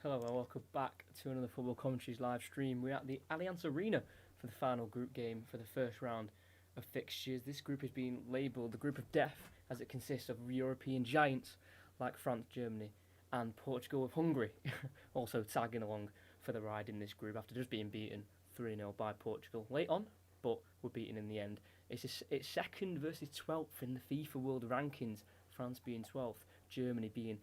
Hello and welcome back to another Football Commentaries live stream. We're at the Allianz Arena for the final group game for the first round of fixtures. This group has been labelled the Group of Death as it consists of European giants like France, Germany and Portugal, with Hungary also tagging along for the ride in this group after just being beaten 3-0 by Portugal late on, but were beaten in the end. It's second versus 12th in the FIFA World Rankings, France being 12th, Germany being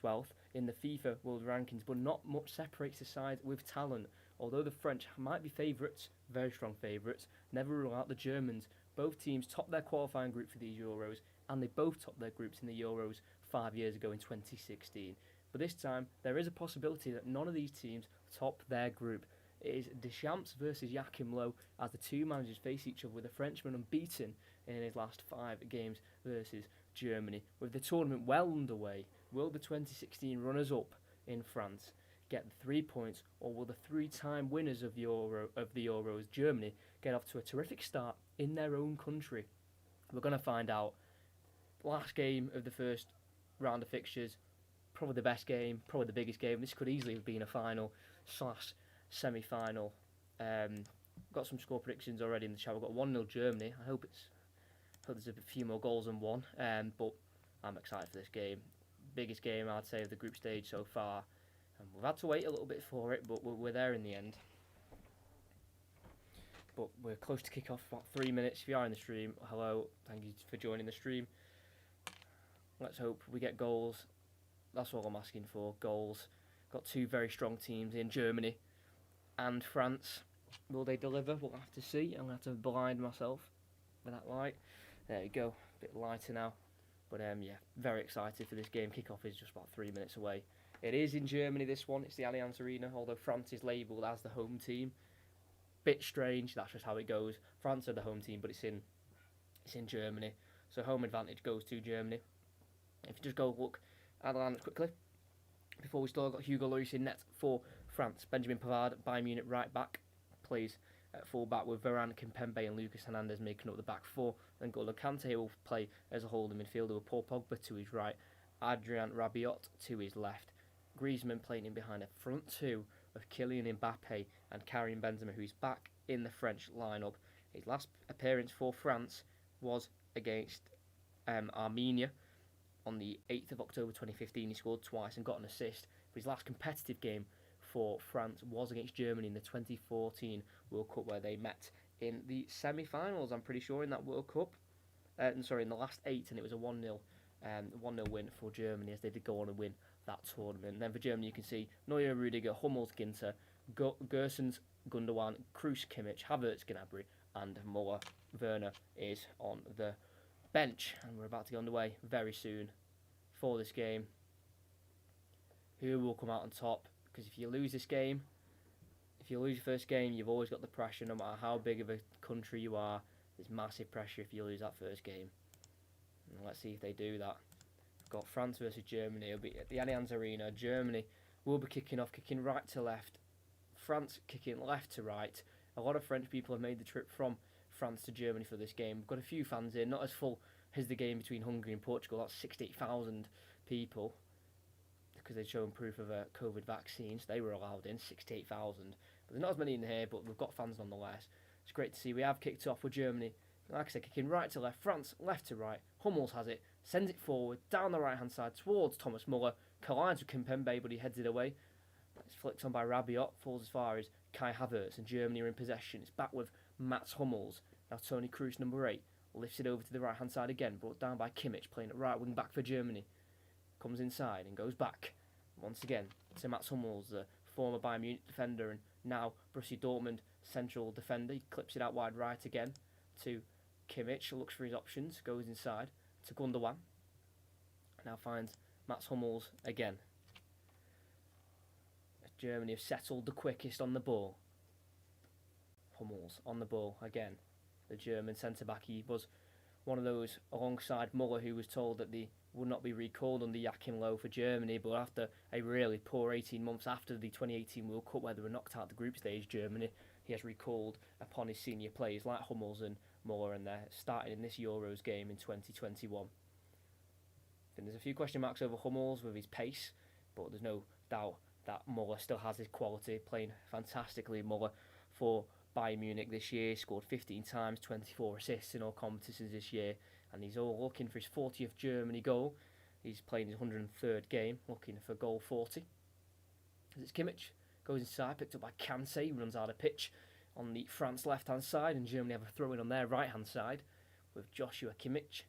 12th in the FIFA World Rankings, but not much separates the sides with talent. Although the French might be favourites, very strong favourites, never rule out the Germans. Both teams topped their qualifying group for these Euros, and they both topped their groups in the Euros 5 years ago in 2016. But this time, there is a possibility that none of these teams top their group. It is Deschamps versus Joachim Low as the two managers face each other, with the Frenchman unbeaten in his last 5 games versus Germany. With the tournament well underway, will the 2016 runners-up in France get the 3 points, or will the three-time winners of the Euros, Germany, get off to a terrific start in their own country? We're going to find out. Last game of the first round of fixtures, probably the best game, probably the biggest game. This could easily have been a final / semi-final. Got some score predictions already in the chat. We've got 1-0 Germany. I hope there's a few more goals than one, but I'm excited for this game. Biggest game, I'd say, of the group stage so far. And we've had to wait a little bit for it, but we're there in the end. But we're close to kick off, about 3 minutes. If you are in the stream, hello, thank you for joining the stream. Let's hope we get goals. That's all I'm asking for, goals. Got two very strong teams in Germany and France. Will they deliver? We'll have to see. I'm going to have to blind myself with that light. There you go, a bit lighter now. But yeah, very excited for this game. Kickoff is just about 3 minutes away. It is in Germany, this one. It's the Allianz Arena, although France is labelled as the home team. Bit strange, that's just how it goes. France are the home team, but it's in Germany. So home advantage goes to Germany. If you just go look at the lineup quickly. Before we start, got Hugo Lloris in net for France. Benjamin Pavard, Bayern Munich right back, plays at full back, with Varane, Kimpembe and Lucas Hernandez making up the back four. Then N'Golo Kante will play as a holding midfielder, with Paul Pogba to his right, Adrien Rabiot to his left, Griezmann playing in behind a front two of Kylian Mbappe and Karim Benzema, who is back in the French lineup. His last appearance for France was against Armenia on the 8th of October 2015. He scored twice and got an assist. But his last competitive game for France was against Germany in the 2014 World Cup, where they met in the semi-finals, I'm pretty sure, in that World Cup. In the last 8, and it was a 1-0 win for Germany, as they did go on and win that tournament. And then for Germany, you can see Neuer, Rudiger, Hummels, Ginter, Gersons, Gundogan, Kroos, Kimmich, Havertz, Gnabry, and Muller. Werner is on the bench, and we're about to get underway very soon for this game. Who will come out on top? Because if you lose this game, if you lose your first game, you've always got the pressure, no matter how big of a country you are. There's massive pressure if you lose that first game. And let's see if they do that. We've got France versus Germany. It'll be at the Allianz Arena. Germany will be kicking off, kicking right to left. France kicking left to right. A lot of French people have made the trip from France to Germany for this game. We've got a few fans in, not as full as the game between Hungary and Portugal. That's 68,000 people, because they'd shown proof of a COVID vaccine, so they were allowed in, 68,000. But there's not as many in here, but we've got fans nonetheless. It's great to see. We have kicked off with Germany, like I said, kicking right to left, France left to right. Hummels has it, sends it forward, down the right-hand side towards Thomas Muller, collides with Kimpembe, but he heads it away. It's flicked on by Rabiot, falls as far as Kai Havertz, and Germany are in possession. It's back with Mats Hummels. Now Toni Kroos, number 8, lifts it over to the right-hand side again, brought down by Kimmich, playing at right wing back for Germany. Comes inside and goes back once again to Mats Hummels, the former Bayern Munich defender and now Borussia Dortmund central defender. He clips it out wide right again to Kimmich, looks for his options, goes inside to Gundogan. Now finds Mats Hummels again. Germany have settled the quickest on the ball. Hummels on the ball again. The German centre-back, he was one of those alongside Muller who was told that they would not be recalled under Joachim Low for Germany, but after a really poor 18 months after the 2018 World Cup, where they were knocked out the group stage, Germany, he has recalled upon his senior players like Hummels and Muller, and they're starting in this Euros game in 2021. I think there's a few question marks over Hummels with his pace, but there's no doubt that Muller still has his quality, playing fantastically. Muller for Bayern Munich this year, scored 15 times, 24 assists in all competitions this year, and he's all looking for his 40th Germany goal. He's playing his 103rd game, looking for goal 40. As it's Kimmich, goes inside, picked up by Kante, runs out of pitch on the France left-hand side, and Germany have a throw-in on their right-hand side with Joshua Kimmich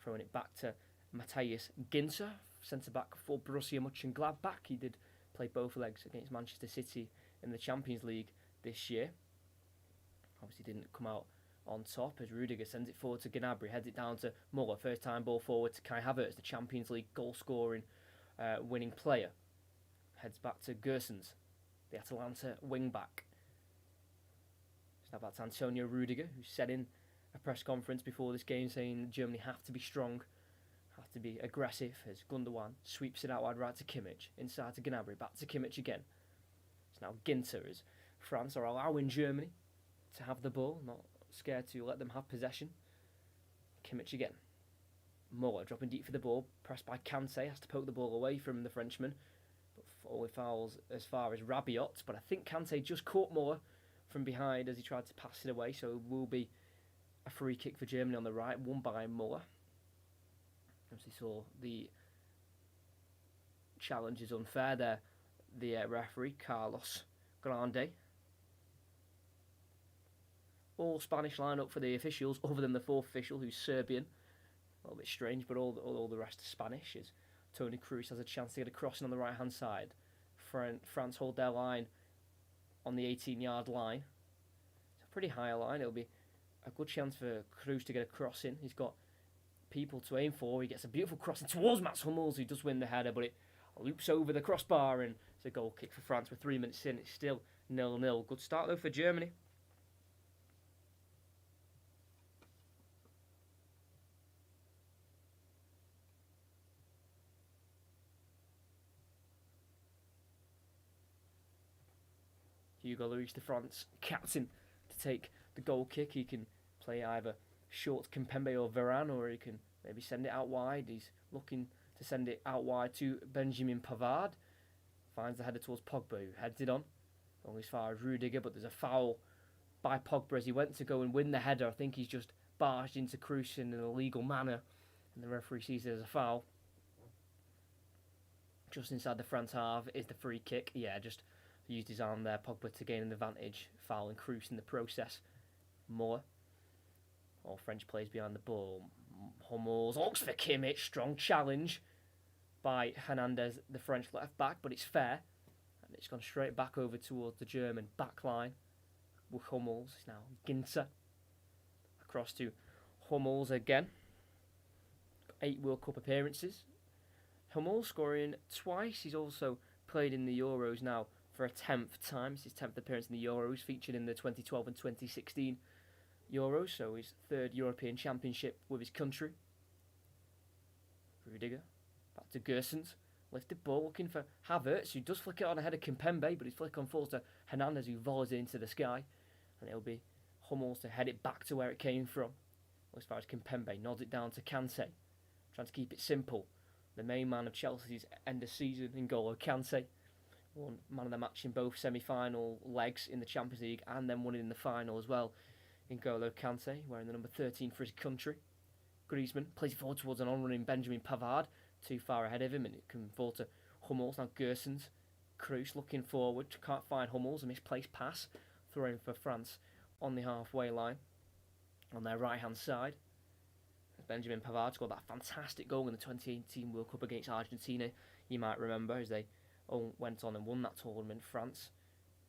throwing it back to Matthias Ginter, centre-back for Borussia Mönchengladbach. He did play both legs against Manchester City in the Champions League this year. Obviously didn't come out on top as Rudiger sends it forward to Gnabry, heads it down to Muller, first time ball forward to Kai Havertz, the Champions League goal-scoring winning player. Heads back to Gersons, the Atalanta wing-back. It's now back to Antonio Rudiger, who said in a press conference before this game saying Germany have to be strong, have to be aggressive, as Gundogan sweeps it out wide right to Kimmich, inside to Gnabry, back to Kimmich again. It's now Ginter as France are allowing Germany to have the ball, not scared to let them have possession. Kimmich again. Muller dropping deep for the ball, pressed by Kante, has to poke the ball away from the Frenchman, but only fouls as far as Rabiot, but I think Kante just caught Muller from behind as he tried to pass it away, so it will be a free kick for Germany on the right, won by Muller. As he saw the challenge is unfair there, the referee, Carlos Grande. All Spanish line up for the officials, other than the fourth official, who's Serbian. A little bit strange, but all the rest are Spanish. As Toni Kroos has a chance to get a crossing on the right-hand side. France hold their line on the 18-yard line. It's a pretty high line. It'll be a good chance for Kroos to get a cross in. He's got people to aim for. He gets a beautiful crossing towards Mats Hummels, who does win the header, but it loops over the crossbar, and it's a goal kick for France with 3 minutes in. It's still 0-0. Good start, though, for Germany. Hugo Lloris, the France captain, to take the goal kick. He can play either short Kimpembe or Varane, or he can maybe send it out wide. He's looking to send it out wide to Benjamin Pavard. Finds the header towards Pogba, who heads it on. Only as far as Rudiger, but there's a foul by Pogba as he went to go and win the header. I think he's just barged into Kroos in an illegal manner, and the referee sees it as a foul. Just inside the France half is the free kick. Yeah, just used his arm there, Pogba, to gain an advantage, fouling Kroos in the process. Muller. All French players behind the ball. Hummels looks for Kimmich, strong challenge by Hernandez, the French left back, but it's fair, and it's gone straight back over towards the German back line with Hummels. It's now Ginter across to Hummels again. 8 World Cup appearances. Hummels scoring twice. He's also played in the Euros now for a 10th time. It's his 10th appearance in the Euros, featured in the 2012 and 2016 Euros, so his 3rd European Championship with his country. Rudiger, back to Gersons, lifted ball looking for Havertz, who does flick it on ahead of Kimpembe, but his flick on falls to Hernandez, who volleys it into the sky, and it'll be Hummels to head it back to where it came from. As far as Kimpembe nods it down to Kante, trying to keep it simple. The main man of Chelsea's end of season, N'Golo Kante, won man of the match in both semi-final legs in the Champions League and then won it in the final as well. N'Golo Kante, wearing the number 13 for his country. Griezmann plays it forward towards an on-running Benjamin Pavard, too far ahead of him, and it can fall to Hummels. Now Gersons, Kroos looking forward, can't find Hummels, a misplaced pass, throwing for France on the halfway line, on their right-hand side. Benjamin Pavard scored that fantastic goal in the 2018 World Cup against Argentina, you might remember, as they went on and won that tournament. France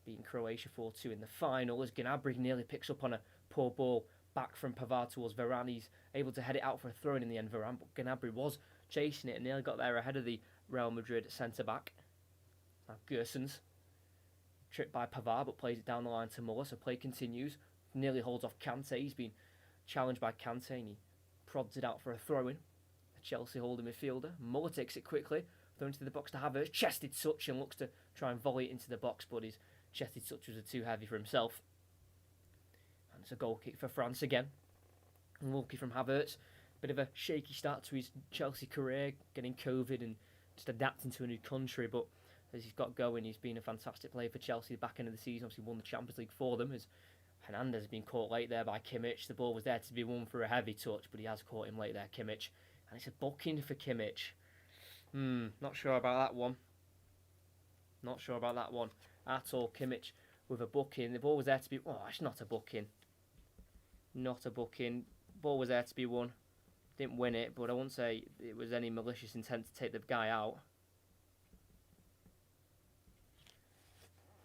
beating Croatia 4-2 in the final, as Gnabry nearly picks up on a poor ball back from Pavard towards Varane. He's able to head it out for a throw-in the end, Varane, but Gnabry was chasing it and nearly got there ahead of the Real Madrid centre-back. Now Gersons, tripped by Pavard, but plays it down the line to Muller, so play continues. Nearly holds off Kante. He's been challenged by Kante and he prods it out for a throw-in. A Chelsea holding midfielder. Muller takes it quickly, thrown into the box to Havertz, chested touch, and looks to try and volley it into the box, but his chested touch was too heavy for himself. And it's a goal kick for France again. Unlucky from Havertz. Bit of a shaky start to his Chelsea career, getting COVID and just adapting to a new country, but as he's got going. He's been a fantastic player for Chelsea back end of the season. Obviously won the Champions League for them, as Hernandez has been caught late there by Kimmich. The ball was there to be won for a heavy touch, but he has caught him late there, Kimmich. And it's a booking for Kimmich. Not sure about that one. Not sure about that one at all. Kimmich with a booking. The ball was there to be... Oh, it's not a booking. Not a booking. Ball was there to be won. Didn't win it, but I won't say it was any malicious intent to take the guy out.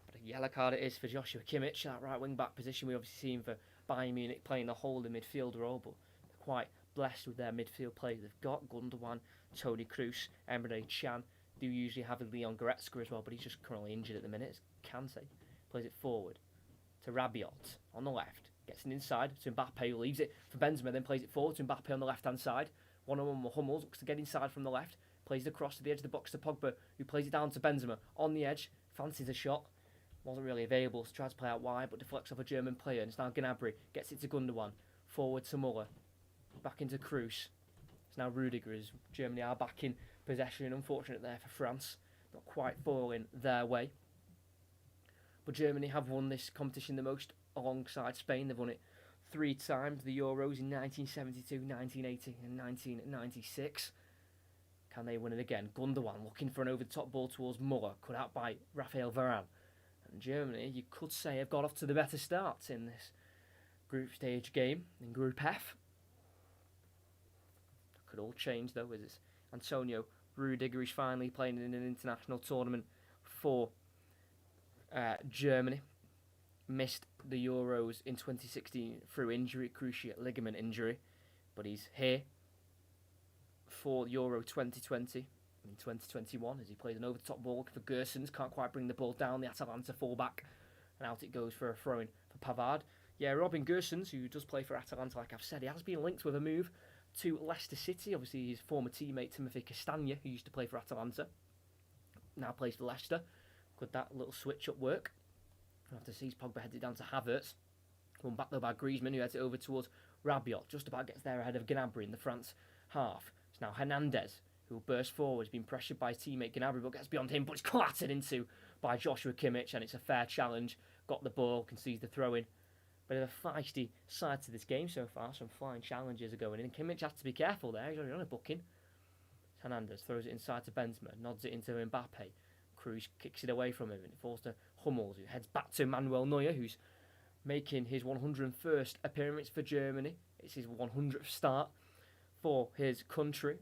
But a yellow card it is for Joshua Kimmich. That right wing back position we obviously seen for Bayern Munich, playing the holding midfield role, but they're quite blessed with their midfield players they've got. Gundogan, Toni Kroos, Emre Can. Do usually have Leon Goretzka as well, but he's just currently injured at the minute. It's Kante plays it forward to Rabiot on the left. Gets it inside to Mbappe, who leaves it for Benzema, then plays it forward to Mbappe on the left-hand side. One-on-one with Hummels, looks to get inside from the left. Plays it across to the edge of the box to Pogba, who plays it down to Benzema. On the edge, fancies a shot. Wasn't really available, so tries to play out wide, but deflects off a German player. And it's now Gnabry, gets it to Gundogan. Forward to Muller. Back into Kroos. It's now Rudiger, as Germany are back in possession. Unfortunate there for France. Not quite falling their way. But Germany have won this competition the most alongside Spain. They've won it 3 times, the Euros in 1972, 1980 and 1996. Can they win it again? Gundogan looking for an over-the-top ball towards Muller, cut out by Raphael Varane. And Germany, you could say, have got off to the better start in this group stage game, in Group F. Could all change though, as it's Antonio Rudiger is finally playing in an international tournament for Germany. Missed the Euros in 2016 through injury, cruciate ligament injury, but he's here for Euro 2020 in 2021 as he plays an over-the-top ball looking for Gersons. Can't quite bring the ball down, the Atalanta fullback, and out it goes for a throw-in for Pavard. Yeah, Robin Gersons, who does play for Atalanta, like I've said, he has been linked with a move to Leicester City. Obviously, his former teammate Timothy Castagne, who used to play for Atalanta, now plays for Leicester. Could that little switch-up work? After sees Pogba heads it down to Havertz. Won back though by Griezmann, who heads it over towards Rabiot. Just about gets there ahead of Gnabry in the France half. It's now Hernandez, who will burst forward. He's been pressured by his teammate Gnabry, but gets beyond him, but it's clattered into by Joshua Kimmich, and it's a fair challenge. Got the ball, concedes the throw-in. Bit of a feisty side to this game so far. Some flying challenges are going in. Kimmich has to be careful there. He's already on a booking. Hernandez throws it inside to Benzema, nods it into Mbappe. Kroos kicks it away from him, and it falls to Hummels, who heads back to Manuel Neuer, who's making his 101st appearance for Germany. It's his 100th start for his country.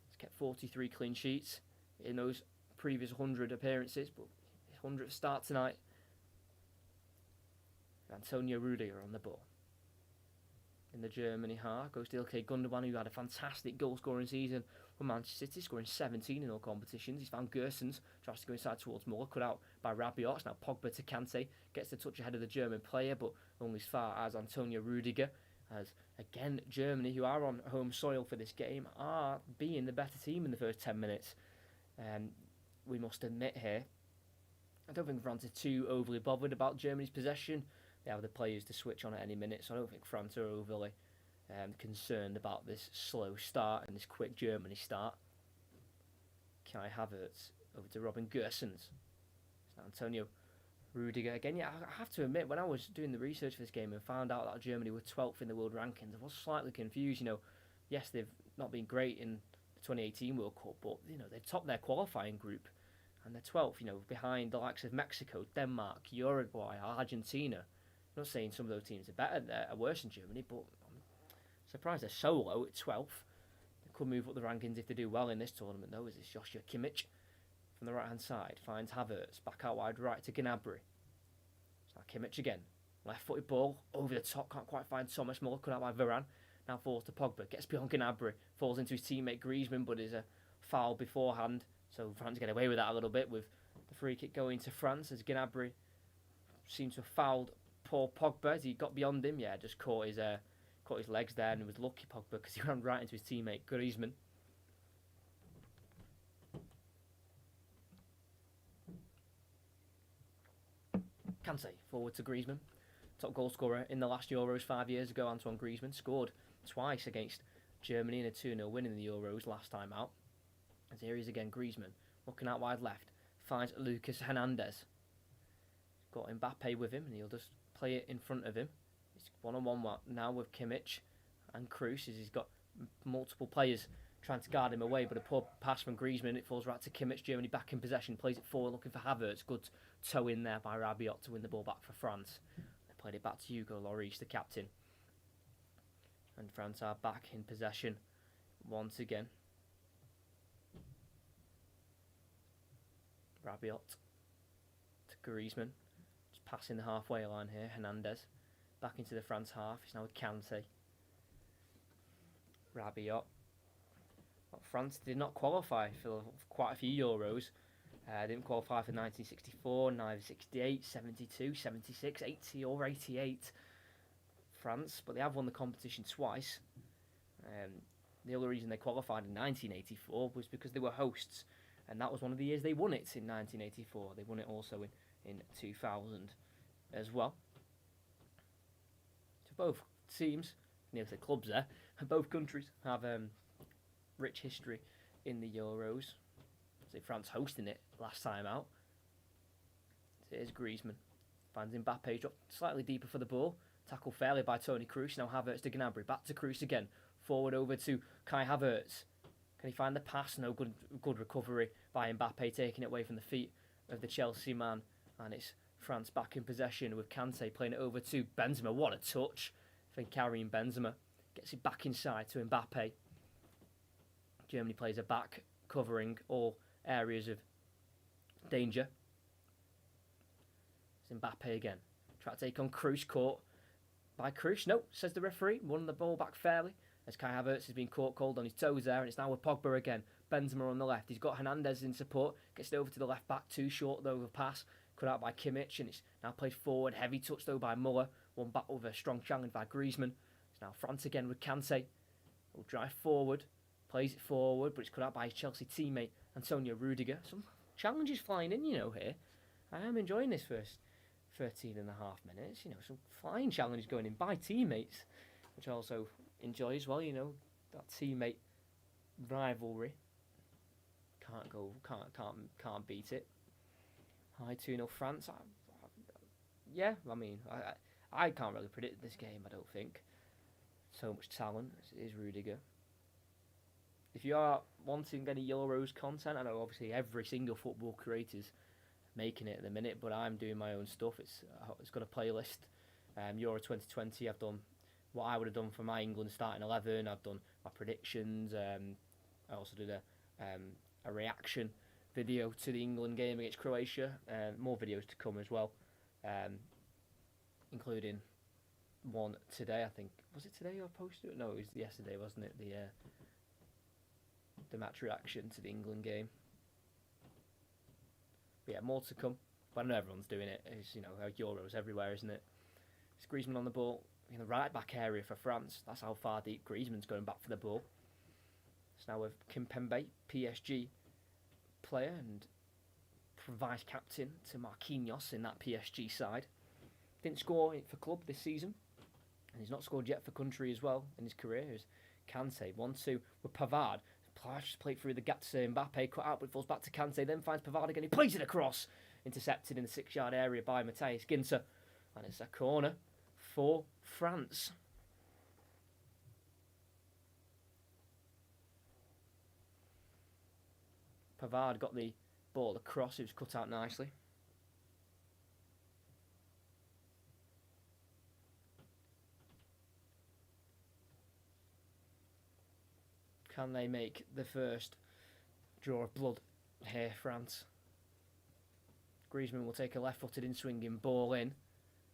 He's kept 43 clean sheets in those previous 100 appearances, but his 100th start tonight. Antonio Rudiger on the ball. In the Germany half goes to Ilkay Gundogan, who had a fantastic goal-scoring season for Manchester City, scoring 17 in all competitions. He's found Gersons, tries to go inside towards Muller, cut out by Rabiot. It's now Pogba to Kante, gets the touch ahead of the German player, but only as far as Antonio Rudiger. As, again, Germany, who are on home soil for this game, are being the better team in the first 10 minutes. We must admit here, I don't think France are too overly bothered about Germany's possession. They have the players to switch on at any minute, so I don't think France are overly concerned about this slow start and this quick Germany start. Kai Havertz over to Robin Gersons. Antonio Rudiger again. Yeah, I have to admit, when I was doing the research for this game and found out that Germany were 12th in the world rankings, I was slightly confused. You know, yes, they've not been great in the 2018 World Cup, but you know, they topped their qualifying group, and they're 12th. You know, behind the likes of Mexico, Denmark, Uruguay, Argentina. I'm not saying some of those teams are better, are worse than Germany, but I'm surprised they're so low at 12th. They could move up the rankings if they do well in this tournament, though, as it's Joshua Kimmich from the right-hand side. Finds Havertz, back out wide right to Gnabry. It's now Kimmich again. Left-footed ball, over the top, can't quite find Thomas Muller, cut out by Varane. Now falls to Pogba, gets beyond Gnabry, falls into his teammate Griezmann, but is a foul beforehand. So France get away with that a little bit, with the free kick going to France, as Gnabry seems to have fouled poor Pogba as he got beyond him. Yeah, just caught his legs there, and it was lucky Pogba because he ran right into his teammate Griezmann. Kante forward to Griezmann, top goal scorer in the last Euros 5 years ago. Antoine Griezmann scored twice against Germany in a 2-0 win in the Euros last time out. As here he is again, Griezmann looking out wide left, finds Lucas Hernandez. Got Mbappe with him, and he'll just play it in front of him. He's one-on-one now with Kimmich and Kroos, as he's got multiple players trying to guard him away, but a poor pass from Griezmann. It falls right to Kimmich. Germany back in possession, plays it forward, looking for Havertz. Good toe in there by Rabiot to win the ball back for France. They played it back to Hugo Lloris, the captain. And France are back in possession once again. Rabiot to Griezmann. Just passing the halfway line here. Hernandez back into the France half. He's now with Kante. Rabiot. Well, France did not qualify for quite a few Euros. Didn't qualify for 1964, neither 68, 72, 76, 80 or 88. France, but they have won the competition twice. The other reason they qualified in 1984 was because they were hosts, and that was one of the years they won it in 1984. They won it also in 2000 as well. So both teams, nearly say clubs there, both countries have rich history in the Euros. So France hosting it last time out. So here's Griezmann. Finds Mbappe, dropped slightly deeper for the ball. Tackled fairly by Toni Kroos. Now Havertz to Gnabry. Back to Kroos again. Forward over to Kai Havertz. Can he find the pass? No, good recovery by Mbappe, taking it away from the feet of the Chelsea man. And it's France back in possession with Kante playing it over to Benzema. What a touch for Karim Benzema. Gets it back inside to Mbappe. Germany plays a back, covering all areas of danger. It's Mbappe again. Try to take on Kroos, caught by Kroos. No, says the referee. Won the ball back fairly, as Kai Havertz has been caught cold on his toes there, and it's now with Pogba again. Benzema on the left. He's got Hernandez in support. Gets it over to the left back. Too short though of a pass. Cut out by Kimmich, and it's now played forward. Heavy touch though by Muller. One back with a strong challenge by Griezmann. It's now France again with Kante. Will drive forward. Plays it forward, but it's cut out by his Chelsea teammate, Antoine Griezmann. Some challenges flying in, here. I am enjoying this first 13 and a half minutes. Some flying challenges going in by teammates, which I also enjoy as well. That teammate rivalry. Can't beat it. High 2-0 France. I can't really predict this game, I don't think. So much talent. It is Rudiger. If you are wanting any Euros content, I know obviously every single football creator's making it at the minute, but I'm doing my own stuff. It's got a playlist. Euro 2020, I've done what I would have done for my England starting 11. I've done my predictions. I also did a reaction video to the England game against Croatia. More videos to come as well, including one today. I think, was it today I posted it? No, it was yesterday, wasn't it? The match reaction to the England game. But yeah, more to come. But I know everyone's doing it. It's, Euros everywhere, isn't it? It's Griezmann on the ball in the right back area for France. That's how far deep Griezmann's going back for the ball. It's now with Kimpembe, PSG player and vice captain to Marquinhos in that PSG side. Didn't score for club this season, and he's not scored yet for country as well in his career. Here's Kante, 1-2 with Pavard. Just played through the gap to Mbappe, cut out, but falls back to Kante, then finds Pavard again. He plays it across, intercepted in the 6-yard area by Matthias Ginter, and it's a corner for France. Pavard got the ball across, it was cut out nicely. Can they make the first draw of blood here, France? Griezmann will take a left-footed in-swinging ball in.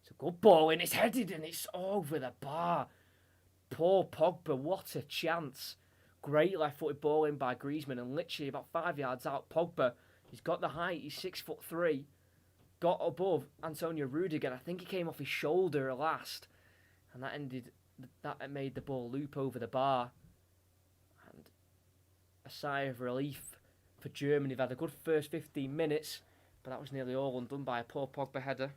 It's a good ball in, it's headed and it's over the bar. Poor Pogba, what a chance. Great left-footed ball in by Griezmann, and literally about 5 yards out, Pogba, he's got the height, he's 6'3", got above Antonio Rudiger. I think he came off his shoulder last, and that made the ball loop over the bar. A sigh of relief for Germany. They've had a good first 15 minutes, but that was nearly all undone by a poor Pogba header.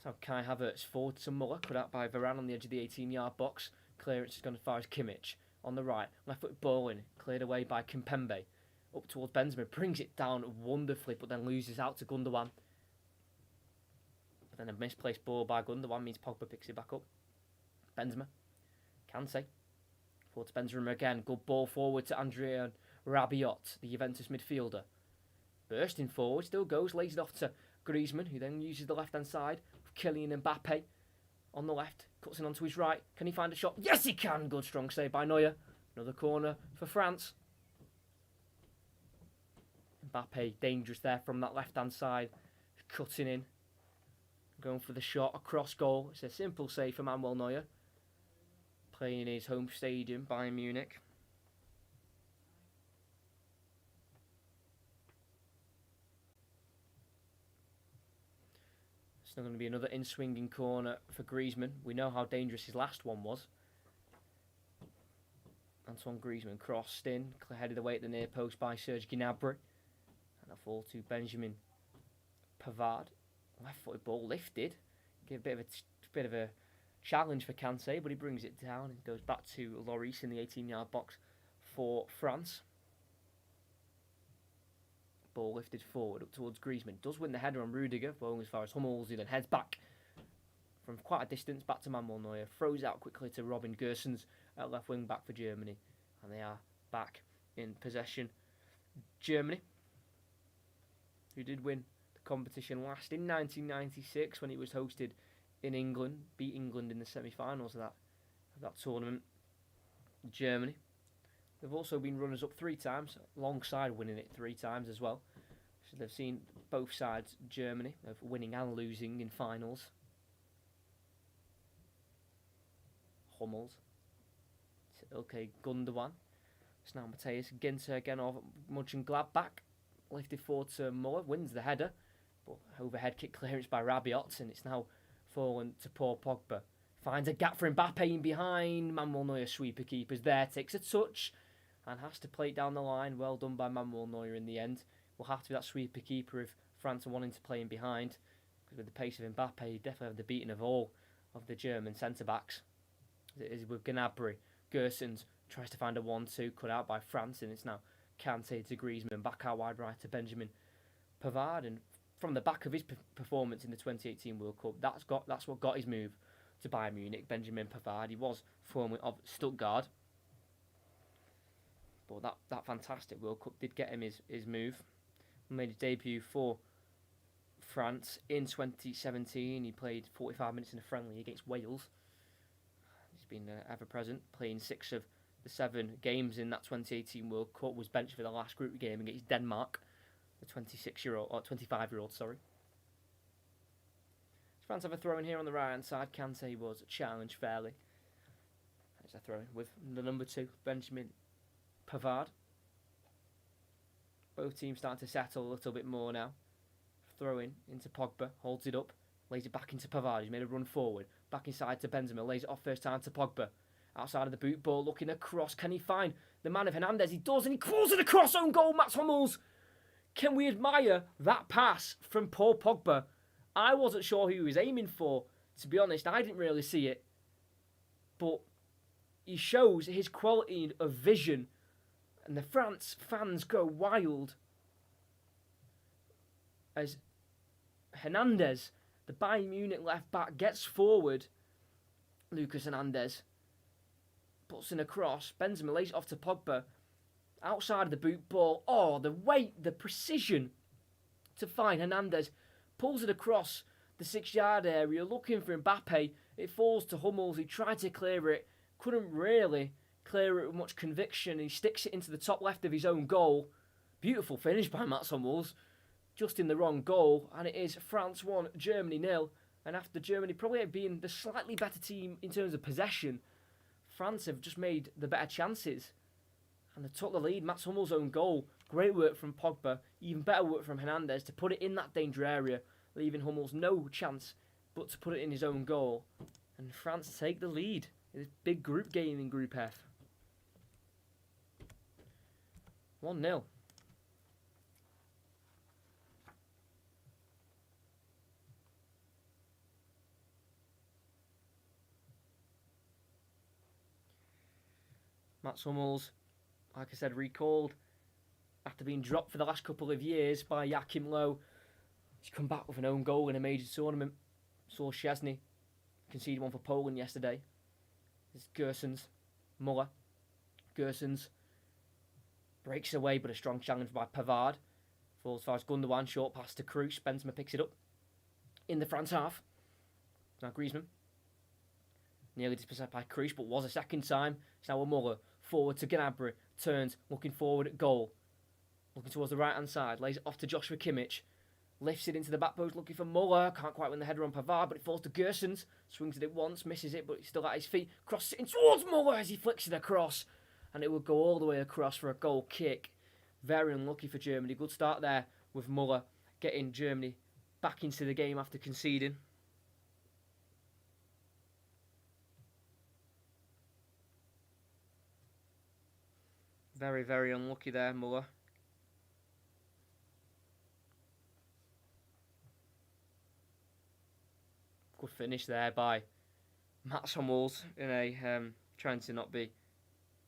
So Kai Havertz forward to Muller, cut out by Varane on the edge of the 18-yard box. Clearance has gone as far as Kimmich. On the right, left foot ball in, cleared away by Kimpembe. Up towards Benzema, brings it down wonderfully, but then loses out to Gundogan. But then a misplaced ball by Gundogan means Pogba picks it back up. Benzema, Kante, forward to Benzema again. Good ball forward to Antoine Rabiot, the Juventus midfielder. Bursting forward, still goes, lays it off to Griezmann, who then uses the left-hand side. Kylian Mbappe on the left, cuts in onto his right. Can he find a shot? Yes, he can! Good strong save by Neuer. Another corner for France. Mbappe dangerous there from that left-hand side, cutting in, going for the shot across goal. It's a simple save for Manuel Neuer, playing in his home stadium, Bayern Munich. It's now going to be another in-swinging corner for Griezmann. We know how dangerous his last one was. Antoine Griezmann crossed in, headed away at the near post by Serge Gnabry. And a fall to Benjamin Pavard. Left-footed ball lifted. Give a bit of a challenge for Kante, but he brings it down and goes back to Lloris in the 18-yard box for France. Ball lifted forward up towards Griezmann. Does win the header on Rudiger, bowling as far as Hummels, who then heads back from quite a distance back to Manuel Neuer. Throws out quickly to Robin Gosens at left wing back for Germany. And they are back in possession. Germany, who did win the competition last in 1996 when it was hosted in England, beat England in the semi-finals of that tournament. Germany, they've also been runners-up 3 times, alongside winning it 3 times as well. So they've seen both sides, Germany, of winning and losing in finals. Hummels, okay, Gundogan. It's now Matthias Ginter again of Mönchengladbach. Lifted forward to Muller, wins the header, but overhead kick clearance by Rabiot, and it's now fallen to Paul Pogba. Finds a gap for Mbappe in behind. Manuel Neuer, sweeper keeper's there, takes a touch and has to play it down the line. Well done by Manuel Neuer in the end. Will have to be that sweeper keeper if France are wanting to play in behind, because with the pace of Mbappe, he definitely have the beating of all of the German centre-backs. It is with Gnabry. Gosens tries to find a 1-2 cut out by France, and it's now Kante to Griezmann, back out wide right to Benjamin Pavard. And from the back of his performance in the 2018 World Cup, that's what got his move to Bayern Munich. Benjamin Pavard, he was formerly of Stuttgart, but that fantastic World Cup did get him his move. He made his debut for France in 2017. He played 45 minutes in a friendly against Wales. He's been ever present, playing 6 of the 7 games in that 2018 World Cup. Was benched for the last group game against Denmark, the 25-year-old, sorry. France have a throw in here on the right hand side. Kante was challenged fairly. There's a throw in with the number 2, Benjamin Pavard. Both teams starting to settle a little bit more now. Throw in into Pogba, holds it up, lays it back into Pavard. He's made a run forward, back inside to Benzema, lays it off first time to Pogba. Outside of the boot, ball looking across. Can he find the man of Hernandez? He does, and he calls it across. Own goal, Mats Hummels. Can we admire that pass from Paul Pogba? I wasn't sure who he was aiming for, to be honest. I didn't really see it. But he shows his quality of vision, and the France fans go wild as Hernandez, the Bayern Munich left back, gets forward. Lucas Hernandez puts in a cross. Benzema lays it off to Pogba. Outside of the boot, ball. Oh, the weight, the precision to find Hernandez. Pulls it across the 6-yard area, looking for Mbappe. It falls to Hummels. He tried to clear it. Couldn't really clear it with much conviction. He sticks it into the top left of his own goal. Beautiful finish by Mats Hummels. Just in the wrong goal. And it is France 1, Germany 0. And after Germany probably being the slightly better team in terms of possession, France have just made the better chances. And they took the lead. Mats Hummels' own goal. Great work from Pogba. Even better work from Hernandez to put it in that danger area, leaving Hummels no chance but to put it in his own goal. And France take the lead in this big group game in Group F. 1-0. Mats Hummels, like I said, recalled after being dropped for the last couple of years by Joachim Low. He's come back with an own goal in a major tournament. Saw Szczesny conceded one for Poland yesterday. It's Gersons, Muller. Gersons breaks away, but a strong challenge by Pavard. Falls as far as Gundogan, short pass to Kroos. Benzema picks it up in the France half. Now Griezmann. Nearly dispossessed by Kroos, but was a second time. It's now a Muller. Forward to Gnabry. Turns, looking forward at goal. Looking towards the right-hand side. Lays it off to Joshua Kimmich. Lifts it into the back post, looking for Muller. Can't quite win the header on Pavard, but it falls to Gersons. Swings at it once, misses it, but he's still at his feet. Crosses it in towards Muller as he flicks it across. And it will go all the way across for a goal kick. Very unlucky for Germany. Good start there with Muller getting Germany back into the game after conceding. Very, very unlucky there, Muller. Good finish there by Mats Hummels in a trying to not be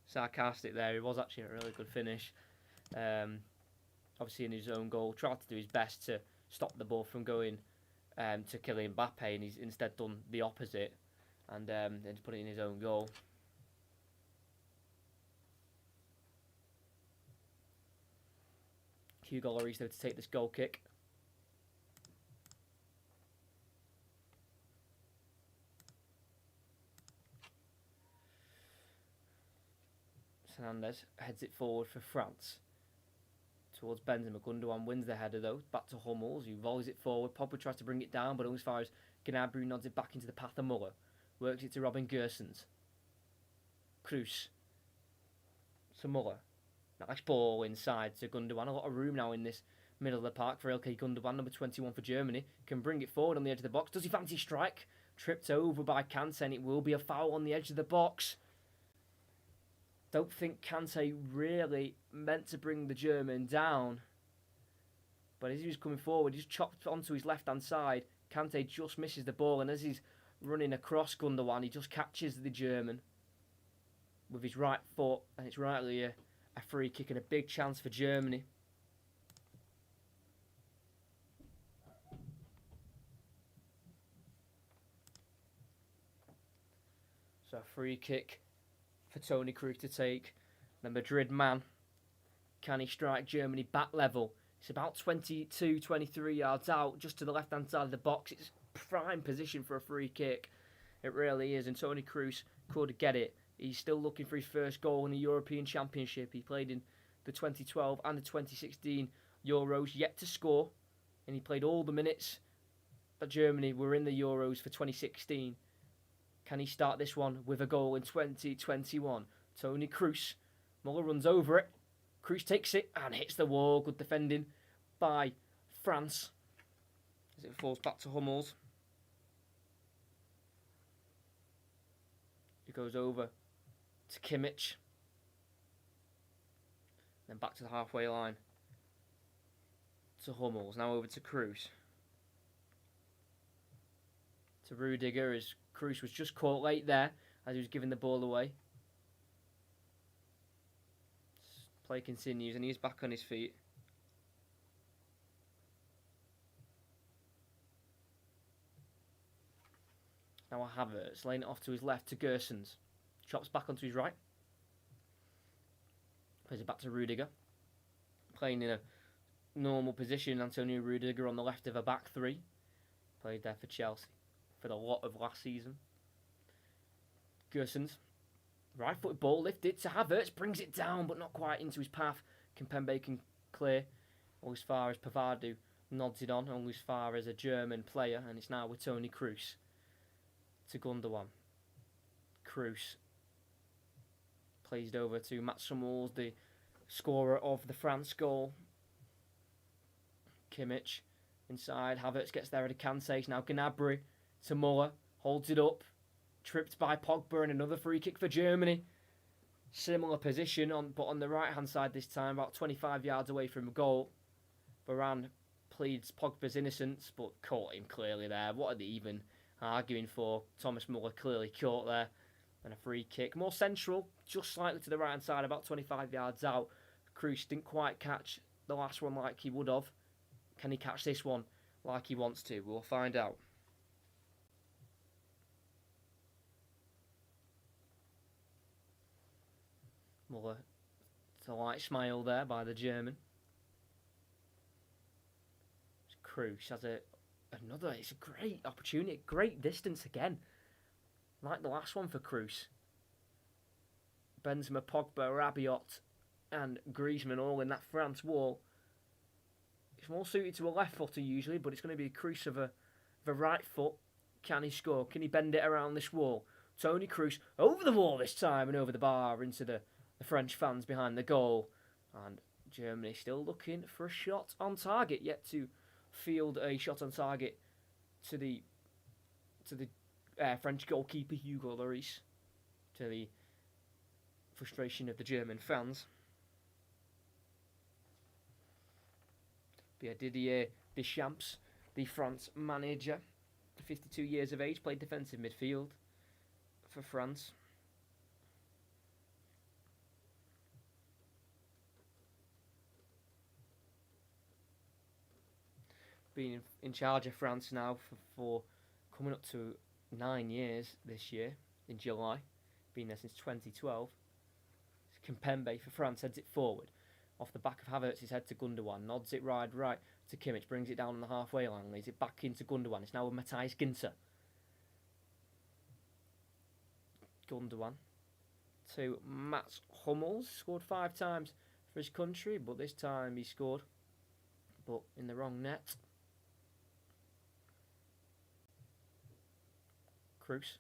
sarcastic there. It was actually a really good finish. Obviously in his own goal, tried to do his best to stop the ball from going to Kylian Mbappe, and he's instead done the opposite and then put it in his own goal. Hugo Lloris there to take this goal kick. Hernandez heads it forward for France. Towards Benzema. Gundogan wins the header though. Back to Hummels, who volleys it forward. Pogba tries to bring it down, but only as far as Gnabry nods it back into the path of Muller. Works it to Robin Gersons. Kroos. To Muller. Nice ball inside to Gundogan. A lot of room now in this middle of the park for Ilkay Gundogan, number 21 for Germany. Can bring it forward on the edge of the box. Does he fancy strike? Tripped over by Kante, and it will be a foul on the edge of the box. Don't think Kante really meant to bring the German down. But as he was coming forward, he's chopped onto his left-hand side. Kante just misses the ball, and as he's running across Gundogan, he just catches the German with his right foot, and it's rightly a free kick and a big chance for Germany. So a free kick for Toni Kroos to take. The Madrid man, can he strike Germany back level? It's about 22, 23 yards out, just to the left-hand side of the box. It's prime position for a free kick. It really is, and Toni Kroos could get it. He's still looking for his first goal in the European Championship. He played in the 2012 and the 2016 Euros, yet to score. And he played all the minutes that Germany were in the Euros for 2016. Can he start this one with a goal in 2021? Toni Kroos. Muller runs over it. Kroos takes it and hits the wall. Good defending by France as it falls back to Hummels. It goes over to Kimmich. Then back to the halfway line to Hummels. Now over to Kroos. To Rudiger as Kroos was just caught late there as he was giving the ball away. Play continues and he's back on his feet. Now Havertz laying it off to his left to Gersons. Chops back onto his right. Plays it back to Rudiger. Playing in a normal position. Antonio Rudiger on the left of a back three. Played there for Chelsea for the lot of last season. Gersons. Right footed ball lifted to Havertz. Brings it down but not quite into his path. Kimpembe can clear. All as far as Pavard nods it on. All as far as a German player. And it's now with Toni Kroos. To Gundogan. Kroos. Plays over to Mats Hummels, the scorer of the France goal. Kimmich inside. Havertz gets there at a Kante. Now Gnabry to Muller. Holds it up. Tripped by Pogba and another free kick for Germany. Similar position, but on the right-hand side this time, about 25 yards away from goal. Varane pleads Pogba's innocence, but caught him clearly there. What are they even arguing for? Thomas Muller clearly caught there. And a free kick, more central, just slightly to the right hand side, about 25 yards out. Kroos didn't quite catch the last one like he would have. Can he catch this one like he wants to? We'll find out. Muller, it's a light smile there by the German. Kroos has another. It's a great opportunity, great distance again, like the last one for Kroos. Benzema, Pogba, Rabiot, and Griezmann all in that France wall. It's more suited to a left footer usually, but it's going to be a Kroos of a right foot. Can he score? Can he bend it around this wall? Tony Kroos over the wall this time and over the bar into the French fans behind the goal. And Germany still looking for a shot on target, yet to field a shot on target to the French goalkeeper Hugo Lloris, to the frustration of the German fans. But yeah, Didier Deschamps, the France manager, 52 years of age, played defensive midfield for France. Been in charge of France now for coming up to 9 years this year in July. Been there since 2012. Kimpembe for France heads it forward. Off the back of Havertz's head to Gundogan. Nods it right to Kimmich. Brings it down on the halfway line. Lays it back into Gundogan. It's now with Matthias Ginter. Gundogan to Mats Hummels. Scored 5 times for his country, but this time he scored, but in the wrong net. Kroos.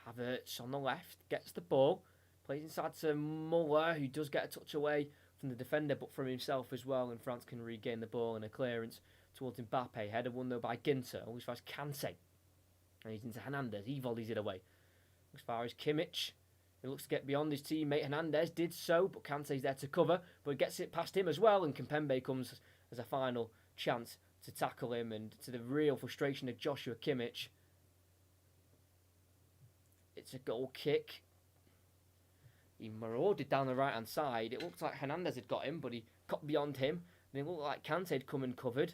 Havertz on the left. Gets the ball. Plays inside to Muller, who does get a touch away from the defender, but from himself as well, and France can regain the ball in a clearance towards Mbappe. Header won though by Ginter. Always finds Kante. And he's into Hernandez. He volleys it away. As far as Kimmich, who looks to get beyond his teammate Hernandez, did so, but Kante's there to cover, but gets it past him as well, and Kimpembe comes as a final chance to tackle him, and to the real frustration of Joshua Kimmich, it's a goal kick. He marauded down the right hand side. It looked like Hernandez had got him, but he got beyond him, and it looked like Kante had come and covered,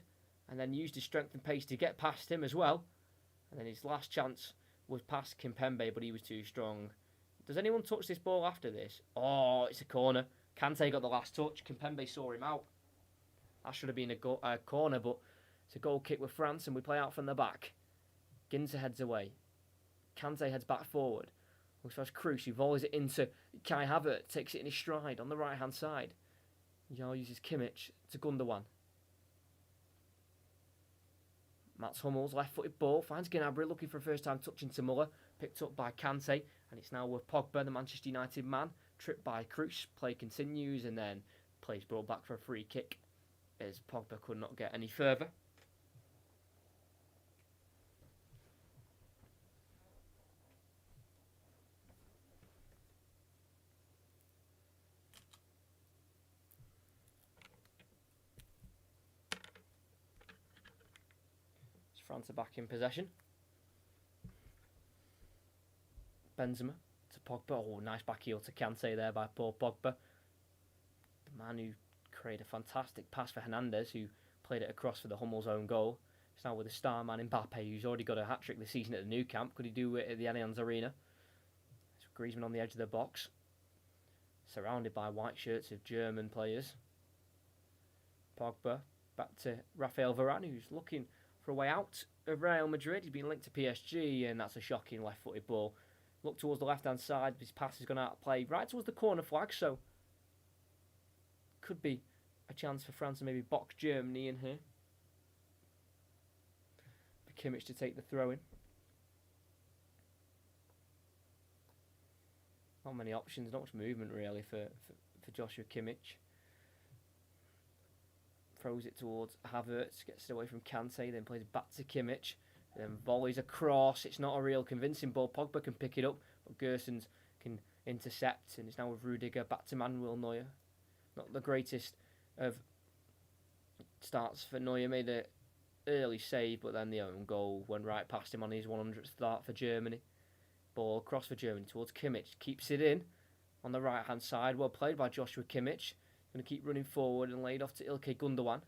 and then used his strength and pace to get past him as well, and then his last chance was past Kimpembe, but he was too strong. Does anyone touch this ball after this? Oh, it's a corner. Kante got the last touch. Kimpembe saw him out. That should have been a corner, but it's a goal kick with France, and we play out from the back. Ginter heads away. Kante heads back forward. Looks like Kroos, who volleys it into Kai Havertz, takes it in his stride on the right-hand side. He now uses Kimmich to Gundogan. Mats Hummels, left-footed ball, finds Gnabry looking for a first-time touch into Muller, picked up by Kante, and it's now with Pogba, the Manchester United man, tripped by Kroos. Play continues, and then play's brought back for a free kick, as Pogba could not get any further. France are back in possession. Benzema to Pogba. Oh, nice back heel to Kante there by Paul Pogba. The man who created a fantastic pass for Hernandez, who played it across for the Hummels' own goal. It's now with the star man Mbappe, who's already got a hat-trick this season at the Nou Camp. Could he do it at the Allianz Arena? It's Griezmann on the edge of the box, surrounded by white shirts of German players. Pogba back to Rafael Varane, who's looking for a way out of Real Madrid. He's been linked to PSG, and that's a shocking left-footed ball. Look towards the left-hand side. His pass has gone out of play right towards the corner flag, so could be a chance for France to maybe box Germany in here. For Kimmich to take the throw-in. Not many options, not much movement really for Joshua Kimmich. Throws it towards Havertz, gets it away from Kante, then plays back to Kimmich, then volleys across. It's not a real convincing ball. Pogba can pick it up, but Gersons can intercept, and it's now with Rudiger back to Manuel Neuer. Not the greatest of starts for Neuer. Made an early save, but then the own goal went right past him on his 100th start for Germany. Ball across for Germany towards Kimmich. Keeps it in on the right-hand side. Well played by Joshua Kimmich. Going to keep running forward and laid off to Ilkay Gundogan.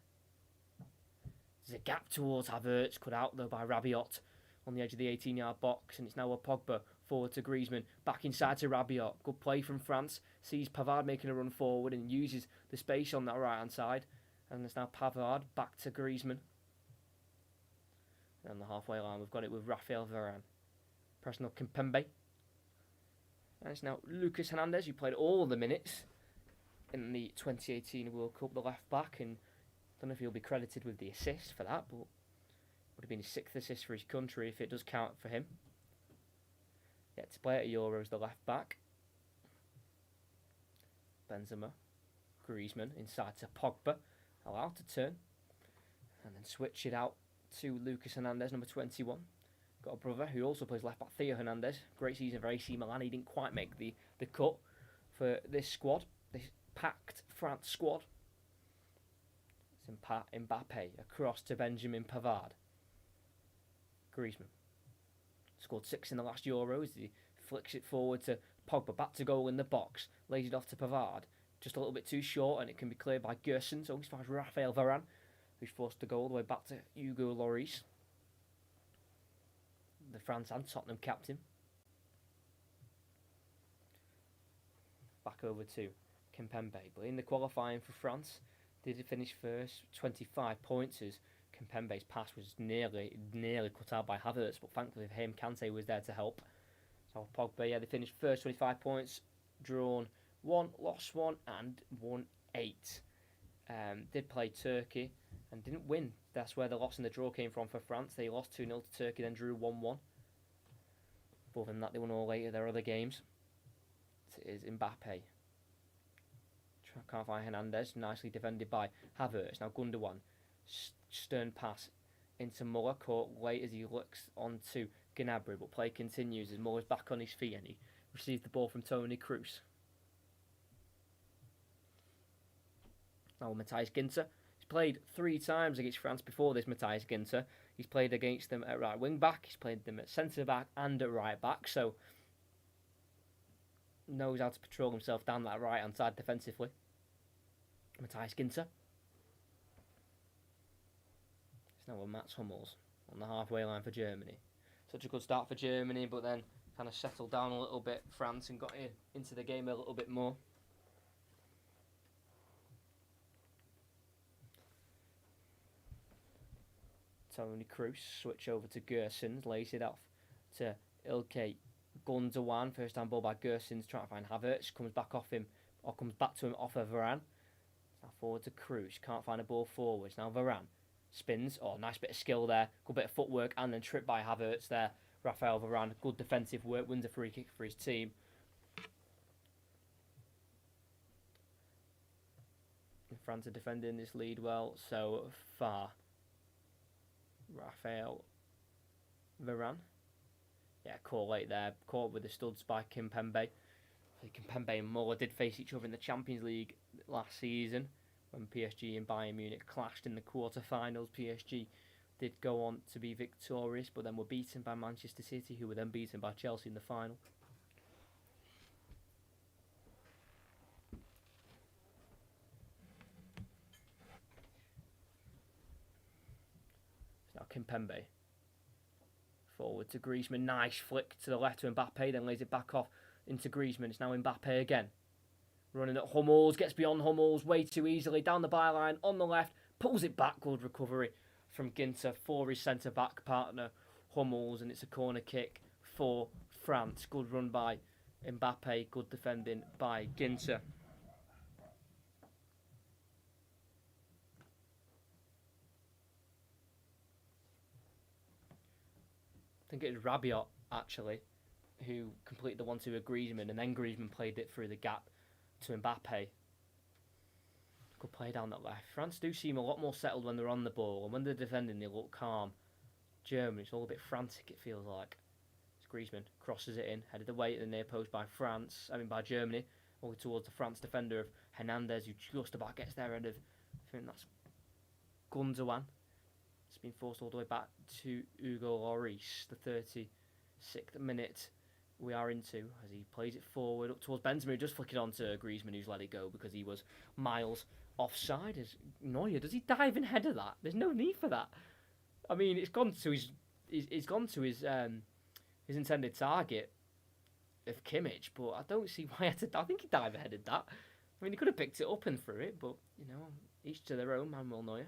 There's a gap towards Havertz. Cut out, though, by Rabiot on the edge of the 18-yard box. And it's now a Pogba forward to Griezmann. Back inside to Rabiot. Good play from France. Sees Pavard making a run forward and uses the space on that right-hand side. And it's now Pavard back to Griezmann. And on the halfway line, we've got it with Raphael Varane. Pressing up Kimpembe. And it's now Lucas Hernandez, who played all the minutes in the 2018 World Cup, the left back. And I don't know if he'll be credited with the assist for that, but would have been his 6th assist for his country if it does count for him. Yet to play at Euros, the left back. Benzema. Griezmann inside to Pogba. Allowed to turn. And then switch it out to Lucas Hernandez, number 21. Got a brother who also plays left back, Theo Hernandez. Great season for AC Milan. He didn't quite make the cut for this squad, this packed France squad. It's Mbappe across to Benjamin Pavard. Griezmann scored 6 in the last Euros. He flicks it forward to Pogba, back to goal in the box. Lays it off to Pavard. Just a little bit too short, and it can be cleared by Gerson. So he finds Raphael Varane, who's forced to go all the way back to Hugo Lloris, the France and Tottenham captain. Back over to Kimpembe. But in the qualifying for France, did he finish first? 25 points as Kimpembe's pass was nearly cut out by Havertz, but thankfully for him, Kante was there to help. So Pogba, they finished first, 25 points, drawn 1, lost 1, and won 8. Did play Turkey and didn't win. That's where the loss and the draw came from for France. They lost 2-0 to Turkey, then drew 1-1. Other than that, they won all 8 of their other games. It is Mbappe. Can't find Hernandez. Nicely defended by Havertz. Now Gundogan. Stern pass into Muller. Caught late as he looks onto Gnabry. But play continues as Muller's back on his feet and he receives the ball from Toni Kroos. Now Matthias Ginter. He's played 3 times against France before this, Matthias Ginter. He's played against them at right wing back. He's played them at centre back and at right back. So knows how to patrol himself down that right hand side defensively. Matthias Ginter. It's now with Mats Hummels on the halfway line for Germany. Such a good start for Germany, but then kind of settled down a little bit, France, and got into the game a little bit more. Toni Kroos, switch over to Gerson, lays it off to Ilkay Gundogan. First time ball by Gerson, trying to find Havertz, comes back to him off of Varane. Now forward to Kroos, can't find a ball forwards. Now Varane spins, nice bit of skill there, good bit of footwork, and then tripped by Havertz there. Raphael Varane, good defensive work, wins a free kick for his team. France are defending this lead well so far. Raphael Varane. Yeah, caught late there. Caught with the studs by Kimpembe. Kimpembe and Muller did face each other in the Champions League last season when PSG and Bayern Munich clashed in the quarter-finals. PSG did go on to be victorious, but then were beaten by Manchester City, who were then beaten by Chelsea in the final. Now Kimpembe. Forward to Griezmann. Nice flick to the left to Mbappe, then lays it back off into Griezmann. It's now Mbappe again. Running at Hummels, gets beyond Hummels way too easily. Down the byline, on the left, pulls it back. Good recovery from Ginter for his centre-back partner, Hummels, and it's a corner kick for France. Good run by Mbappe, good defending by Ginter. I think it was Rabiot, actually, who completed the 1-2 with Griezmann, and then Griezmann played it through the gap to Mbappe. Good play down that left. France do seem a lot more settled when they're on the ball, and when they're defending, they look calm. Germany, it's all a bit frantic, it feels like. It's Griezmann, crosses it in, headed away at the near post by by Germany, all towards the France defender of Hernandez, who just about gets there ahead of, I think that's Gundogan. It's been forced all the way back to Hugo Lloris, the 36th minute we are into as he plays it forward up towards Benzema, who just flick it on to Griezmann, who's let it go because he was miles offside. As Neuer, does he dive and header that? There's no need for that. I mean, it's gone to his intended target of Kimmich, but I don't see why he had to. I think he dive headed that. I mean, he could have picked it up and threw it, but each to their own. Manuel Neuer.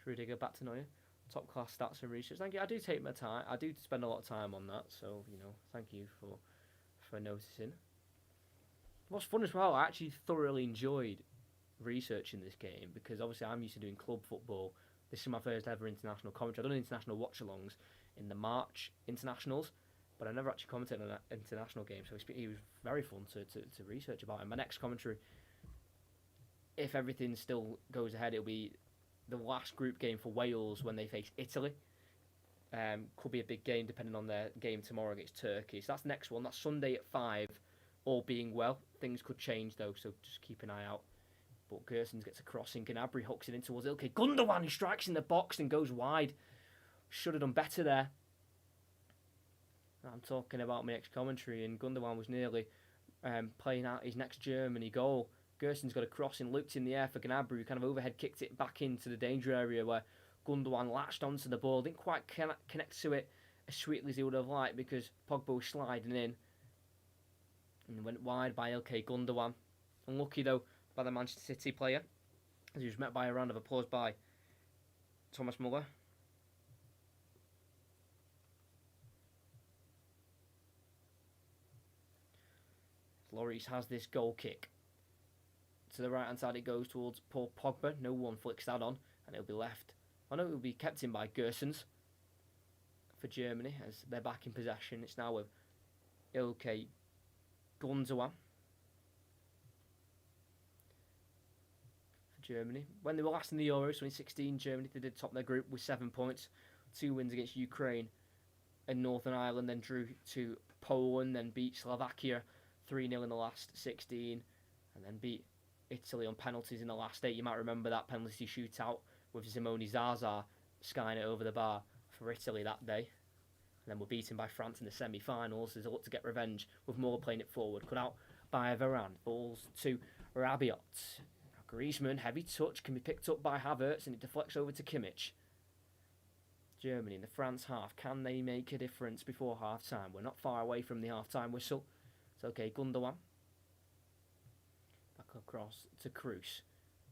Rudiger back to Neuer. Top class stats and research. Thank you. I do take my time. I do spend a lot of time on that, so thank you for noticing. What's fun as well, I actually thoroughly enjoyed researching this game because obviously I'm used to doing club football. This is my first ever international commentary. I've done international watch-alongs in the March internationals, but I never actually commented on an international game, so it was very fun to research about it. My next commentary, if everything still goes ahead, it'll be the last group game for Wales when they face Italy. Could be a big game depending on their game tomorrow against Turkey. So that's the next one. That's Sunday at 5, all being well. Things could change though, so just keep an eye out. But Gerson gets a crossing. Gnabry hooks it in towards Ilkay Gundogan, who strikes in the box and goes wide. Should have done better there. I'm talking about my ex-commentary, and Gundogan was nearly playing out his next Germany goal. Gerson's got a crossing, looped in the air for Gnabry, who kind of overhead kicked it back into the danger area where Gundogan latched onto the ball. Didn't quite connect to it as sweetly as he would have liked because Pogba was sliding in. And went wide by Ilkay Gundogan. Unlucky though by the Manchester City player, as he was met by a round of applause by Thomas Muller. Lloris has this goal kick. To the right hand side it goes towards Paul Pogba. No one flicks that on, and it'll be left. I know it will be kept in by Gersons for Germany as they're back in possession. It's now with Ilkay Gundogan for Germany. When they were last in the Euros 2016, Germany, they did top their group with 7 points. 2 wins against Ukraine and Northern Ireland, then drew to Poland, then beat Slovakia 3-0 in the last 16, and then beat Italy on penalties in the last 8. You might remember that penalty shootout with Simone Zaza skying it over the bar for Italy that day. And then were beaten by France in the semi-finals. There's a lot to get revenge with Muller playing it forward. Cut out by Varane. Balls to Rabiot. Griezmann, heavy touch, can be picked up by Havertz, and it deflects over to Kimmich. Germany in the France half. Can they make a difference before half-time? We're not far away from the half-time whistle. It's okay, Gundogan. Back across to Kroos.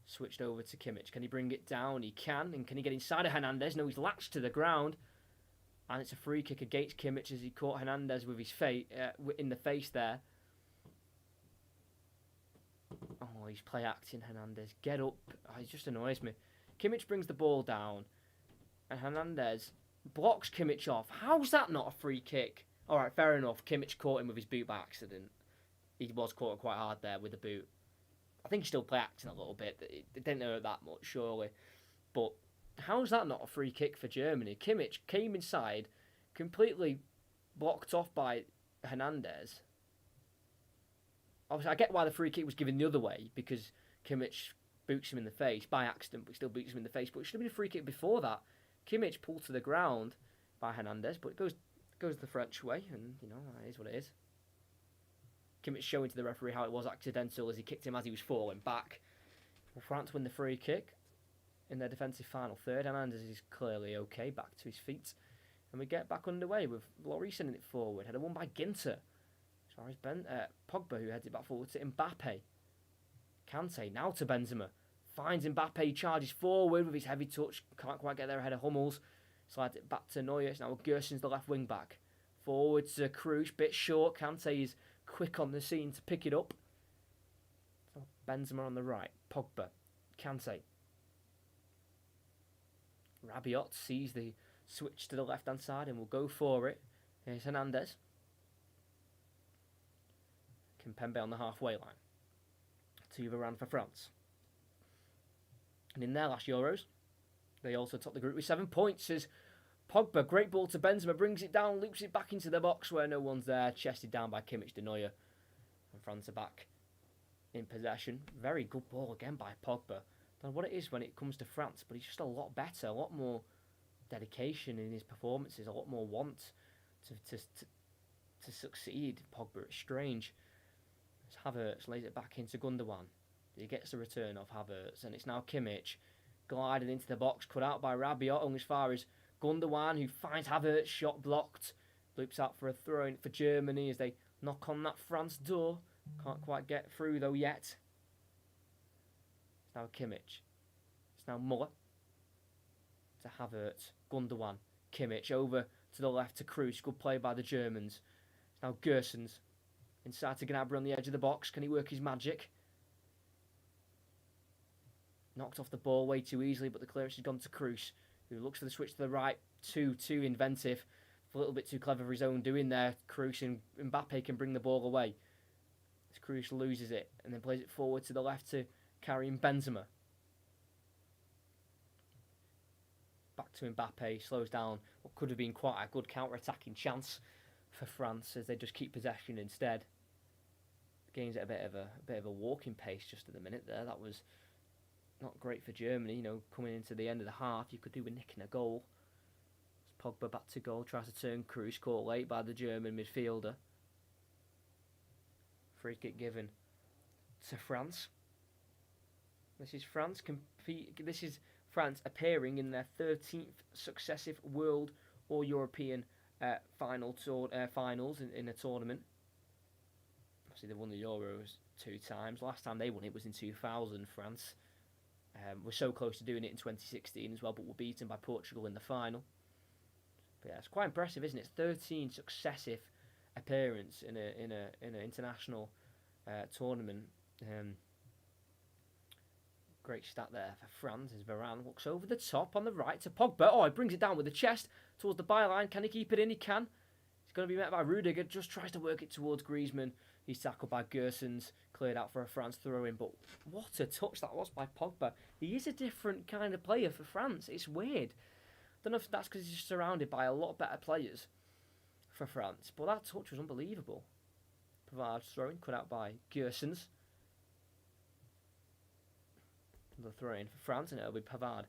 Switched over to Kimmich. Can he bring it down? He can. And can he get inside of Hernandez? No, he's latched to the ground. And it's a free kick against Kimmich as he caught Hernandez with his in the face there. Oh, he's play acting, Hernandez. Get up. Oh, he just annoys me. Kimmich brings the ball down. And Hernandez blocks Kimmich off. How's that not a free kick? Alright, fair enough. Kimmich caught him with his boot by accident. He was caught quite hard there with the boot. I think he still play acting a little bit. They didn't know that much, surely. But how's that not a free kick for Germany? Kimmich came inside, completely blocked off by Hernandez. Obviously, I get why the free kick was given the other way, because Kimmich boots him in the face by accident, but still boots him in the face. But it should have been a free kick before that. Kimmich pulled to the ground by Hernandez, but it goes the French way, and that is what it is. Kimmich showing to the referee how it was accidental as he kicked him as he was falling back. Will France win the free kick in their defensive final third? Hernandez is clearly okay, back to his feet. And we get back underway with Lloris sending it forward. Header won by Ginter. As far as Pogba, who heads it back forward to Mbappe. Kante now to Benzema. Finds Mbappe, charges forward with his heavy touch. Can't quite get there ahead of Hummels. Slides it back to Neuer. It's now Gerson's the left wing back. Forward to Kroos, bit short. Kante is quick on the scene to pick it up. So Benzema on the right. Pogba. Kante. Rabiot sees the switch to the left hand side and will go for it. Here's Hernandez. Kimpembe on the halfway line. To Varane for France. And in their last Euros, they also topped the group with 7 points as Pogba, great ball to Benzema, brings it down, loops it back into the box where no one's there, chested down by Kimmich to Neuer. And France are back in possession. Very good ball again by Pogba. Don't know what it is when it comes to France, but he's just a lot better, a lot more dedication in his performances, a lot more want to succeed. Pogba, it's strange. As Havertz lays it back into Gundogan. He gets the return of Havertz, and it's now Kimmich gliding into the box, cut out by Rabiot, only as far as Gundogan, who finds Havertz, shot blocked. Loops out for a throw in for Germany as they knock on that France door. Can't quite get through though yet. It's now Kimmich. It's now Muller. To Havertz. Gundogan. Kimmich over to the left to Kroos. Good play by the Germans. It's now Gersons. Inside to Gnabry on the edge of the box. Can he work his magic? Knocked off the ball way too easily, but the clearance has gone to Kroos, who looks for the switch to the right. Too inventive. A little bit too clever for his own doing there. Kroos and Mbappe can bring the ball away. As Kroos loses it and then plays it forward to the left to Karim Benzema. Back to Mbappe, slows down what could have been quite a good counter-attacking chance for France as they just keep possession instead. The game's at a bit of a walking pace just at the minute there. That was not great for Germany, you know, coming into the end of the half. You could do with nicking a goal. As Pogba back to goal, tries to turn Kroos, caught late by the German midfielder. Free kick given to France. This is France France appearing in their 13th successive World or European finals in a tournament. Obviously, they won the Euros 2 times. Last time they won it was in 2000. France were so close to doing it in 2016 as well, but were beaten by Portugal in the final. But yeah, it's quite impressive, isn't it? 13 successive appearance in an international tournament. Great stat there for France as Varane looks over the top on the right to Pogba. Oh, he brings it down with the chest towards the byline. Can he keep it in? He can. He's going to be met by Rudiger. Just tries to work it towards Griezmann. He's tackled by Gersons. Cleared out for a France throw-in. But what a touch that was by Pogba. He is a different kind of player for France. It's weird. Don't know if that's because he's surrounded by a lot better players for France. But that touch was unbelievable. Pavard's throw-in cut out by Gersons. The throw-in for France, and it'll be Pavard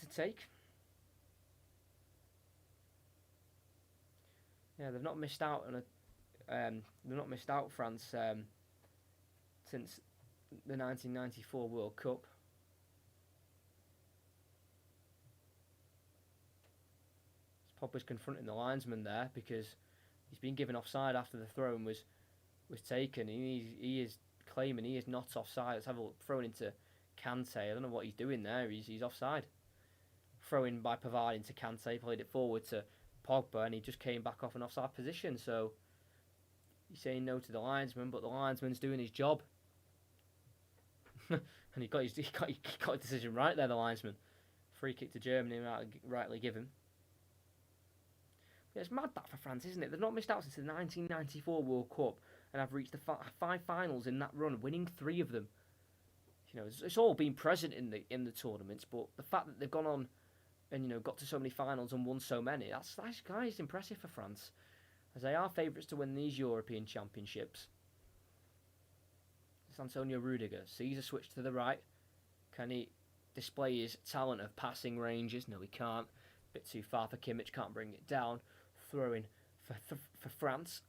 to take. Yeah, they've not missed out on France since the 1994 World Cup. Pogba's confronting the linesman there because he's been given offside after the throw-in was taken. He is claiming he is not offside. Let's have a look. Thrown into Kante. I don't know what he's doing there. He's offside. Throw-in by Pavard into Kante. Played it forward to Pogba, and he just came back off an offside position. So he's saying no to the linesman, but the linesman's doing his job. And he got his decision right there. The linesman. Free kick to Germany, rightly given. Yeah, it's mad that for France, isn't it? They've not missed out since the 1994 World Cup. And I've reached the 5 finals in that run, winning 3 of them. You know, it's all been present in the tournaments, but the fact that they've gone on and got to so many finals and won so many, that's impressive for France, as they are favourites to win these European Championships. It's Antonio Rudiger sees a switch to the right. Can he display his talent of passing ranges? No, he can't. Bit too far for Kimmich, can't bring it down. Throw-in for France.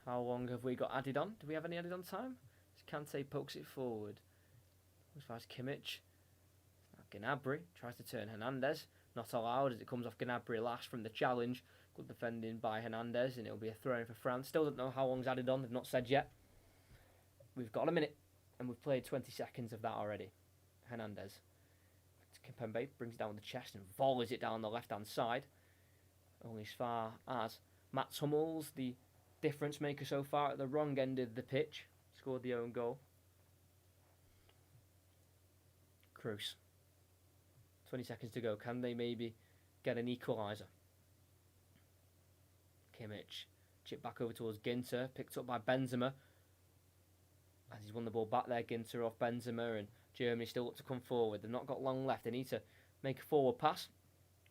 How long have we got added on? Do we have any added on time? Kante pokes it forward. As far as Kimmich. Gnabry tries to turn Hernandez. Not allowed as it comes off Gnabry last from the challenge. Good defending by Hernandez, and it'll be a throw-in for France. Still don't know how long's added on. They've not said yet. We've got a minute, and we've played 20 seconds of that already. Hernandez. Kimpembe brings it down with the chest and volleys it down the left-hand side. Only as far as Mats Hummels, the difference maker so far at the wrong end of the pitch, scored the own goal. Kroos. 20 seconds to go. Can they maybe get an equaliser? Kimmich. Chip back over towards Ginter. Picked up by Benzema. As he's won the ball back there, Ginter off Benzema, and Germany still look to come forward. They've not got long left. They need to make a forward pass.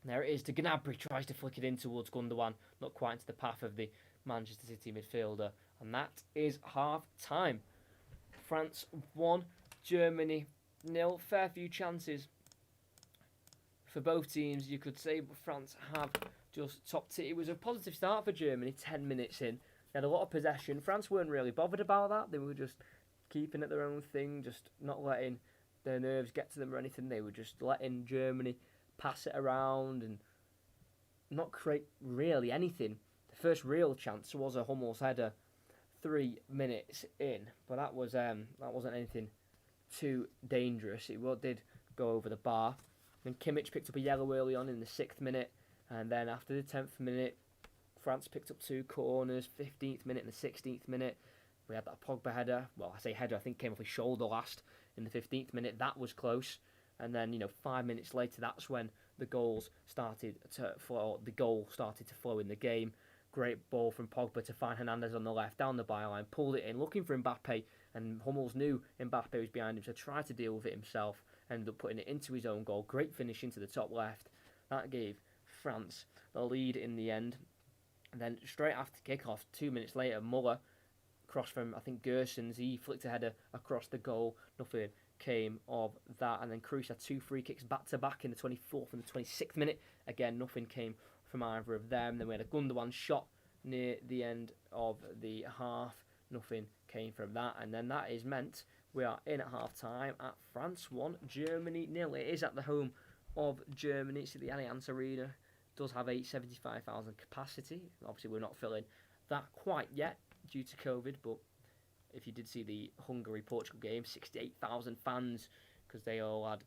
And there it is to Gnabry. Tries to flick it in towards Gundogan. Not quite into the path of the Manchester City midfielder. And that is half time. France 1, Germany 0. Fair few chances for both teams, you could say, but France have just topped it. It was a positive start for Germany, 10 minutes in. They had a lot of possession. France weren't really bothered about that. They were just keeping at their own thing, just not letting their nerves get to them or anything. They were just letting Germany pass it around and not create really anything. The first real chance was a Hummels header 3 minutes in, but that wasn't anything too dangerous. It did go over the bar. Then Kimmich picked up a yellow early on in the 6th minute, and then after the 10th minute, France picked up 2 corners, 15th minute and the 16th minute. We had that Pogba header. Well, I say header, I think came off his shoulder last in the 15th minute. That was close. And then, 5 minutes later, that's when the goals started to flow. The goal started to flow in the game. Great ball from Pogba to find Hernandez on the left, down the byline, pulled it in, looking for Mbappe, and Hummels knew Mbappe was behind him, so tried to deal with it himself, ended up putting it into his own goal. Great finish into the top left. That gave France the lead in the end. And then straight after kickoff, 2 minutes later, Muller, cross from, I think, Gersons, he flicked a header across the goal. Nothing came of that. And then Kroos had 2 free kicks back-to-back in the 24th and the 26th minute. Again, nothing came from either of them. Then we had a Gundogan shot near the end of the half. Nothing came from that. And then that is meant we are in at half-time at France 1, Germany 0. It is at the home of Germany. It's at the Allianz Arena. It does have a 75,000 capacity. Obviously, we're not filling that quite yet due to COVID, but if you did see the Hungary-Portugal game, 68,000 fans, because they all had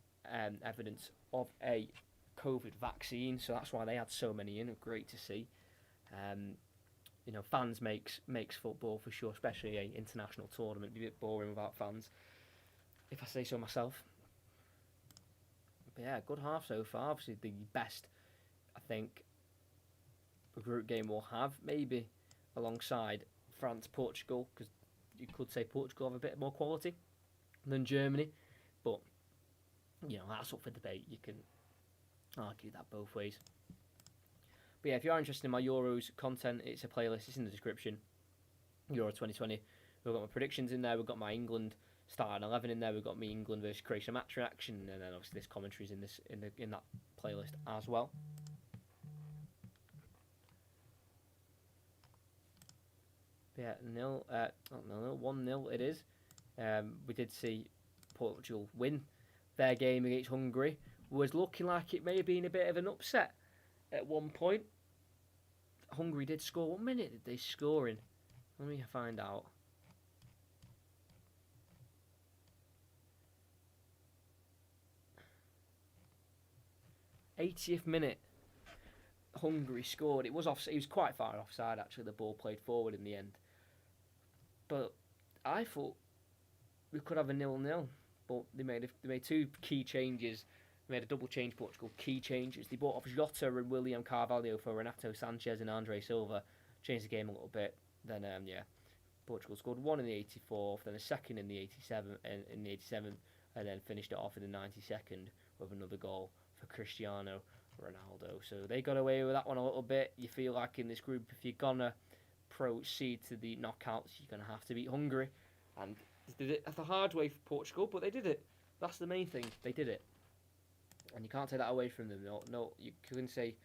evidence of a COVID vaccine, so that's why they had so many in. Great to see. Fans makes football for sure, especially an international tournament. It'd be a bit boring without fans, if I say so myself. But yeah, good half so far. Obviously, the best, I think, the group game we'll have, maybe alongside France-Portugal, because you could say Portugal have a bit more quality than Germany, but that's up for debate. You can argue that both ways. But yeah, if you are interested in my Euros content, it's a playlist. It's in the description. Euro 2020. We've got my predictions in there. We've got my England starting 11 in there. We've got me England versus Croatia match reaction, and then obviously this commentaries in that playlist as well. Yeah, 1-0 it is. We did see Portugal win their game against Hungary. Was looking like it may have been a bit of an upset at one point. Hungary did score. What minute did they score in? Let me find out. '80th minute. Hungary scored. It was quite far offside actually. The ball played forward in the end. But I thought we could have a 0-0. But they made 2 key changes. They made a double change, Portugal. Key changes. They bought off Jota and William Carvalho for Renato Sanchez and Andre Silva. Changed the game a little bit. Then Portugal scored 1 in the 84th, then a second in the 87th, and then finished it off in the 92nd with another goal for Cristiano Ronaldo. So they got away with that one a little bit. You feel like in this group, if you're gonna proceed to the knockouts, you're gonna have to beat Hungary, and they did it the hard way for Portugal, but they did it. That's the main thing. They did it, and you can't take that away from them. No, you can say,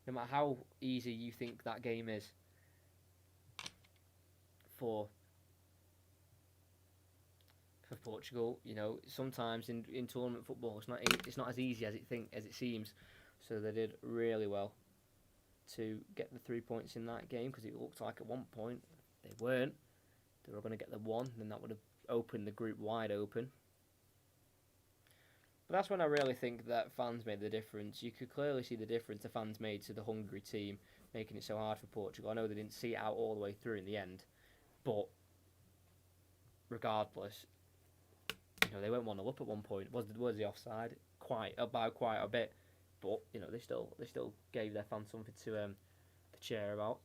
no matter how easy you think that game is for Portugal, sometimes in tournament football, it's not as easy as it seems. So they did really well to get the 3 points in that game, because it looked like at one point they weren't. They were going to get the 1, then that would have opened the group wide open. But that's when I really think that fans made the difference. You could clearly see the difference the fans made to the Hungary team, making it so hard for Portugal. I know they didn't see it out all the way through in the end, but regardless, they went 1-0 up at one point. Was the offside quite a bit? But they still gave their fans something to cheer about.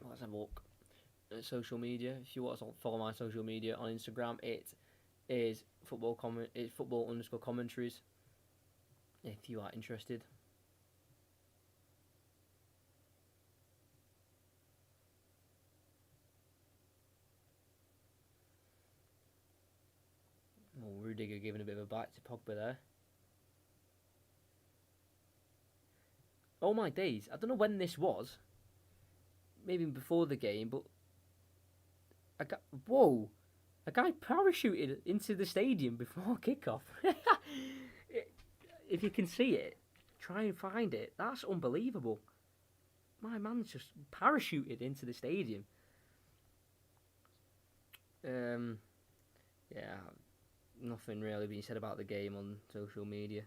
Let's have a look at social media. If you want to follow my social media on Instagram, it is football_commentaries. if you are interested. Oh, Rudiger giving a bit of a bite to Pogba there. Oh my days, I don't know when this was. Maybe before the game, but whoa, a guy parachuted into the stadium before kickoff. If you can see it, try and find it. That's unbelievable. My man's just parachuted into the stadium. Yeah, nothing really being said about the game on social media.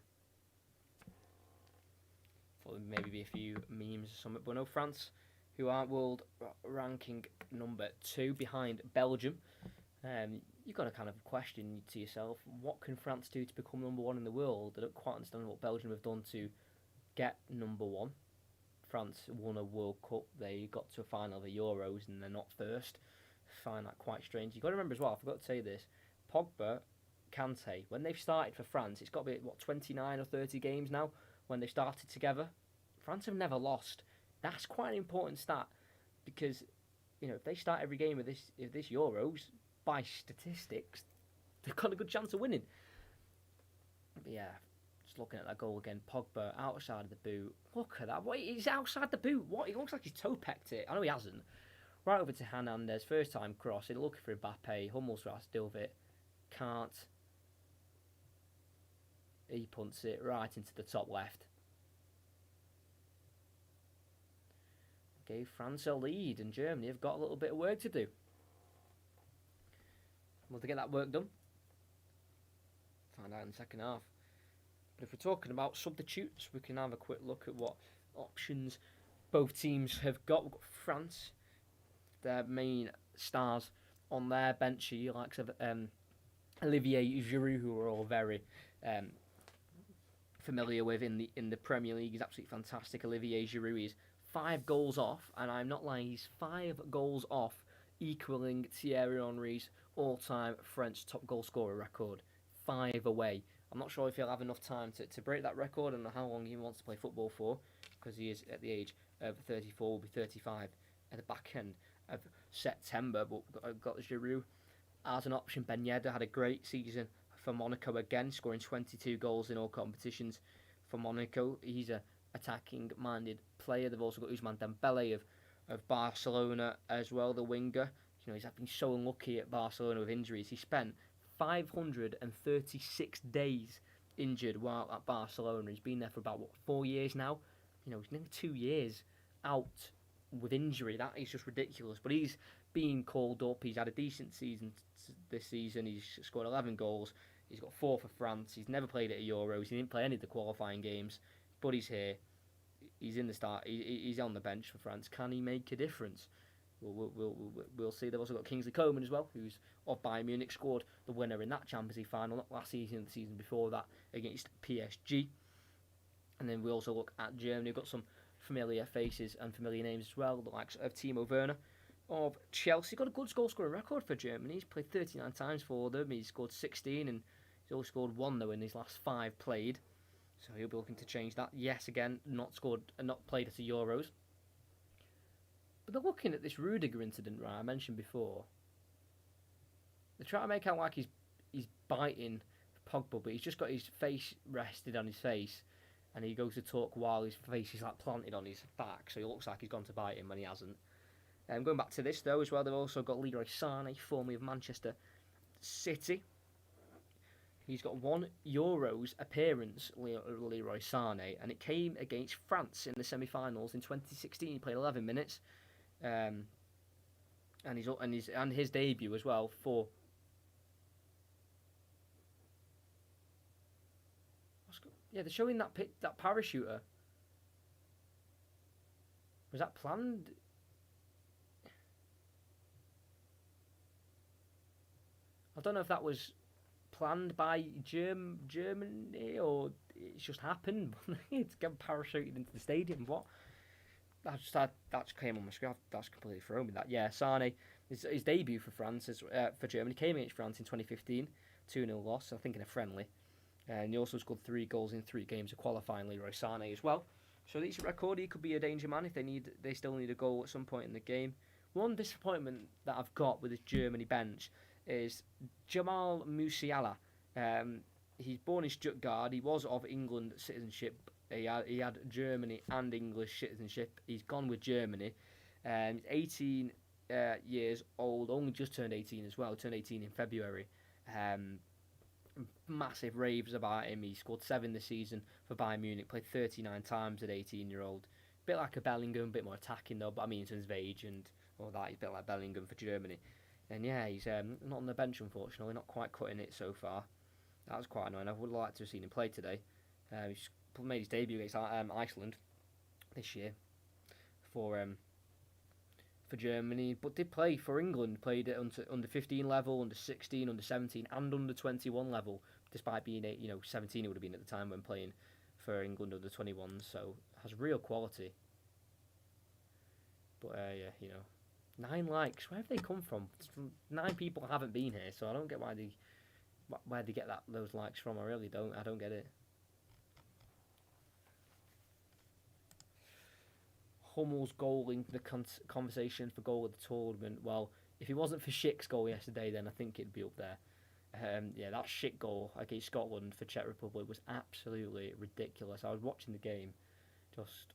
Thought maybe be a few memes or something. But no, France, who are world ranking number 2 behind Belgium. You've got to kind of question to yourself, what can France do to become number 1 in the world? I don't quite understand what Belgium have done to get number 1. France won a World Cup, they got to a final of the Euros and they're not first. I find that quite strange. You've got to remember as well, I forgot to say this, Pogba, Kante, when they've started for France, it's got to be, 29 or 30 games now when they started together. France have never lost. That's quite an important stat because, if they start every game of this Euros, by statistics, they've got a good chance of winning. But yeah, just looking at that goal again, Pogba outside of the boot. Look at that. Wait, he's outside the boot. What? He looks like he's toe-pecked it. I know he hasn't. Right over to Hernandez. First time cross. He's looking for Mbappe. Hummels tries to deal with it. Can't. He punts it right into the top left. Gave France a lead, and Germany have got a little bit of work to do. Will they get that work done? Find out in the second half. But if we're talking about substitutes, we can have a quick look at what options both teams have got. We've got France, their main stars on their bench, the likes of Olivier Giroud, who we're all very familiar with in the Premier League. He's absolutely fantastic. Olivier Giroud is 5 goals off, and I'm not lying, he's 5 goals off, equaling Thierry Henry's all-time French top goal scorer record. 5 away. I'm not sure if he'll have enough time to break that record and how long he wants to play football for, because he is at the age of 34, will be 35 at the back end of September. But got Giroud as an option. Ben Yedder had a great season for Monaco again, scoring 22 goals in all competitions for Monaco. He's a attacking-minded player. They've also got Ousmane Dembele of Barcelona as well, the winger. He's been so unlucky at Barcelona with injuries. He spent 536 days injured while at Barcelona. He's been there for about 4 years now. He's nearly 2 years out with injury. That is just ridiculous. But he's been called up. He's had a decent season this season. He's scored 11 goals. He's got 4 for France. He's never played at Euros. He didn't play any of the qualifying games, but he's here. He's in the start. He's on the bench for France. Can he make a difference? We'll see. They've also got Kingsley Coman as well, who's of Bayern Munich, scored the winner in that Champions League final, not last season, the season before that, against PSG. And then we also look at Germany. We've got some familiar faces and familiar names as well, the likes of Timo Werner of Chelsea. Got a good goal scoring record for Germany. He's played 39 times for them. He's scored 16, and he's only scored 1 though in his last 5 played. So he'll be looking to change that. Yes, again, not played at the Euros. But they're looking at this Rudiger incident, right, I mentioned before. They try to make out like he's biting Pogba, but he's just got his face rested on his face, and he goes to talk while his face is planted on his back, so he looks like he's gone to bite him when he hasn't. Going back to this though as well, they've also got Leroy Sané, formerly of Manchester City. He's got 1 Euros appearance, Leroy Sané, and it came against France in the semi-finals in 2016. He played 11 minutes. And his debut as well for. Yeah, they're showing that parachuter. Was that planned? I don't know if that was planned by Germany or it's just happened. It's got parachuted into the stadium. What? That just came on my screen. That's completely thrown me. That Sané, his debut for France for Germany came against France in 2015, 2-0 loss. I think in a friendly, And he also scored 3 goals in 3 games of qualifying, Leroy Sané as well. So he's a record. He could be a danger man if they still need a goal at some point in the game. One disappointment that I've got with this Germany bench is Jamal Musiala. He's born in Stuttgart. He was of England citizenship. He had Germany and English citizenship. He's gone with Germany. He's 18 years old. Only just turned 18 as well. Turned 18 in February. Massive raves about him. He scored 7 this season for Bayern Munich. Played 39 times at 18-year-old. Bit like a Bellingham, a bit more attacking though. But I mean, in terms of age and all that, he's a bit like Bellingham for Germany. And yeah, he's not on the bench unfortunately. Not quite cutting it so far. That was quite annoying. I would like to have seen him play today. He's made his debut against Iceland this year for Germany, but did play for England. Played at under 15 level, under 16, under 17, and under 21 level. Despite being 17, he would have been at the time when playing for England under 21s. So has real quality. But yeah, 9 likes. Where have they come from? 9 people haven't been here, so I don't get where they get those likes from. I really don't. I don't get it. Hummel's goal in the conversation for goal of the tournament. Well, if it wasn't for Schick's goal yesterday, then I think it'd be up there. Yeah, that Schick goal against Scotland for Czech Republic was absolutely ridiculous. I was watching the game, just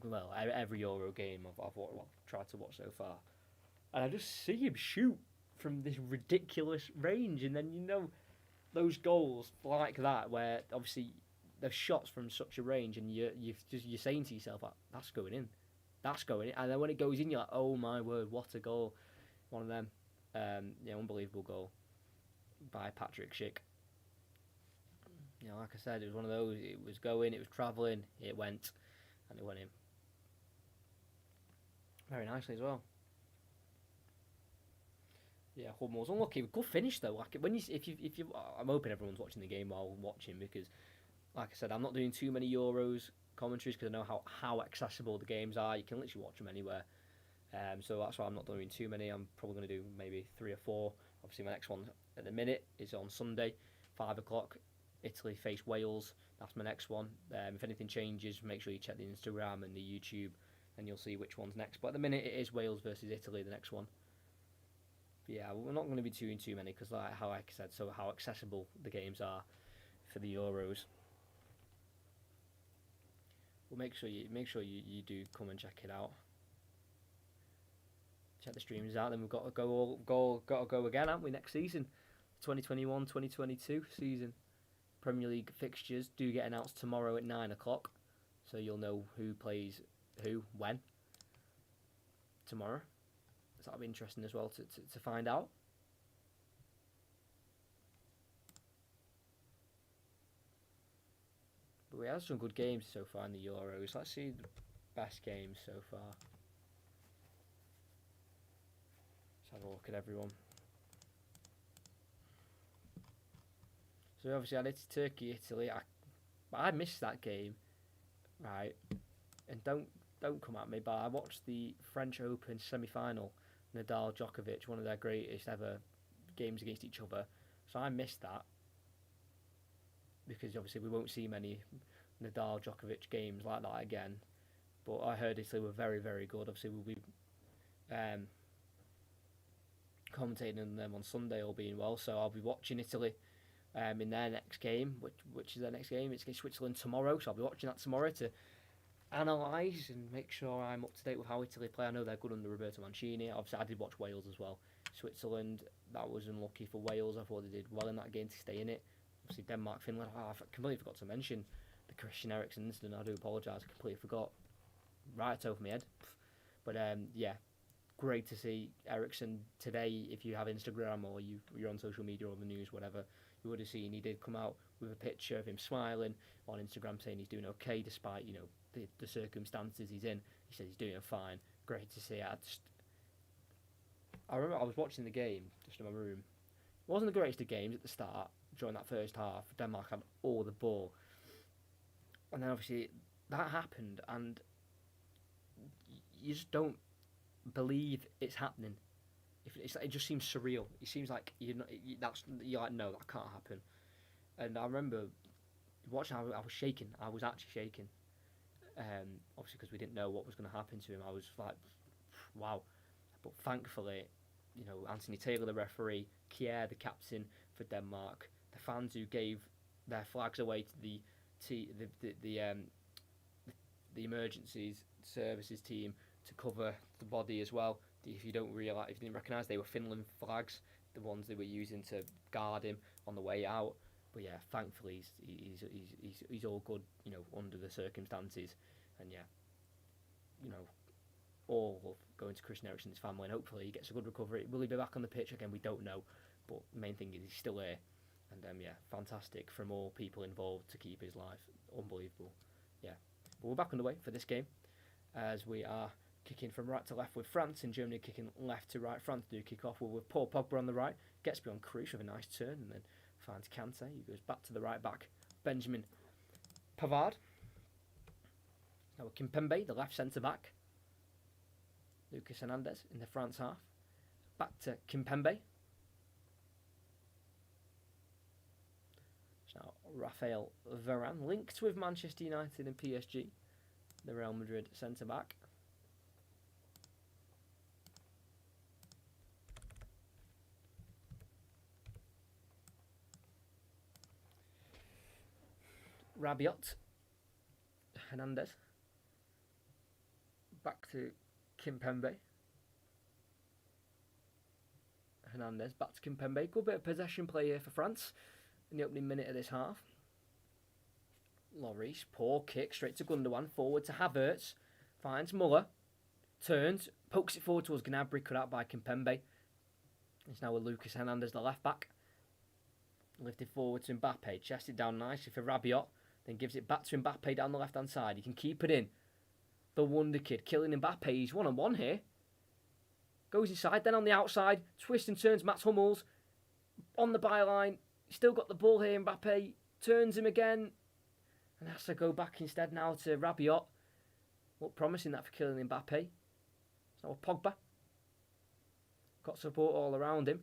well, every Euro game I've tried to watch so far, and I just see him shoot from this ridiculous range, and then those goals like that where obviously they're shots from such a range, and you're saying to yourself, like, that's going in, and then when it goes in, you're like, oh my word, what a goal! One of them, unbelievable goal by Patrick Schick. Like I said, it was one of those. It was going, it was travelling, it went, and it went in very nicely as well. Yeah, Hummel's unlucky. Good finish though. Like I'm hoping everyone's watching the game while watching, because like I said, I'm not doing too many Euros commentaries because I know how accessible the games are. You can literally watch them anywhere. So that's why I'm not doing too many. I'm probably going to do maybe 3 or 4. Obviously, my next one at the minute is on Sunday, 5 o'clock. Italy face Wales. That's my next one. If anything changes, make sure you check the Instagram and the YouTube, and you'll see which one's next. But at the minute, it is Wales versus Italy, the next one. But yeah, we're not going to be doing too many because, like I said, how accessible the games are for the Euros. Well, make sure you do come and check it out. Check the streams out. Then we've got to go again, haven't we? Next season, 2021-2022 season. Premier League fixtures do get announced tomorrow at 9 o'clock, so you'll know who plays who when tomorrow. So that'll be interesting as well to find out. But we had some good games so far in the Euros. Let's see the best games so far. Let's have a look at everyone. So obviously I did Turkey, Italy. I missed that game, right? And don't come at me, but I watched the French Open semi-final, Nadal Djokovic, one of their greatest ever games against each other. So I missed that because obviously we won't see many Nadal Djokovic games like that again. But I heard Italy were very, very good. Obviously we'll be commentating on them on Sunday, all being well. So I'll be watching Italy in their next game, which is their next game. It's against Switzerland tomorrow, so I'll be watching that tomorrow to analyse and make sure I'm up to date with how Italy play. I know they're good under Roberto Mancini. Obviously, I did watch Wales as well. Switzerland, that was unlucky for Wales. I thought they did well in that game to stay in it. Obviously, Denmark, Finland. I completely forgot to mention the Christian Eriksen incident. I do apologise. I completely forgot. Right over my head. But yeah, great to see Eriksen today. If you have Instagram or you're on social media or the news, whatever, you would have seen he did come out with a picture of him smiling on Instagram, saying he's doing okay despite the circumstances he's in. He said he's doing fine. Great to see. I remember I was watching the game just in my room. It wasn't the greatest of games at the start. During that first half, Denmark had all the ball, and then obviously that happened, and you just don't believe it's happening. It just seems surreal. It seems like you're like, no, that can't happen. And I remember watching. I was shaking. I was actually shaking. Obviously, because we didn't know what was going to happen to him. I was like, wow. But thankfully, Anthony Taylor, the referee, Kjær, the captain for Denmark, the fans who gave their flags away to the emergencies services team to cover the body as well. If you didn't recognise, they were Finland flags, the ones they were using to guard him on the way out. But yeah, thankfully he's all good, under the circumstances, and yeah, all love going to Christian Eriksen's family, and hopefully he gets a good recovery. Will he be back on the pitch again? We don't know, but the main thing is he's still here, and yeah, fantastic from all people involved to keep his life. Unbelievable, yeah. But we're back underway for this game, as we are kicking from right to left with France, and Germany kicking left to right. France do kick off with Paul Pogba on the right, gets beyond Kroos with a nice turn, and then finds Kante, who goes back to the right back, Benjamin Pavard. Now with Kimpembe, the left centre back. Lucas Hernandez in the France half. Back to Kimpembe. So now Raphael Varane, linked with Manchester United and PSG, the Real Madrid centre back. Rabiot, Hernandez, back to Kimpembe, Hernandez, back to Kimpembe. Good bit of possession play here for France in the opening minute of this half. Lloris, poor kick, straight to Gundogan, forward to Havertz, finds Muller, turns, pokes it forward towards Gnabry, cut out by Kimpembe. It's now with Lucas Hernandez, the left back. Lifted forward to Mbappe, chested down nicely for Rabiot, then gives it back to Mbappe down the left-hand side. He can keep it in. The wonder kid, killing Mbappe. He's one-on-one here. Goes inside, then on the outside. Twists and turns Mats Hummels. On the byline. Still got the ball here, Mbappe. Turns him again. And has to go back instead now to Rabiot. Look promising that for killing Mbappe. It's now Pogba. Got support all around him.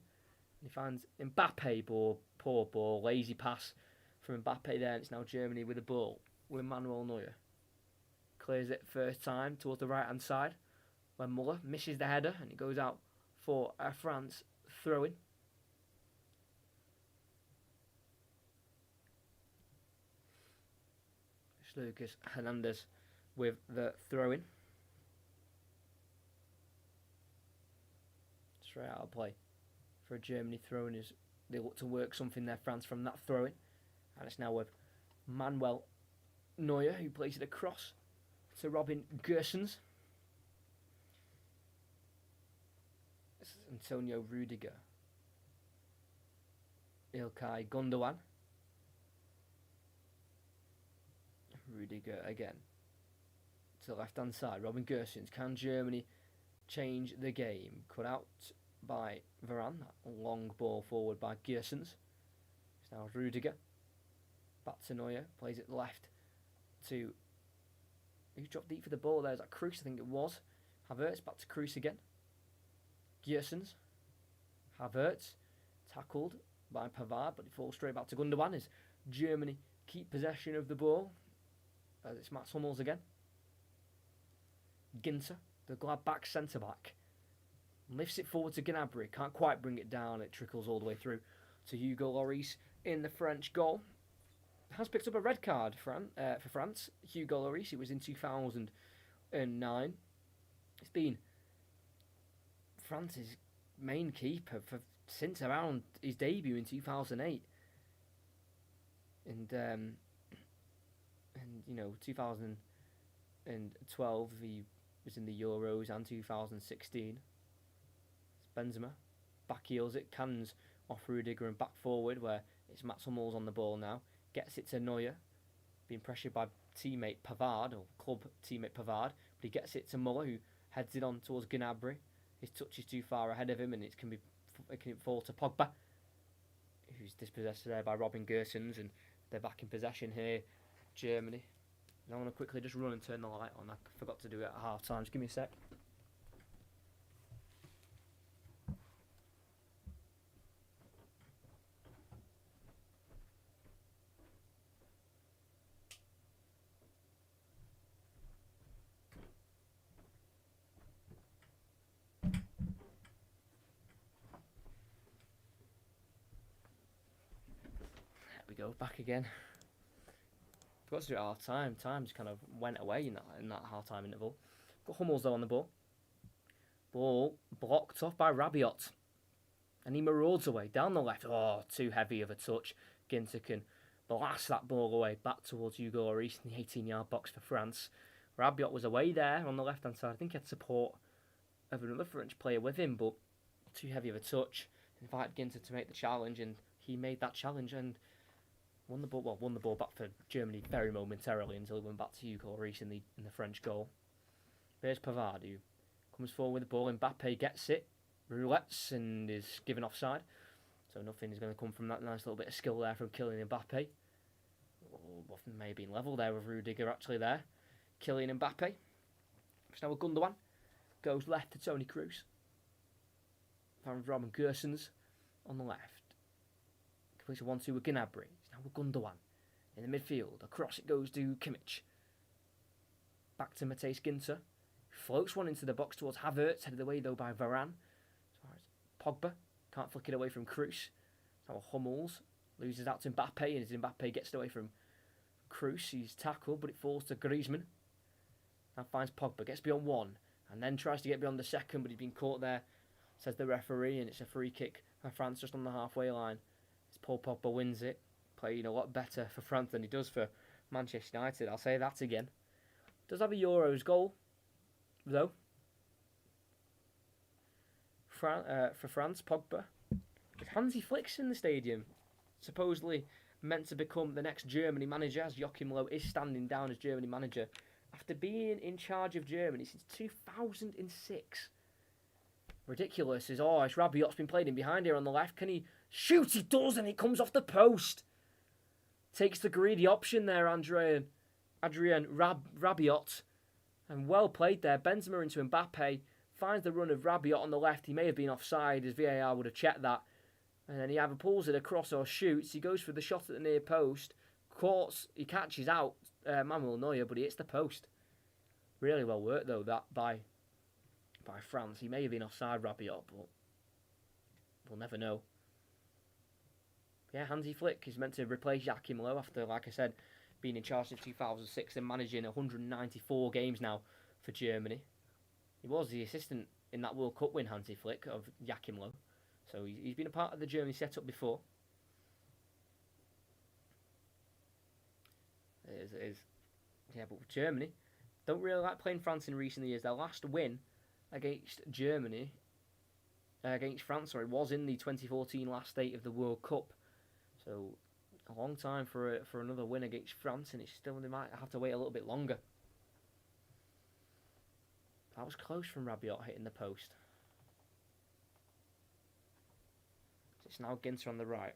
And he finds Mbappe, poor ball. Lazy pass from Mbappe there. And it's now Germany with the ball. With Manuel Neuer. Clears it first time towards the right hand side when Muller misses the header and it goes out for a France throw-in. It's Lucas Hernandez with the throw-in. Straight out of play for a Germany throw-in as they look to work something there, France, from that throw-in. And it's now with Manuel Neuer who plays it across to Robin Gosens. This is Antonio Rudiger. Ilkay Gundogan. Rudiger again. To the left hand side. Robin Gosens. Can Germany change the game? Cut out by Varane. That long ball forward by Gosens. It's now Rudiger. Back to Neuer. Plays it left to... Who dropped deep for the ball there? Is that Kroos? I think it was. Havertz back to Kroos again. Gosens. Havertz. Tackled by Pavard, but it falls straight back to Gundogan as Germany keep possession of the ball. As it's Mats Hummels again. Ginter, the Gladbach centre-back. Lifts it forward to Gnabry. Can't quite bring it down. It trickles all the way through to Hugo Lloris in the French goal. Has picked up a red card for France. Hugo Lloris. It was in 2009. It's been France's main keeper since around his debut in 2008. And 2012 he was in the Euros, and 2016. It's Benzema. Back heels it, cans off Rudiger and back forward, where it's Mats Hummels on the ball now. Gets it to Neuer, being pressured by teammate Pavard, or club teammate Pavard, but he gets it to Muller, who heads it on towards Gnabry. His touch is too far ahead of him, and it can fall to Pogba, who's dispossessed there by Robin Gosens, and they're back in possession here, Germany. And I want to quickly just run and turn the light on. I forgot to do it at half time. Just give me a sec. go, back again. Forgot to do it at half time. Time just kind of went away in that half time interval. Got Hummels though on the ball. Ball blocked off by Rabiot. And he marauds away down the left. Oh, too heavy of a touch. Ginter can blast that ball away back towards Hugo Lloris in the 18-yard box for France. Rabiot was away there on the left-hand side. I think he had support of another French player with him, but too heavy of a touch. Invited Ginter to make the challenge, and he made that challenge and won the ball back for Germany very momentarily until he went back to Hugo Lloris in the French goal. There's Pavard, who comes forward with the ball. Mbappe gets it, roulettes, and is given offside. So nothing is going to come from that nice little bit of skill there from Kylian Mbappe. Oh, may have been level there with Rudiger actually there. Kylian Mbappe. It's now a Gundogan. Goes left to Toni Kroos. Found Robin Gersons on the left. Completes a 1-2 with Gnabry. It's now a Gundogan. In the midfield. Across it goes to Kimmich. Back to Matthijs Ginter. Floats one into the box towards Havertz. Headed away though by Varane. As far as Pogba. Can't flick it away from Kroos. Now Hummels. Loses out to Mbappe. And as Mbappe gets it away from Kroos, he's tackled, but it falls to Griezmann. Now finds Pogba. Gets beyond one. And then tries to get beyond the second, but he's been caught there, says the referee, and it's a free kick for France just on the halfway line. As Paul Pogba wins it, playing a lot better for France than he does for Manchester United. I'll say that again. Does have a Euros goal, though. For France, Pogba. With Hansi Flick's in the stadium, supposedly meant to become the next Germany manager, as Joachim Löw is standing down as Germany manager after being in charge of Germany since 2006. Ridiculous. It's Rabiot's been played in behind here on the left. Can he shoot? He does, and it comes off the post. Takes the greedy option there, Adrien Rabiot. And well played there. Benzema into Mbappe. Finds the run of Rabiot on the left. He may have been offside, as VAR would have checked that. And then he either pulls it across or shoots. He goes for the shot at the near post. He catches out Manuel Neuer, but he hits the post. Really well worked though that by France. He may have been offside, Rabiot, but we'll never know. Yeah, Hansi Flick is meant to replace Joachim Löw after, like I said, being in charge since 2006 and managing 194 games now for Germany. He was the assistant in that World Cup win, Hansi Flick, of Joachim Löw. So he's been a part of the Germany setup before. It is. Yeah, but Germany don't really like playing France in recent years. Their last win against France, was in the 2014 last state of the World Cup. So a long time for another win against France, and they might have to wait a little bit longer. That was close from Rabiot hitting the post. It's now Ginter on the right.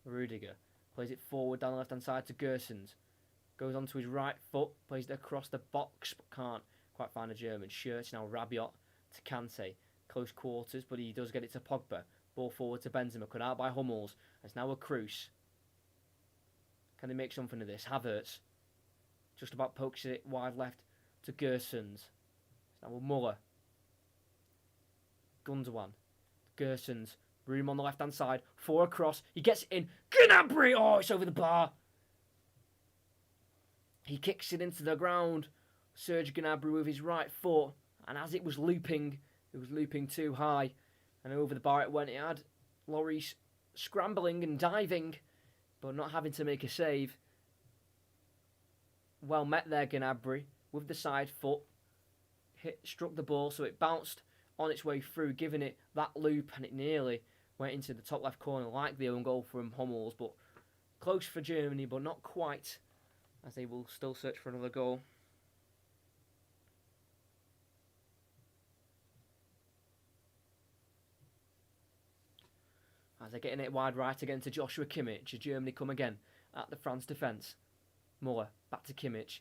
Rudiger plays it forward down the left-hand side to Gersons. Goes onto his right foot, plays it across the box, but can't quite find a German shirt. Now Rabiot to Kante. Close quarters, but he does get it to Pogba. Ball forward to Benzema, cut out by Hummels. It's now a Kroos. Can they make something of this? Havertz just about pokes it wide left to Gersons. It's now a Muller. Gundogan. Gersons. Room on the left-hand side. 4 across. He gets it in. Gnabry! Oh, it's over the bar. He kicks it into the ground. Serge Gnabry with his right foot. And as it was looping too high. And over the bar it went. It had Lloris scrambling and diving, but not having to make a save. Well met there, Gnabry, with the side foot. Struck the ball, so it bounced on its way through, giving it that loop, and it nearly went into the top left corner, like the own goal from Hummels. But close for Germany, but not quite, as they will still search for another goal. As they're getting it wide right again to Joshua Kimmich, as Germany come again at the France defence. Muller, back to Kimmich,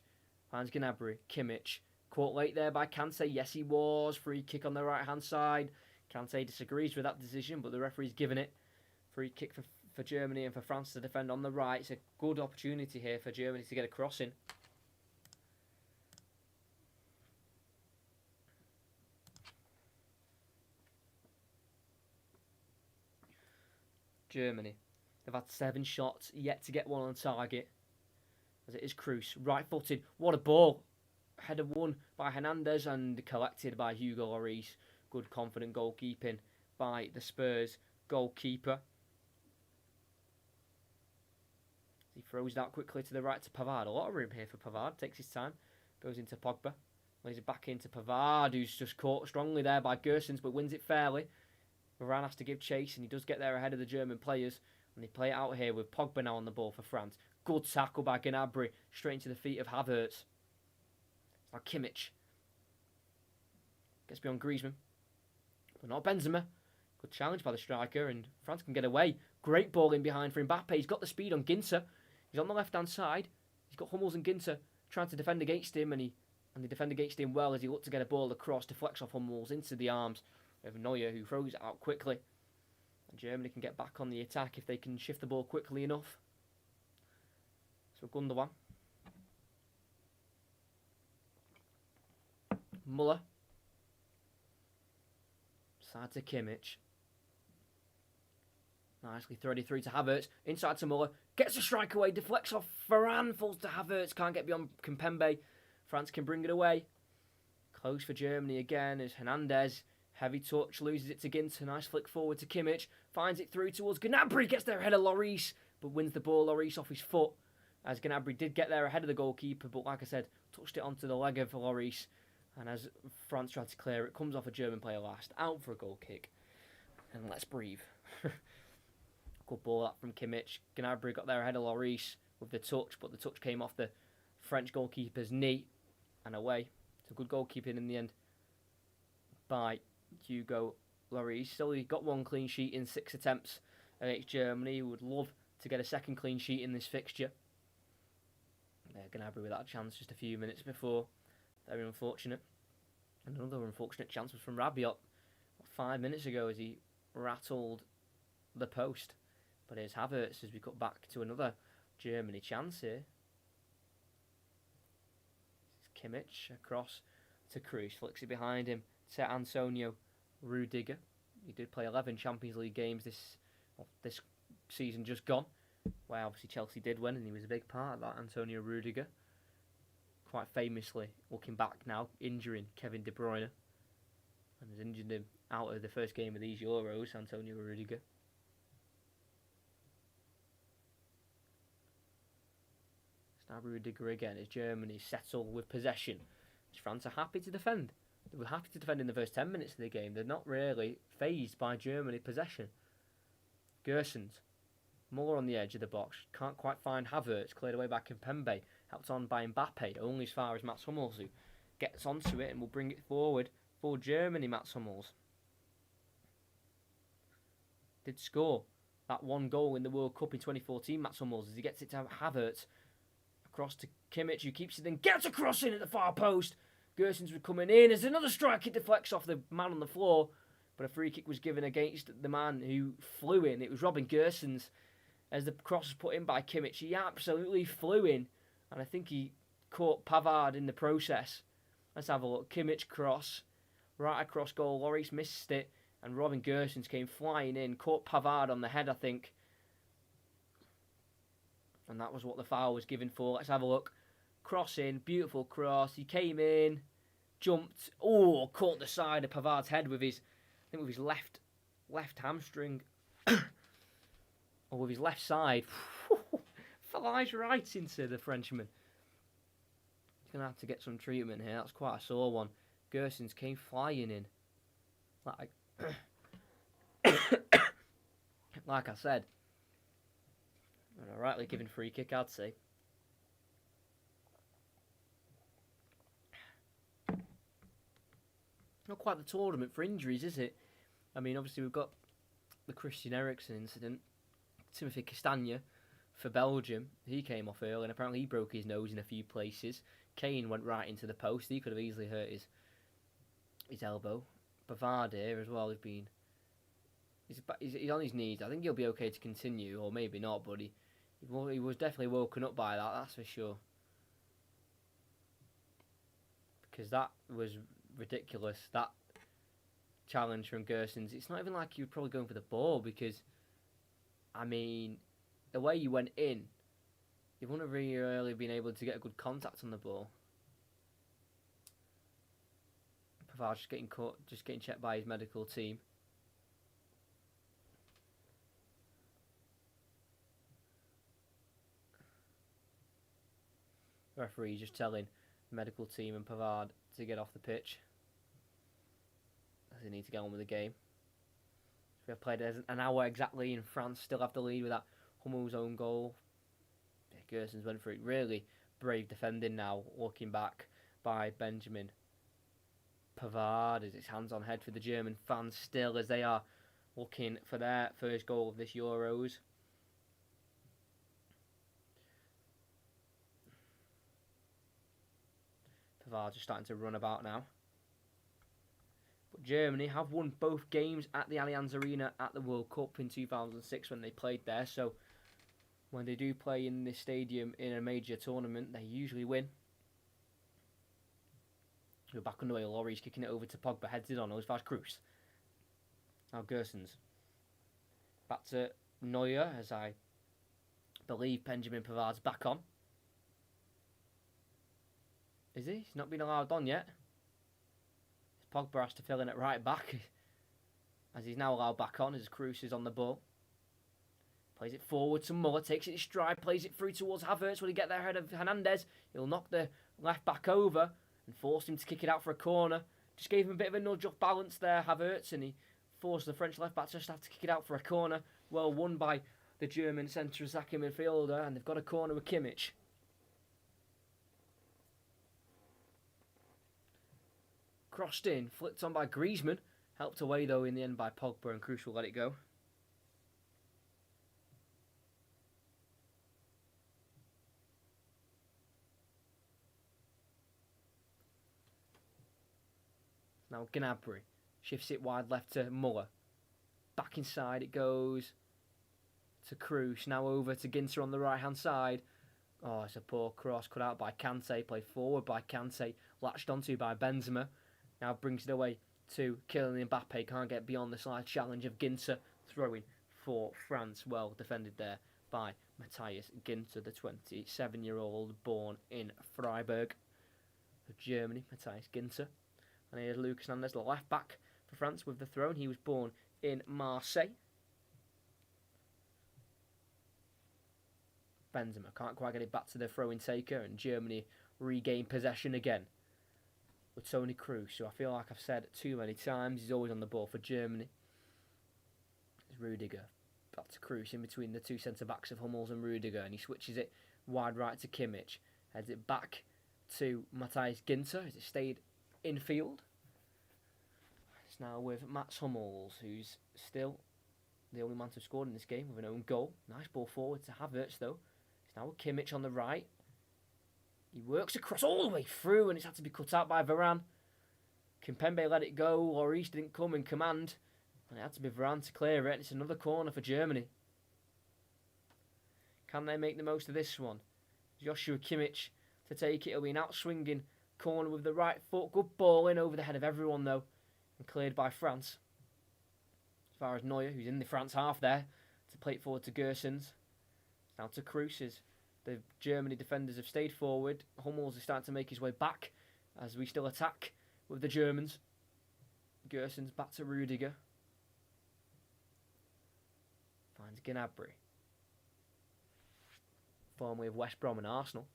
finds Gnabry, Kimmich, caught late there by Kante, yes he was, free kick on the right hand side. Kante disagrees with that decision, but the referee's given it. Free kick for Germany and for France to defend on the right. It's a good opportunity here for Germany to get a crossing. Germany. They've had 7 shots, yet to get one on target. As it is Kroos, right-footed. What a ball! Header won by Hernandez and collected by Hugo Lloris. Good, confident goalkeeping by the Spurs goalkeeper. He throws it out quickly to the right to Pavard. A lot of room here for Pavard. Takes his time. Goes into Pogba. Lays it back into Pavard, who's just caught strongly there by Gersons, but wins it fairly. Varane has to give chase, and he does get there ahead of the German players. And they play it out here with Pogba now on the ball for France. Good tackle by Gnabry. Straight into the feet of Havertz. Now Kimmich. Gets beyond Griezmann. But not Benzema. Good challenge by the striker, and France can get away. Great ball in behind for Mbappe. He's got the speed on Ginter. He's on the left-hand side. He's got Hummels and Ginter trying to defend against him, and they defend against him well as he looked to get a ball across, deflects off Hummels into the arms of Neuer, who throws it out quickly. And Germany can get back on the attack if they can shift the ball quickly enough. So Gundogan. Muller. Side to Kimmich. Nicely threaded through to Havertz. Inside to Muller. Gets a strike away. Deflects off Varane. Falls to Havertz. Can't get beyond Kimpembe. France can bring it away. Close for Germany again as Hernandez. Heavy touch. Loses it to Ginter. Nice flick forward to Kimmich. Finds it through towards Gnabry. Gets there ahead of Lloris. But wins the ball. Lloris off his foot. As Gnabry did get there ahead of the goalkeeper. But like I said, touched it onto the leg of Lloris. And as France tried to clear it, comes off a German player last. Out for a goal kick. And let's breathe. Good ball up from Kimmich. Gnabry got there ahead of Lloris with the touch, but the touch came off the French goalkeeper's knee and away. So good goalkeeping in the end by Hugo Lloris. Still, he got 1 clean sheet in 6 attempts against Germany. He would love to get a 2nd clean sheet in this fixture. Gnabry with that chance just a few minutes before. Very unfortunate. Another unfortunate chance was from Rabiot 5 minutes ago as he rattled the post. But here's Havertz as we cut back to another Germany chance here. Kimmich across to Kroos. Flicks it behind him to Antonio Rudiger. He did play 11 Champions League games this season just gone. Where obviously Chelsea did win, and he was a big part of that, Antonio Rudiger. Quite famously, looking back now, injuring Kevin De Bruyne. And has injured him out of the first game of these Euros, Antonio Rudiger. Rudiger again as Germany settle with possession. As France are happy to defend. They were happy to defend in the first 10 minutes of the game. They're not really fazed by Germany possession. Gersons. Muller on the edge of the box. Can't quite find Havertz. Cleared away by Kimpembe. Helped on by Mbappe. Only as far as Mats Hummels, who gets onto it and will bring it forward for Germany, Mats Hummels. Did score that 1 goal in the World Cup in 2014, Mats Hummels, as he gets it to Havertz. Across to Kimmich, who keeps it in, gets a cross in at the far post. Gersons were coming in as another strike. It deflects off the man on the floor, but a free kick was given against the man who flew in. It was Robin Gersons. As the cross was put in by Kimmich, he absolutely flew in, and I think he caught Pavard in the process. Let's have a look. Kimmich cross, right across goal. Lloris missed it, and Robin Gersons came flying in, caught Pavard on the head, I think. And that was what the foul was given for. Let's have a look. Cross in, beautiful cross. He came in, jumped. Oh, caught the side of Pavard's head with his, I think with his left hamstring, or with his left side. Flies right into the Frenchman. He's gonna have to get some treatment here. That's quite a sore one. Gersons came flying in, like I said. And a rightly given free kick, I'd say. Not quite the tournament for injuries, is it? I mean, obviously we've got the Christian Eriksen incident. Timothy Castagne for Belgium. He came off early and apparently he broke his nose in a few places. Kane went right into the post. He could have easily hurt his elbow. Pavard here as well has been... He's on his knees. I think he'll be okay to continue, or maybe not, but he was definitely woken up by that, that's for sure. Because that was ridiculous, that challenge from Gersons. It's not even like he was probably going for the ball, because I mean, the way you went in, you wouldn't have really been able to get a good contact on the ball. Pavard just getting caught, just getting checked by his medical team. The referee just telling the medical team and Pavard to get off the pitch, as they need to get on with the game. We have played an hour exactly, and France still have the lead with that Hummel's own goal. Yeah, Gersons went for it. Really brave defending now, looking back by Benjamin Pavard as it's hands on head for the German fans still, as they are looking for their first goal of this Euros. Pavard just starting to run about now. But Germany have won both games at the Allianz Arena at the World Cup in 2006 when they played there. So when they do play in this stadium in a major tournament, they usually win. We're back underway. Laurie's kicking it over to Pogba, heads it on. It's Cruz. Now Gersons. Back to Neuer, as I believe Benjamin Pavard's back on. Is he? He's not been allowed on yet. Pogba has to fill in at right back, as he's now allowed back on as Cruz is on the ball. Plays it forward to Muller, takes it in stride, plays it through towards Havertz. Will he get there ahead of Hernandez? He'll knock the left back over and forced him to kick it out for a corner. Just gave him a bit of a nudge off balance there, Havertz, and he forced the French left back to just have to kick it out for a corner. Well won by the German centre-attacking midfielder, and they've got a corner with Kimmich. Crossed in, flicked on by Griezmann. Helped away though in the end by Pogba, and Cruz will let it go. Now Gnabry shifts it wide left to Muller. Back inside it goes to Cruz. Now over to Ginter on the right hand side. Oh, it's a poor cross cut out by Kante. Played forward by Kante. Latched onto by Benzema. Now brings it away to Kylian Mbappe. Can't get beyond the slight challenge of Ginter. Throwing for France. Well defended there by Matthias Ginter, the 27-year-old born in Freiburg of Germany. Matthias Ginter. And here's Lucas Hernandez, the left back for France with the throw. He was born in Marseille. Benzema can't quite get it back to the throw-in taker, and Germany regain possession again with Toni Kroos, who I feel like I've said too many times, he's always on the ball for Germany. It's Rudiger. Back to Kroos in between the two centre-backs of Hummels and Rudiger, and he switches it wide right to Kimmich. Heads it back to Matthias Ginter as it stayed infield. It's now with Mats Hummels, who's still the only man to have scored in this game with an own goal. Nice ball forward to Havertz though. It's now with Kimmich on the right. He works across all the way through, and it's had to be cut out by Varane. Kimpembe let it go. Lloris didn't come in command, and it had to be Varane to clear it. It's another corner for Germany. Can they make the most of this one? Joshua Kimmich to take it. It'll be an outswinging corner with the right foot. Good ball in over the head of everyone though, and cleared by France. As far as Neuer, who's in the France half there, to play it forward to Gersons. Now to Kroos. The Germany defenders have stayed forward. Hummels is starting to make his way back as we still attack with the Germans. Gersons back to Rudiger. Finds Gnabry. Formerly of West Brom and Arsenal.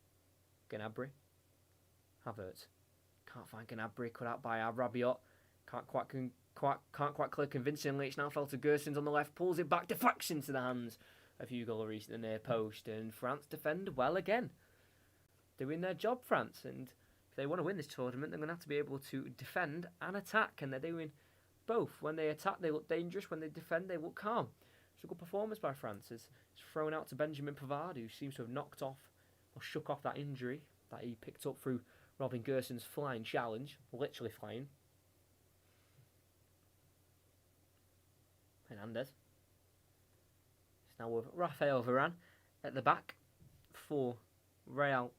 Gnabry. Havertz. Can't find Gnabry. Cut out by Rabiot. Can't quite clear convincingly. It's now fell to Gersons on the left. Pulls it back. Deflects into the hands of Hugo Lloris at the near post, and France defend well again. Doing their job, France, and if they want to win this tournament, they're going to have to be able to defend and attack, and they're doing both. When they attack, they look dangerous. When they defend, they look calm. It's a good performance by France. It's thrown out to Benjamin Pavard, who seems to have knocked off or shook off that injury that he picked up through Robin Gerson's flying challenge, literally flying. Hernandez. Now with Rafael Varane at the back for Real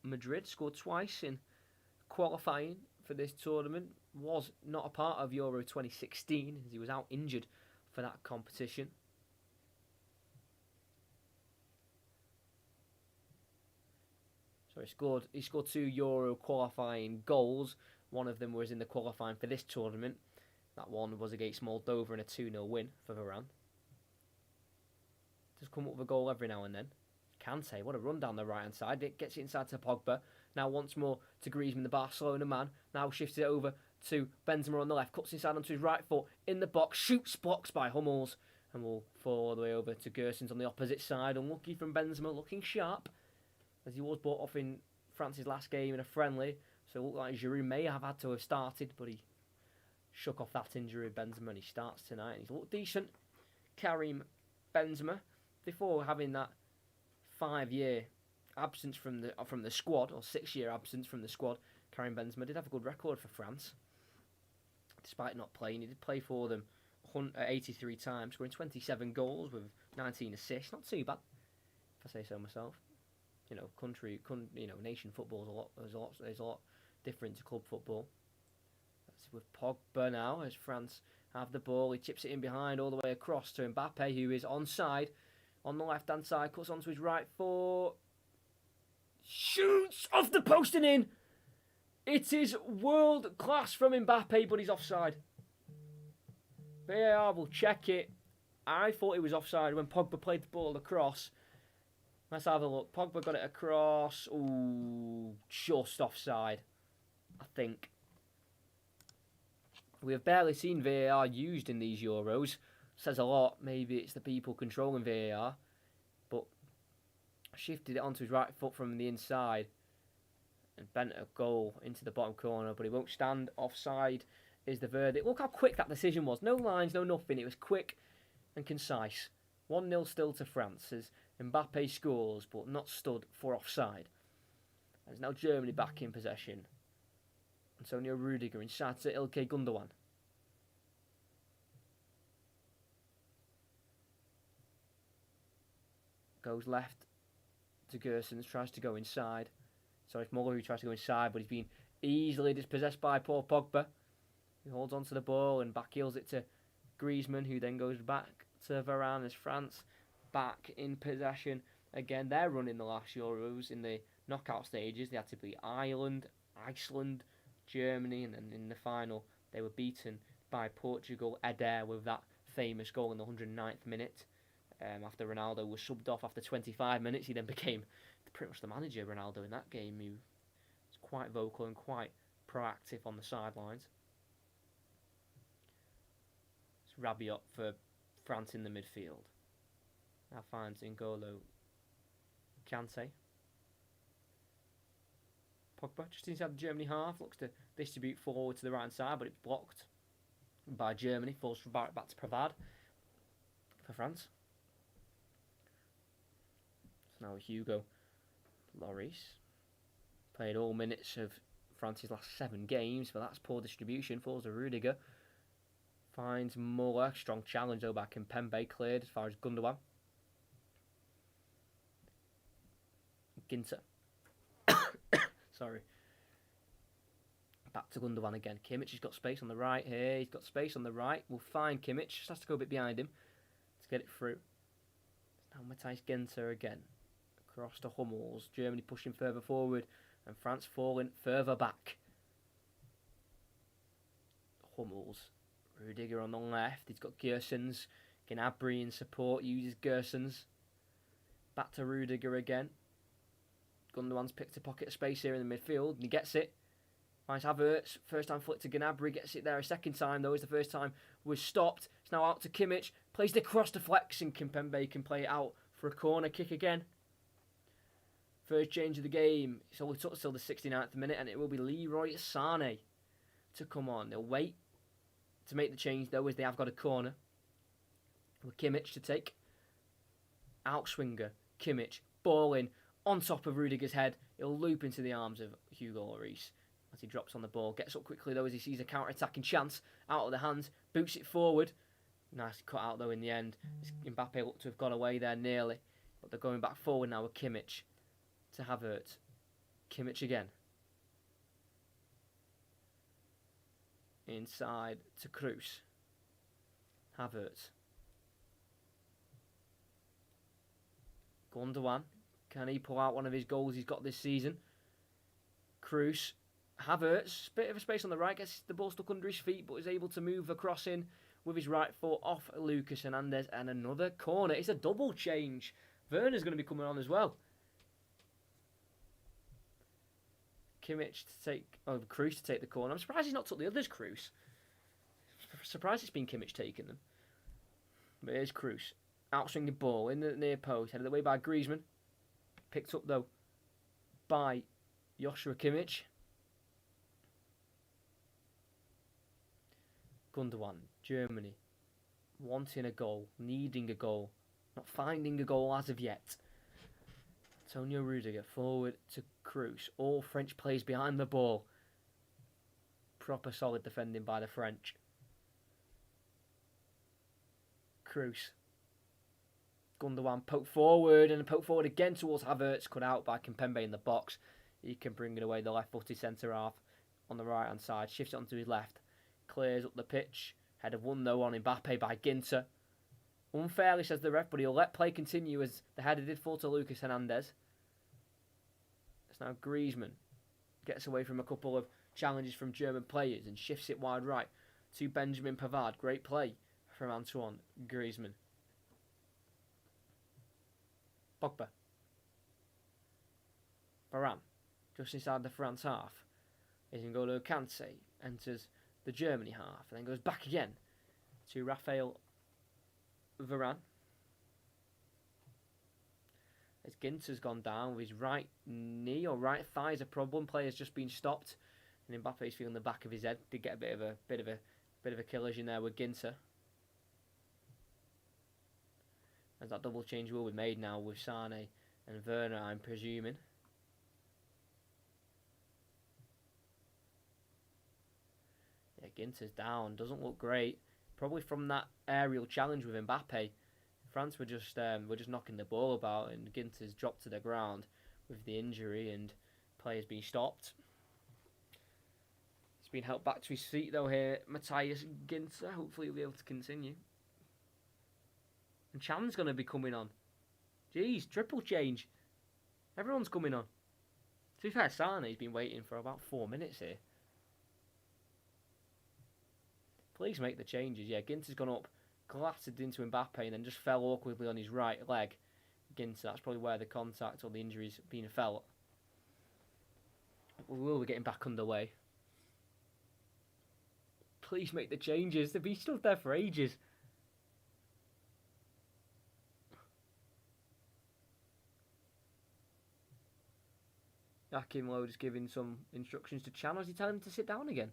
Madrid. Scored twice in qualifying for this tournament. Was not a part of Euro 2016 as he was out injured for that competition. So he scored 2 Euro qualifying goals. One of them was in the qualifying for this tournament. That one was against Moldova in a 2-0 win for Varane. Just come up with a goal every now and then. Kante, what a run down the right-hand side. It gets it inside to Pogba. Now once more to Griezmann, the Barcelona man. Now shifts it over to Benzema on the left. Cuts inside onto his right foot. In the box. Shoots blocked by Hummels. And will fall all the way over to Gersons on the opposite side. Unlucky from Benzema, looking sharp. As he was brought off in France's last game in a friendly. So it looked like Giroud may have had to have started. But he shook off that injury, Benzema. And he starts tonight. And he's looked decent. Karim Benzema. Before having that 5-year absence from the squad, or 6-year absence from the squad, Karim Benzema did have a good record for France. Despite not playing, he did play for them 83 times, scoring 27 goals with 19 assists. Not too bad, if I say so myself. You know, nation football is a lot different to club football. That's with Pogba now, as France have the ball. He chips it in behind all the way across to Mbappe, who is onside. On the left-hand side, cuts onto his right foot. Shoots off the post and in. It is world class from Mbappe, but he's offside. VAR will check it. I thought it was offside when Pogba played the ball across. Let's have a look. Pogba got it across. Ooh, just offside, I think. We have barely seen VAR used in these Euros. Says a lot. Maybe it's the people controlling VAR, but shifted it onto his right foot from the inside and bent a goal into the bottom corner, but he won't stand. Offside is the verdict. Look how quick that decision was. No lines, no nothing. It was quick and concise. 1-0 still to France as Mbappe scores, but not stood for offside. And it's now Germany back in possession. Antonio Rudiger inside to Ilkay Gundogan. Goes left to Gersons, tries to go inside. Sorry, it's Muller who tries to go inside, but he's been easily dispossessed by Paul Pogba. He holds onto the ball and backheels it to Griezmann, who then goes back to Varane as France back in possession. Again, they're running the last Euros in the knockout stages. They had to beat Ireland, Iceland, Germany, and then in the final they were beaten by Portugal. Eder with that famous goal in the 109th minute. After Ronaldo was subbed off after 25 minutes, he then became pretty much the manager, Ronaldo, in that game. He was quite vocal and quite proactive on the sidelines. It's Rabiot for France in the midfield. Now finds N'Golo Kante. Pogba just inside the Germany half, looks to distribute forward to the right hand side, but it's blocked by Germany. Falls back to Pavard for France. Now Hugo Lloris played all minutes of France's last 7 games, but that's poor distribution. Falls to Rudiger. Finds Muller. Strong challenge though by Kimpembe. Cleared as far as Gundogan. Ginter. Sorry. Back to Gundogan again. Kimmich has got space on the right here. He's got space on the right. We'll find Kimmich. Just has to go a bit behind him to get it through. Now Matthijs Ginter again. Across to Hummels. Germany pushing further forward and France falling further back. Hummels. Rudiger on the left. He's got Gersons. Gnabry in support. Uses Gersons. Back to Rudiger again. Gundogan's picked a pocket of space here in the midfield and he gets it. Finds Havertz. First time flick to Gnabry. Gets it there a second time though as the first time was stopped. It's now out to Kimmich. Plays the cross to Flex and Kimpembe can play it out for a corner kick again. First change of the game. It's only took till the 69th minute and it will be Leroy Sané to come on. They'll wait to make the change though as they have got a corner. With Kimmich to take. Outswinger. Kimmich. Ball in. On top of Rudiger's head. It'll loop into the arms of Hugo Lloris as he drops on the ball. Gets up quickly though as he sees a counter-attacking chance. Out of the hands. Boots it forward. Nice cut out though in the end. Mbappe looked to have gone away there nearly. But they're going back forward now with Kimmich. To Havertz. Kimmich again. Inside to Kroos. Havertz. Gundogan. Can he pull out one of his goals he's got this season? Kroos. Havertz, bit of a space on the right, gets the ball stuck under his feet, but is able to move across in with his right foot off Lucas Hernandez, and another corner. It's a double change. Werner's going to be coming on as well. Kroos to take the corner. I'm surprised he's not took the others, Kroos. Surprised it's been Kimmich taking them. But here's Kroos. Outswing the ball in the near post, headed away by Griezmann. Picked up though by Joshua Kimmich. Gundogan, Germany, wanting a goal, needing a goal, not finding a goal as of yet. Antonio Rudiger forward to Kroos. All French players behind the ball. Proper solid defending by the French. Kroos. Gundogan poked forward and poked forward again towards Havertz, cut out by Kimpembe in the box. He can bring it away, the left-footed centre-half on the right-hand side. Shifts it onto his left. Clears up the pitch. Header 1-0 on Mbappe by Ginter. Unfairly, says the ref, but he'll let play continue as the header did fall to Lucas Hernandez. It's now Griezmann. Gets away from a couple of challenges from German players and shifts it wide right to Benjamin Pavard. Great play from Antoine Griezmann. Pogba. Varane. Just inside the France half. Is N'Golo Kante. Enters the Germany half and then goes back again to Raphael Varane. As Ginter's gone down with his right knee or right thigh is a problem. Player's just been stopped, and Mbappe's feeling the back of his head. Did get a bit of a collision there with Ginter. As that double change will be made now with Sane and Werner, I'm presuming. Yeah, Ginter's down. Doesn't look great. Probably from that aerial challenge with Mbappe. France were just knocking the ball about, and Ginter's dropped to the ground with the injury, and player's been stopped. He's been helped back to his feet though here, Matthias Ginter. Hopefully he'll be able to continue. And Chan's going to be coming on. Jeez, triple change. Everyone's coming on. To be fair, Sane's been waiting for about 4 minutes here. Please make the changes. Yeah, Ginter's gone up, clattered into Mbappe, and then just fell awkwardly on his right leg. Ginter, that's probably where the contact or the injury's been felt. We will be getting back underway. Please make the changes. They've been stood there for ages. Joachim Low is giving some instructions to Chan. Is he telling him to sit down again?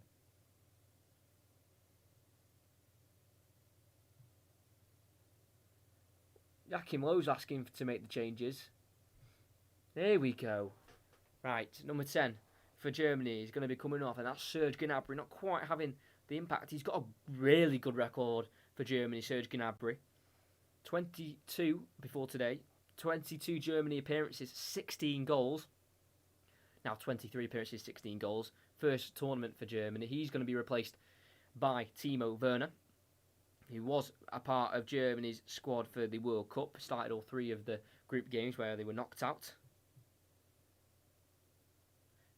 Joachim Low's asking to make the changes. There we go. Right, number 10 for Germany is going to be coming off, and that's Serge Gnabry, not quite having the impact. He's got a really good record for Germany, Serge Gnabry. 22 before today. 22 Germany appearances, 16 goals. Now 23 appearances, 16 goals. First tournament for Germany. He's going to be replaced by Timo Werner, who was a part of Germany's squad for the World Cup. Started all 3 of the group games where they were knocked out.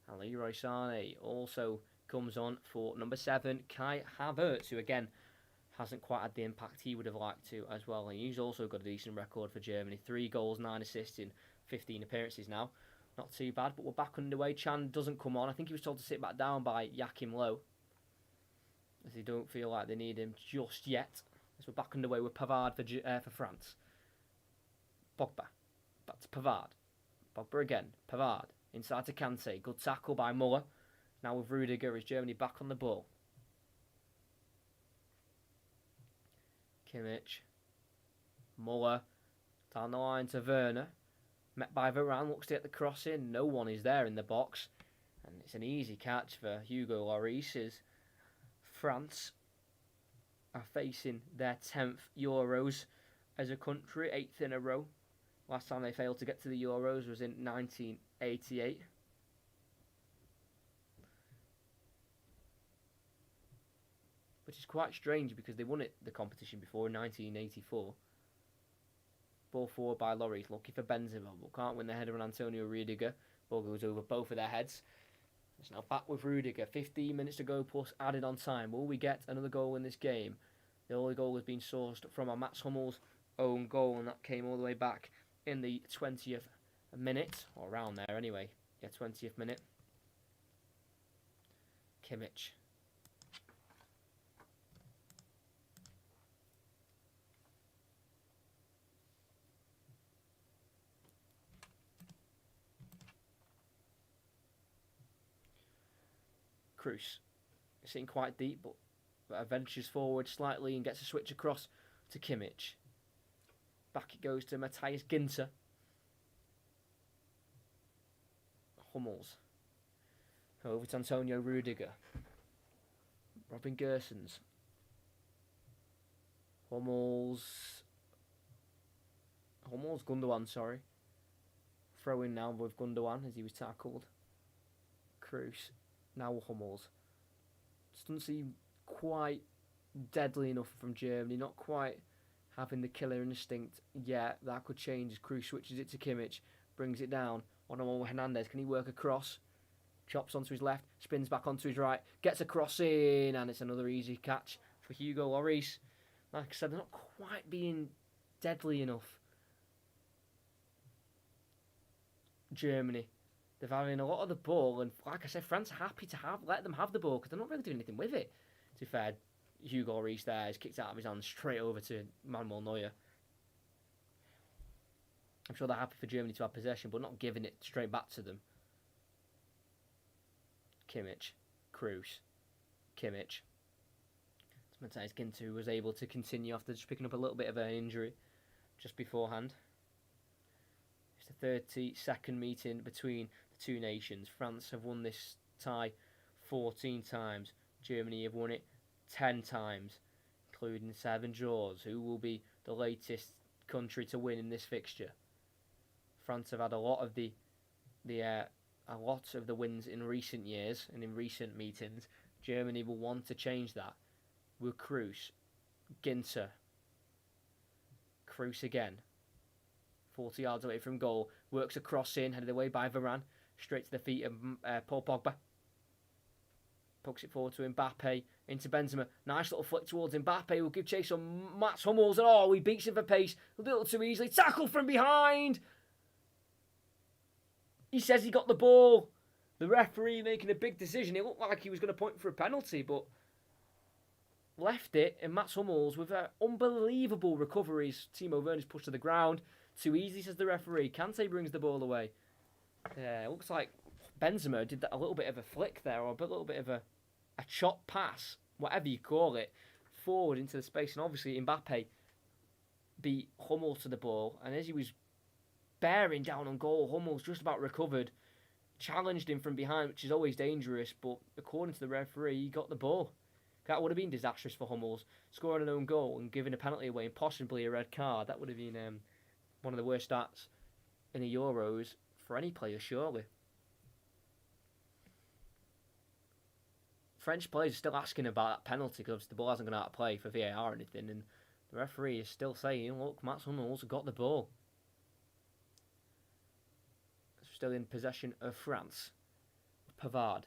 And Leroy Sané also comes on for number 7, Kai Havertz, who again hasn't quite had the impact he would have liked to as well. And he's also got a decent record for Germany. 3 goals, 9 assists in 15 appearances now. Not too bad, but we're back underway. Chan doesn't come on. I think he was told to sit back down by Joachim Low, as they don't feel like they need him just yet. As we're back underway with Pavard for France. Pogba. Back to Pavard. Pogba again. Pavard. Inside to Kante. Good tackle by Muller. Now with Rudiger, is Germany back on the ball. Kimmich. Muller. Down the line to Werner. Met by Varane. Looks to get the cross in. No one is there in the box. And it's an easy catch for Hugo Lloris as France are facing their 10th Euros as a country, 8th in a row. Last time they failed to get to the Euros was in 1988. Which is quite strange because they won the competition before in 1984. ball forward by Lloris. Lucky for Benzema, but can't win the header on Antonio Rudiger. Ball goes over both of their heads. It's now back with Rudiger. 15 minutes to go plus added on time. Will we get another goal in this game? The only goal has been sourced from our Mats Hummels' own goal, and that came all the way back in the 20th minute, or around there anyway. Yeah, 20th minute. Kimmich. Kroos. Sitting quite deep, but ventures forward slightly and gets a switch across to Kimmich. Back it goes to Matthias Ginter. Hummels. Over to Antonio Rudiger. Robin Gosens. Hummels, Gundogan, sorry. Throw in now with Gundogan as he was tackled. Kroos. Now Hummels. Just doesn't seem quite deadly enough from Germany. Not quite having the killer instinct yet. That could change as Kroos switches it to Kimmich. Brings it down. On Hernandez. Can he work across? Chops onto his left. Spins back onto his right. Gets a cross in. And it's another easy catch for Hugo Lloris. Like I said, they're not quite being deadly enough. Germany. They're having a lot of the ball, and like I said, France are happy to let them have the ball because they're not really doing anything with it. To be fair, Hugo Lloris there is kicked out of his hands straight over to Manuel Neuer. I'm sure they're happy for Germany to have possession, but not giving it straight back to them. Kimmich, Kroos, Kimmich. Matthias Ginter was able to continue after just picking up a little bit of an injury just beforehand. It's the 32nd meeting between the two nations. France have won this tie 14 times. Germany have won it 10 times, including 7 draws. Who will be the latest country to win in this fixture? France have had a lot of the wins in recent years and in recent meetings. Germany will want to change that. Will Kroos, Ginter, Kroos again. 40 yards away from goal, works a cross in, headed away by Varane, straight to the feet of Paul Pogba. Pokes it forward to Mbappe, into Benzema. Nice little flick towards Mbappe, will give chase on Mats Hummels, and he beats him for pace, a little too easily. Tackle from behind! He says he got the ball. The referee making a big decision. It looked like he was going to point for a penalty, but left it, and Mats Hummels, with unbelievable recoveries, Timo Werner's pushed to the ground. Too easy, says the referee. Kante brings the ball away. It looks like Benzema did a little bit of a flick there, or a little bit of a chop pass, whatever you call it, forward into the space. And obviously Mbappe beat Hummels to the ball, and as he was bearing down on goal, Hummels just about recovered, challenged him from behind, which is always dangerous, but according to the referee, he got the ball. That would have been disastrous for Hummels. Scoring an own goal and giving a penalty away and possibly a red card, that would have been one of the worst stats in the Euros for any player, surely. French players are still asking about that penalty because the ball hasn't gone out of play for VAR or anything, and the referee is still saying, look, Mats Hummels got the ball. Still in possession of France. Pavard.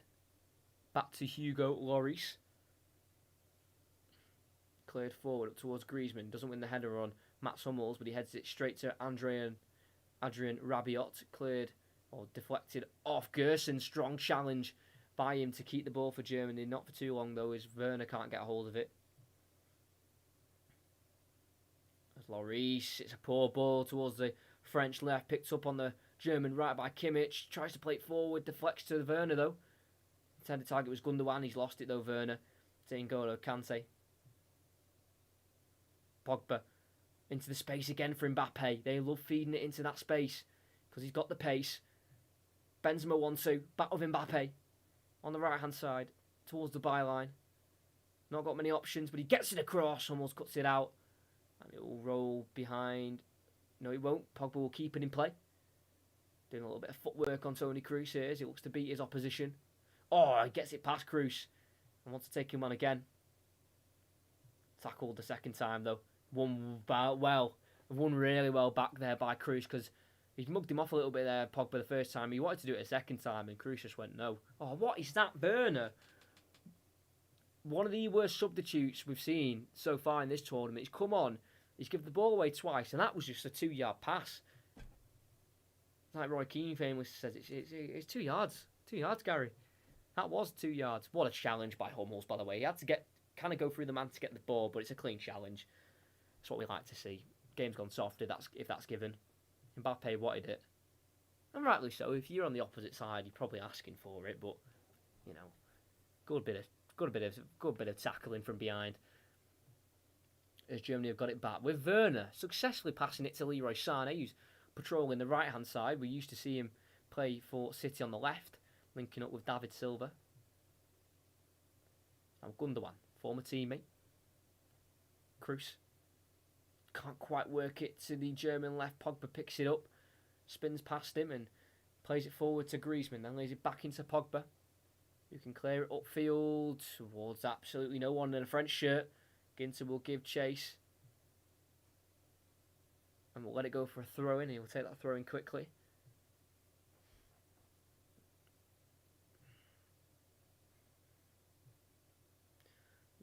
Back to Hugo Lloris. Cleared forward up towards Griezmann. Doesn't win the header on Mats Hummels, but he heads it straight to Adrien Rabiot. Cleared or deflected off Gerson. Strong challenge by him to keep the ball for Germany. Not for too long though, as Werner can't get a hold of it. As Lloris, it's a poor ball towards the French left. Picked up on the German right by Kimmich. Tries to play it forward. Deflects to Werner though. Intended target was Gundogan. He's lost it though, Werner. N'Golo Kante. Pogba into the space again for Mbappe. They love feeding it into that space because he's got the pace. Benzema 1-2. Back with Mbappe on the right hand side towards the byline. Not got many options, but he gets it across. Almost cuts it out. And it will roll behind. No, it won't. Pogba will keep it in play. Doing a little bit of footwork on Toni Kroos here as he looks to beat his opposition. He gets it past Kroos and wants to take him on again. Tackled the second time though. Won well. won really well back there by Kroos because he mugged him off a little bit there, Pogba, the first time. He wanted to do it a second time, and Kroos just went, no. Oh, what is that burner? One of the worst substitutes we've seen so far in this tournament. He's come on, he's given the ball away twice, and that was just a 2-yard pass. Like Roy Keane famously says, it's 2 yards. 2 yards, Gary. That was 2 yards. What a challenge by Hummels, by the way. He had to kind of go through the man to get the ball, but it's a clean challenge. That's what we like to see. Game's gone soft if that's given. Mbappe wanted it, and rightly so. If you're on the opposite side, you're probably asking for it. But you know, good bit of tackling from behind. As Germany have got it back with Werner successfully passing it to Leroy Sané, who's patrolling the right hand side. We used to see him play for City on the left, linking up with David Silva. Now Gundogan, former teammate. Kroos can't quite work it to the German left. Pogba picks it up, spins past him and plays it forward to Griezmann, then lays it back into Pogba, who can clear it upfield towards absolutely no one in a French shirt. Ginter will give chase and we'll let it go for a throw-in. He'll take that throw-in quickly.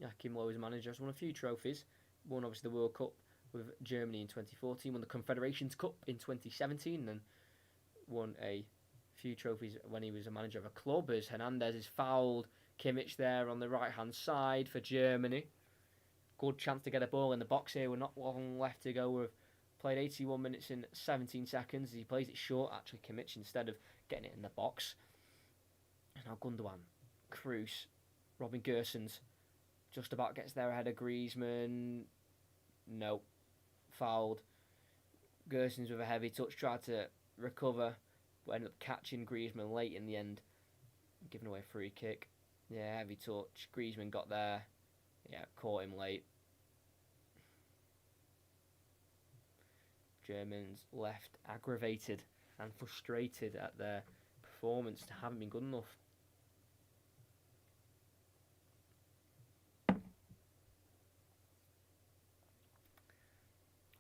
Joachim Löw, as manager, has won a few trophies. Won obviously the World Cup with Germany in 2014, won the Confederations Cup in 2017, and won a few trophies when he was a manager of a club, as Hernandez has fouled Kimmich there on the right-hand side for Germany. Good chance to get a ball in the box here. We're not long left to go. We've played 81 minutes and 17 seconds. He plays it short, actually, Kimmich, instead of getting it in the box. And now Gundogan, Kroos, Robin Gosens just about gets there ahead of Griezmann. No. Fouled. Gosens with a heavy touch, tried to recover, but ended up catching Griezmann late in the end, giving away a free kick. Yeah, heavy touch. Griezmann got there. Yeah, caught him late. Germans left aggravated and frustrated at their performance. Haven't been good enough.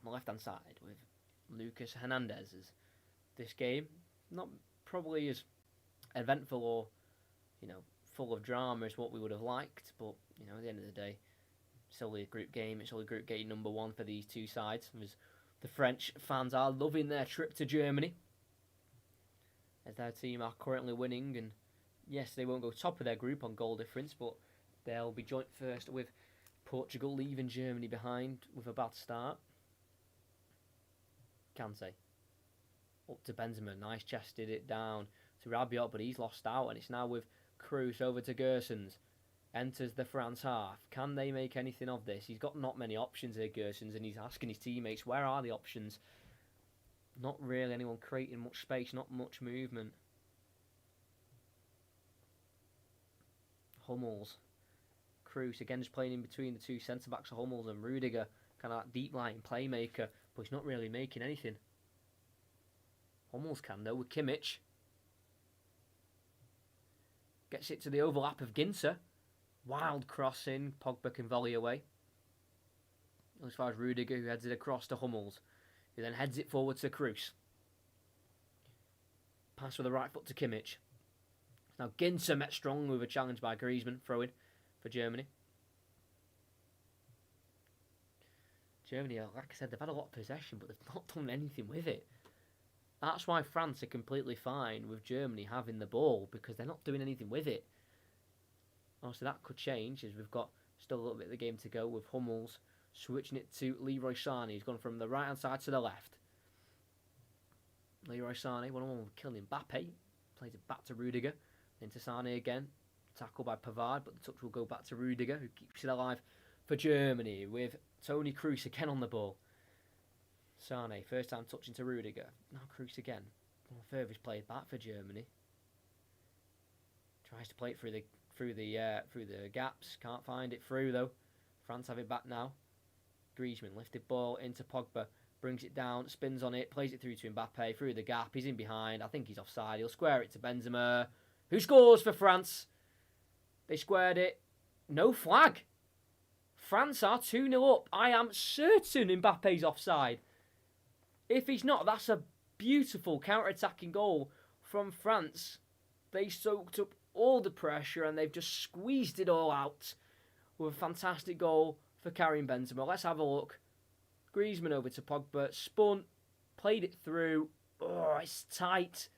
On the left-hand side with Lucas Hernandez. As this game, not probably as eventful or, full of drama as what we would have liked, but, at the end of the day, it's only a group game. It's only group game number 1 for these two sides. As the French fans are loving their trip to Germany, as their team are currently winning, and yes, they won't go top of their group on goal difference, but they'll be joint first with Portugal, leaving Germany behind with a bad start. Kante up to Benzema, nice chested it down to Rabiot, but he's lost out, and it's now with Kroos over to Gosens. Enters the France half. Can they make anything of this? He's got not many options here, Gosens, and he's asking his teammates, where are the options? Not really anyone creating much space, not much movement. Hummels. Kroos, again, just playing in between the two centre-backs of Hummels and Rudiger, kind of that deep-line playmaker, but he's not really making anything. Hummels can, though, with Kimmich. Gets it to the overlap of Ginter. Wild crossing. Pogba can volley away. As far as Rudiger, who heads it across to Hummels, who then heads it forward to Kroos. Pass with the right foot to Kimmich. Now Ginter met strong with a challenge by Griezmann, throw-in for Germany. Germany, like I said, they've had a lot of possession, but they've not done anything with it. That's why France are completely fine with Germany having the ball, because they're not doing anything with it. Obviously, that could change, as we've got still a little bit of the game to go, with Hummels switching it to Leroy Sané. He's gone from the right-hand side to the left. Leroy Sané, one-on-one with killing Mbappe. Plays it back to Rudiger. Into Sané again. Tackled by Pavard, but the touch will go back to Rudiger, who keeps it alive for Germany, with Toni Kroos again on the ball. Sané, first time touching to Rudiger. Now Kroos again. Furthest played back for Germany. Tries to play it through the gaps. Can't find it through though. France have it back now. Griezmann lifted ball into Pogba. Brings it down, spins on it, plays it through to Mbappe, through the gap. He's in behind. I think he's offside. He'll square it to Benzema, who scores for France. They squared it. No flag. France are 2-0 up. I am certain Mbappe's offside. If he's not, that's a beautiful counter-attacking goal from France. They soaked up all the pressure and they've just squeezed it all out with a fantastic goal for Karim Benzema. Let's have a look. Griezmann over to Pogba, spun, played it through. Oh, it's tight.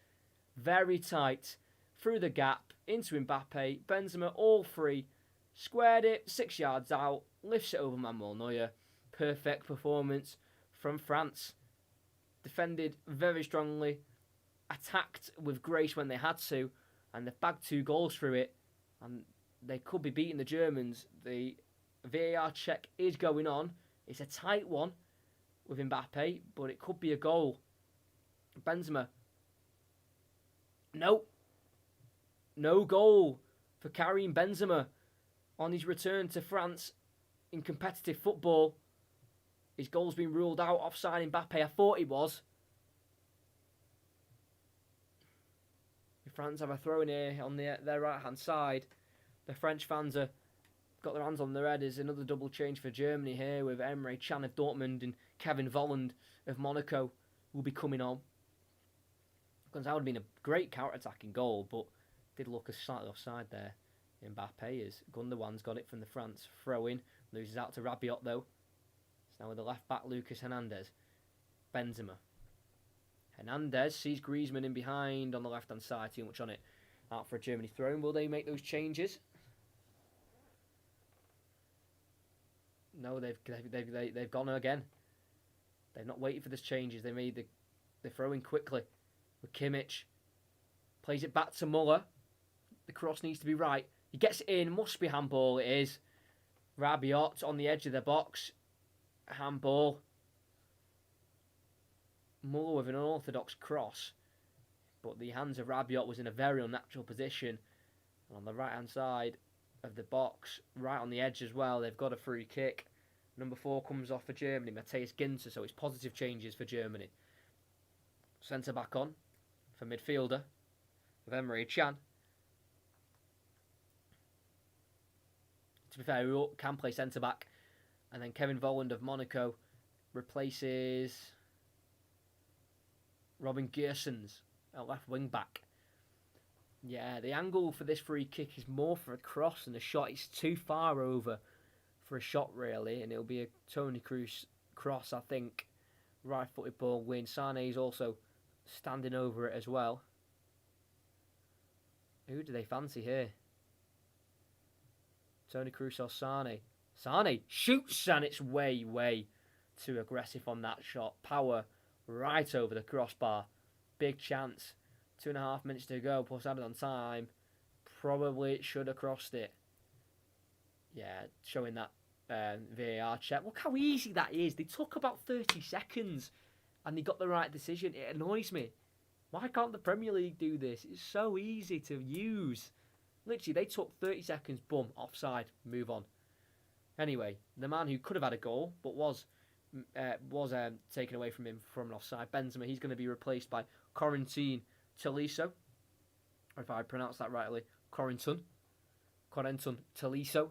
Very tight. Through the gap, into Mbappe. Benzema, all free. Squared it, 6 yards out. Lifts it over Manuel Neuer. Perfect performance from France. Defended very strongly. Attacked with grace when they had to. And they've bagged 2 goals through it. And they could be beating the Germans. The VAR check is going on. It's a tight one with Mbappe, but it could be a goal. Benzema. No. No goal for Karim Benzema on his return to France in competitive football. His goal's been ruled out. Offside Mbappe. I thought he was. France have a throw in here on their right-hand side. The French fans have got their hands on their head. There's another double change for Germany here with Emre Can of Dortmund and Kevin Volland of Monaco will be coming on. Because that would have been a great counter-attacking goal, but did look slightly offside there. Mbappe is Gundogan's got it from the France throw-in. Loses out to Rabiot though. It's now with the left-back Lucas Hernandez. Benzema. Hernandez sees Griezmann in behind on the left-hand side. Too much on it. Out for a Germany throw-in. Will they make those changes? No, they've gone again. They've not waited for those changes. They made the throw-in quickly. With Kimmich. Plays it back to Muller. The cross needs to be right. He gets it in. Must be handball. It is. Rabiot on the edge of the box. Handball. Muller with an unorthodox cross. But the hands of Rabiot was in a very unnatural position. And on the right-hand side of the box, right on the edge as well, they've got a free kick. Number 4 comes off for Germany, Matthias Ginter, so it's positive changes for Germany. Centre-back on for midfielder with Emre Can. To be fair, we can play centre-back. And then Kevin Volland of Monaco replaces Robin Giersens at left wing-back. Yeah, the angle for this free kick is more for a cross than a shot. It's too far over for a shot, really, and it'll be a Toni Kroos cross, I think. Right-footed ball win. Sané's also standing over it as well. Who do they fancy here? Toni Kroos or Sané? Sané shoots, and it's way too aggressive on that shot. Power right over the crossbar. Big chance. 2.5 minutes to go, plus added on time. Probably should have crossed it. Yeah, showing that VAR check. Look how easy that is. They took about 30 seconds and they got the right decision. It annoys me. Why can't the Premier League do this? It's so easy to use. Literally, they took 30 seconds, boom, offside, move on. Anyway, the man who could have had a goal, but was taken away from him from an offside, Benzema, he's going to be replaced by Corentin Tolisso, or if I pronounce that rightly, Corentin Tolisso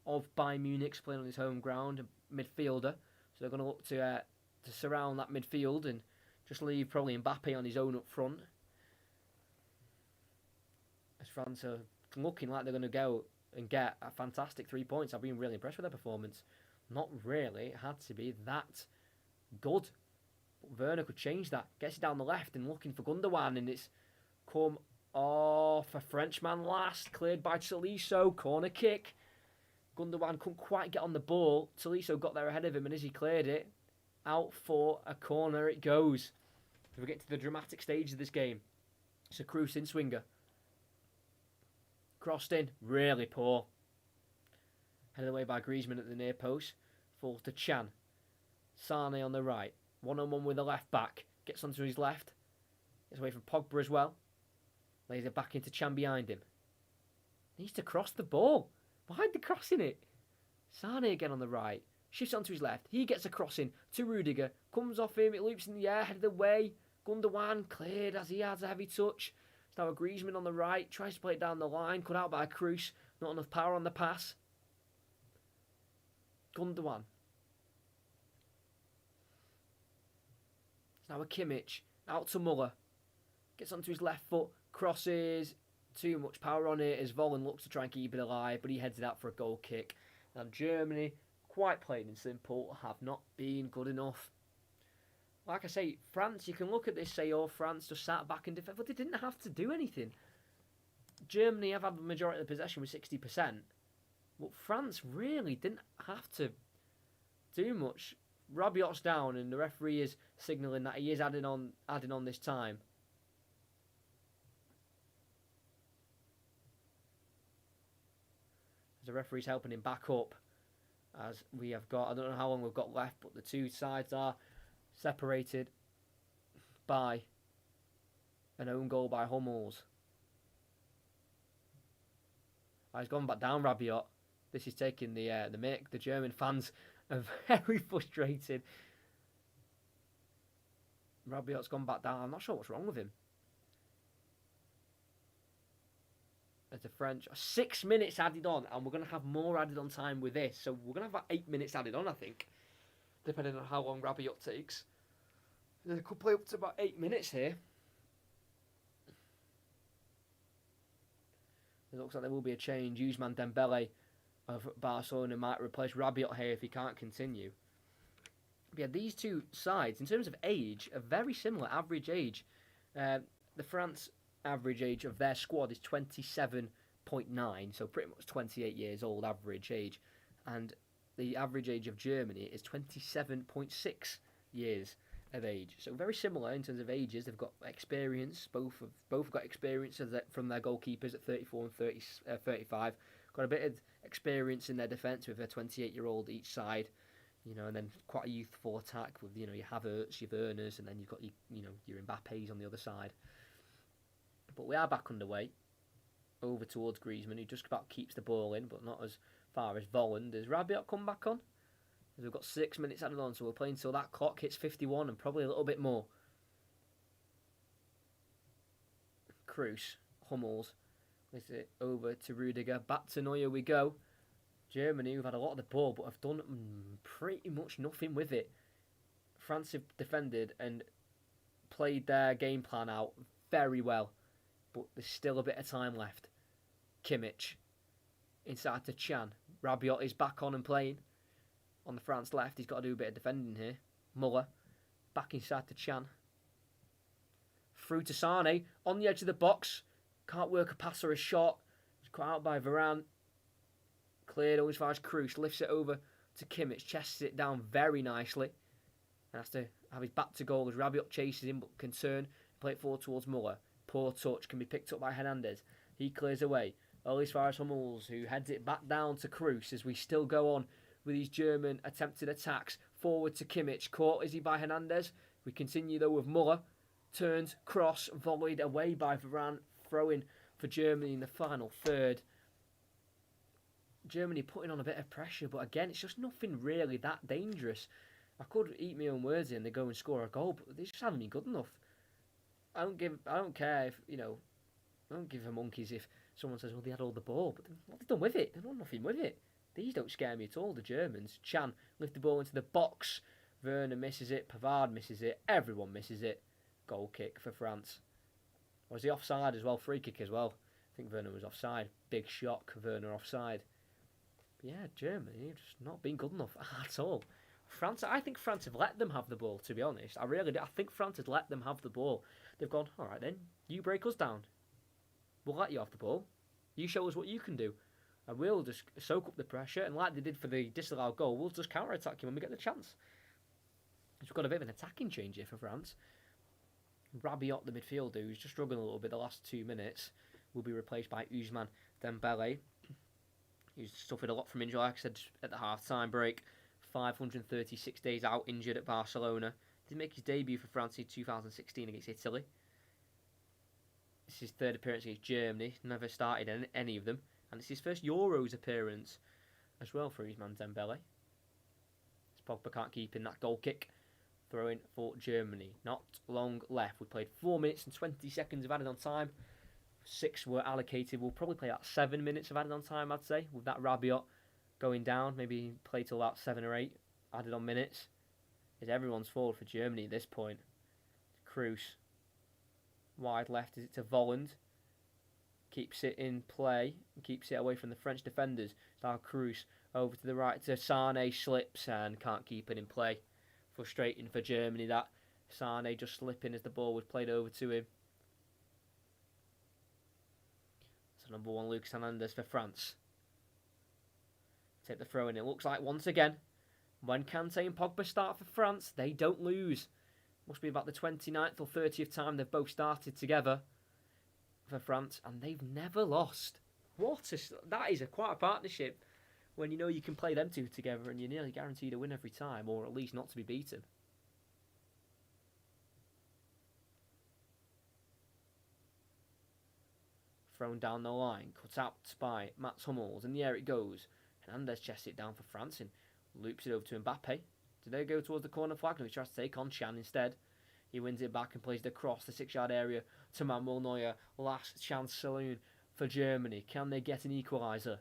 of Bayern Munich, playing on his home ground, a midfielder. So they're going to look to surround that midfield and just leave probably Mbappe on his own up front. As France are looking like they're going to go and get a fantastic 3 points. I've been really impressed with their performance. Not really. It had to be that good. But Werner could change that. Gets it down the left and looking for Gundogan, and it's come off a Frenchman last. Cleared by Tolisso. Corner kick. Gundogan couldn't quite get on the ball. Tolisso got there ahead of him, and as he cleared it, out for a corner it goes. If we get to the dramatic stage of this game, it's a Kroos in swinger. Crossed in, really poor. Headed away by Griezmann at the near post. Falls to Can. Sané on the right. 1-on-1 with the left back. Gets onto his left. Gets away from Pogba as well. Lays it back into Can behind him. Needs to cross the ball. Why are they crossing it? Sané again on the right. Shifts onto his left. He gets a crossing to Rudiger. Comes off him. It loops in the air. Headed away. Gundogan cleared as he has a heavy touch. It's now a Griezmann on the right. Tries to play it down the line. Cut out by Kroos. Not enough power on the pass. Gundogan. It's Now a Kimmich, out to Muller. Gets onto his left foot, crosses, too much power on it as Volland looks to try and keep it alive, but he heads it out for a goal kick. And Germany, quite plain and simple, have not been good enough. Like I say, France, you can look at this, say, oh, France just sat back and defended, but they didn't have to do anything. Germany have had the majority of the possession with 60%, but France really didn't have to do much. Rabiot's down, and the referee is signalling that he is adding on this time. The referee's helping him back up, as we have got, I don't know how long we've got left, but the two sides are separated by an own goal by Hummels. He's gone back down, Rabiot. This is taking the mick. The German fans are very frustrated. Rabiot's gone back down. I'm not sure what's wrong with him. As the French, 6 minutes added on, and we're going to have more added on time with this. So we're going to have about 8 minutes added on, I think, depending on how long Rabiot takes. They could play up to about 8 minutes here. It looks like there will be a change. Ousmane Dembele of Barcelona might replace Rabiot here if he can't continue. But yeah, these two sides, in terms of age, are very similar. Average age. The France average age of their squad is 27.9, so pretty much 28 years old average age. And the average age of Germany is 27.6 years of age. So very similar in terms of ages. They've got experience. Both got experience from their goalkeepers at 34 and 35. Got a bit of experience in their defence with a 28-year-old each side. You know, and then quite a youthful attack with, you know, your Havertz, your Werners, and then you've got your Mbappés on the other side. But we are back underway. Over towards Griezmann, who just about keeps the ball in, but not as far as Volland. Does Rabiot come back on? We've got 6 minutes added on, so we're playing until that clock hits 51 and probably a little bit more. Kroos, Hummels, with it over to Rudiger. Back to Neuer we go. Germany, who've had a lot of the ball, but have done pretty much nothing with it. France have defended and played their game plan out very well, but there's still a bit of time left. Kimmich, inside to Chan. Rabiot is back on and playing. On the France left, he's got to do a bit of defending here. Muller, back inside to Chan. Through to Sane, on the edge of the box. Can't work a pass or a shot. It's caught out by Varane. Cleared as far as Kroos. Lifts it over to Kimmich. Chests it down very nicely. And has to have his back to goal as Rabiot chases him, but can turn and play it forward towards Muller. Poor touch, can be picked up by Hernandez. He clears away. As far as Hummels, who heads it back down to Kroos as we still go on with these German attempted attacks. Forward to Kimmich. Caught, is he, by Hernandez? We continue though with Muller. Turns, cross, volleyed away by Varane. Throwing for Germany in the final third. Germany putting on a bit of pressure, but again, it's just nothing really that dangerous. I could eat my own words and they go and score a goal, but they just haven't been good enough. I don't care if, I don't give a monkeys if someone says, well, they had all the ball, but what have they done with it? They've done nothing with it. These don't scare me at all, the Germans. Chan lift the ball into the box. Werner misses it. Pavard misses it. Everyone misses it. Goal kick for France. Was he offside as well? Free kick as well. I think Werner was offside. Big shock, Werner offside. But yeah, Germany have just not been good enough at all. France, I think France have let them have the ball, to be honest. I really do. I think France has let them have the ball. They've gone, all right then, you break us down. We'll let you have the ball. You show us what you can do. And we'll just soak up the pressure, and like they did for the disallowed goal, we'll just counter-attack you when we get the chance. We've got a bit of an attacking change here for France. Rabiot, the midfielder, who's just struggling a little bit the last 2 minutes, will be replaced by Ousmane Dembele, who's suffered a lot from injury, like I said at the half-time break. 536 days out, injured at Barcelona. Did make his debut for France in 2016 against Italy. This is his third appearance against Germany. Never started in any of them. And it's his first Euros appearance as well for Ousmane Dembele. Pogba can't keep in that goal kick. Throwing for Germany. Not long left. We played 4 minutes and 20 seconds of added on time. 6 were allocated. We'll probably play about 7 minutes of added on time, I'd say, with that Rabiot going down. Maybe play till about 7 or 8 added on minutes. It's everyone's fault for Germany at this point. Kroos. Wide left is it to Volland. Keeps it in play. Keeps it away from the French defenders. Now Kroos over to the right to Sané. Slips and can't keep it in play. Frustrating for Germany that. Sané just slipping as the ball was played over to him. So number 1, Lucas Hernandez for France. Take the throw in. It looks like once again, when Kante and Pogba start for France, they don't lose. Must be about the 29th or 30th time they've both started together for France, and they've never lost. That is quite a partnership when you know you can play them two together and you're nearly guaranteed a win every time, or at least not to be beaten. Thrown down the line, cut out by Mats Hummels. In the air it goes. Hernandez chests it down for France and loops it over to Mbappe. Do they go towards the corner flag? No, he tries to take on Chan instead. He wins it back and plays it across the 6-yard area to Manuel Neuer. Last chance saloon for Germany. Can they get an equaliser?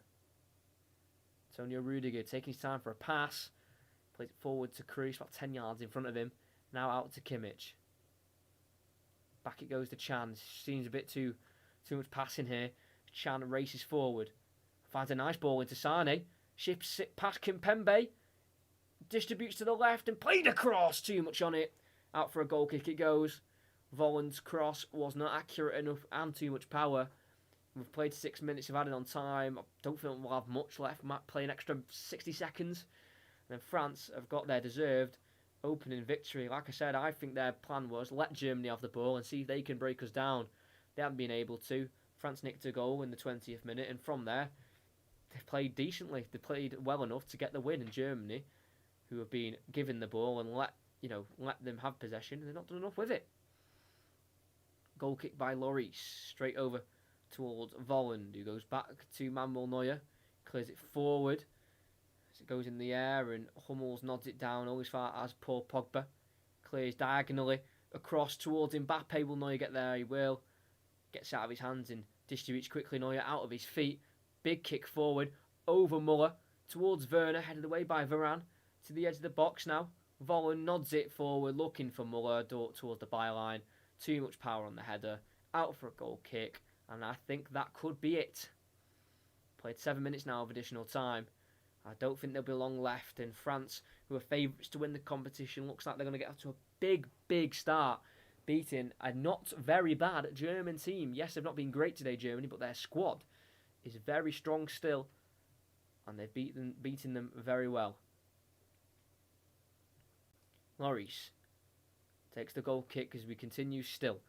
Antonio Rudiger taking his time for a pass. Plays it forward to Kroos, about 10 yards in front of him. Now out to Kimmich. Back it goes to Chan. Seems a bit too much passing here. Chan races forward. Finds a nice ball into Sané. Ships it past Kimpembe. Distributes to the left and played across. Too much on it. Out for a goal kick it goes. Volland's cross was not accurate enough and too much power. We've played 6 minutes of added on time. I don't think we'll have much left. Might play an extra 60 seconds. And then France have got their deserved opening victory. Like I said, I think their plan was let Germany have the ball and see if they can break us down. They haven't been able to. France nicked a goal in the 20th minute, and from there, they've played decently. They played well enough to get the win. In Germany, who have been given the ball and let them have possession, and they've not done enough with it. Goal kick by Lloris, straight over towards Volland, who goes back to Manuel Neuer, clears it forward as it goes in the air, and Hummels nods it down all as far as Paul Pogba. Clears diagonally across towards Mbappe. Will Neuer get there? He will. Gets out of his hands and distributes quickly. Neuer out of his feet. Big kick forward over Muller towards Werner, headed away by Varane to the edge of the box now. Volland nods it forward, looking for Muller towards the byline. Too much power on the header. Out for a goal kick, and I think that could be it. Played 7 minutes now of additional time. I don't think there'll be long left, and France, who are favourites to win the competition, looks like they're going to get off to a big, big start, beating a not very bad German team. Yes, they've not been great today, Germany, but their squad is very strong still, and they've beaten them very well. Lloris takes the goal kick as we continue still.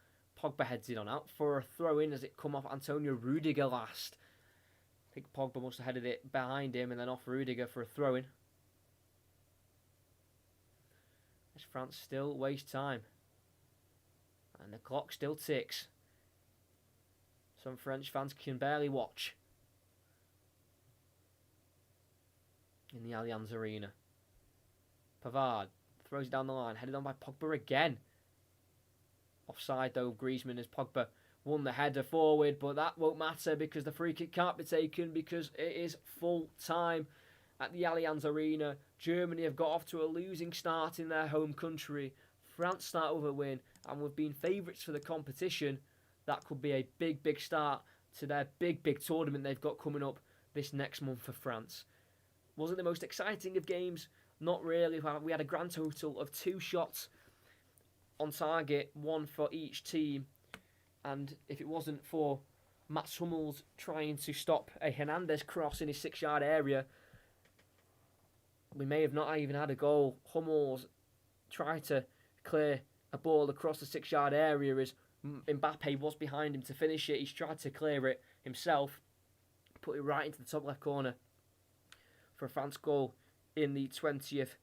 Pogba heads it on out for a throw-in as it come off Antonio Rudiger last. I think Pogba must have headed it behind him and then off Rudiger for a throw-in. As France still waste time. And the clock still ticks. Some French fans can barely watch. In the Allianz Arena. Pavard throws it down the line, headed on by Pogba again. Offside though, Griezmann, as Pogba won the header forward, but that won't matter because the free kick can't be taken because it is full time at the Allianz Arena. Germany have got off to a losing start in their home country. France start with a win, and we've been favourites for the competition. That could be a big, big start to their big, big tournament they've got coming up this next month for France. Was it the most exciting of games? Not really. We had a grand total of 2 shots on target, 1 for each team. And if it wasn't for Mats Hummels trying to stop a Hernandez cross in his 6-yard area, we may have not even had a goal. Hummels tried to clear a ball across the 6-yard area as Mbappe was behind him to finish it. He's tried to clear it himself, put it right into the top left corner for a France goal in the 20th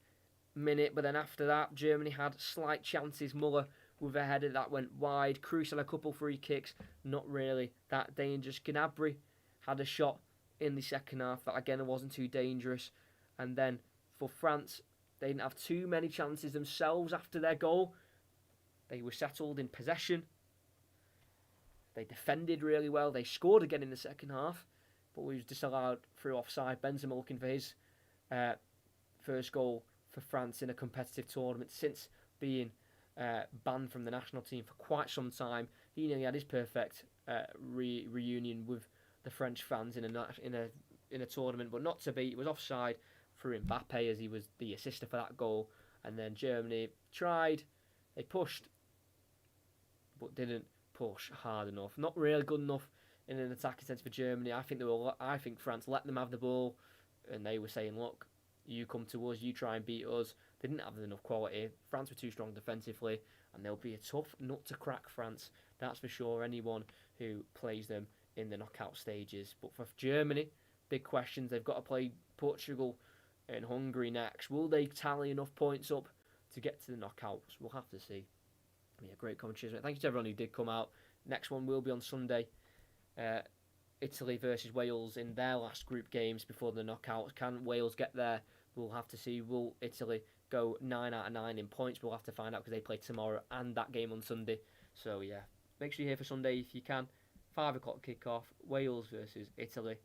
minute. But then after that, Germany had slight chances. Muller with a header that went wide. Kroos had a couple free kicks, not really that dangerous. Gnabry had a shot in the second half that again wasn't too dangerous. And then for France, they didn't have too many chances themselves after their goal. They were settled in possession. They defended really well. They scored again in the second half, but was disallowed through offside. Benzema looking for his first goal for France in a competitive tournament since being banned from the national team for quite some time. He nearly had his perfect reunion with the French fans in a tournament, but not to be. It was offside for Mbappe as he was the assister for that goal. And then Germany tried, they pushed, but didn't push hard enough. Not really good enough in an attacking sense for Germany. I think France let them have the ball, and they were saying, "Look, you come to us, you try and beat us." They didn't have enough quality. France were too strong defensively, and they'll be a tough nut to crack, France. That's for sure. Anyone who plays them in the knockout stages. But for Germany, big questions. They've got to play Portugal and Hungary next. Will they tally enough points up to get to the knockouts? We'll have to see. Yeah, great commentary. Thank you to everyone who did come out. Next one will be on Sunday. Italy versus Wales in their last group games before the knockouts. Can Wales get there? We'll have to see. Will Italy go 9 out of 9 in points? We'll have to find out because they play tomorrow and that game on Sunday. So yeah, make sure you're here for Sunday if you can. 5 o'clock kickoff. Wales versus Italy.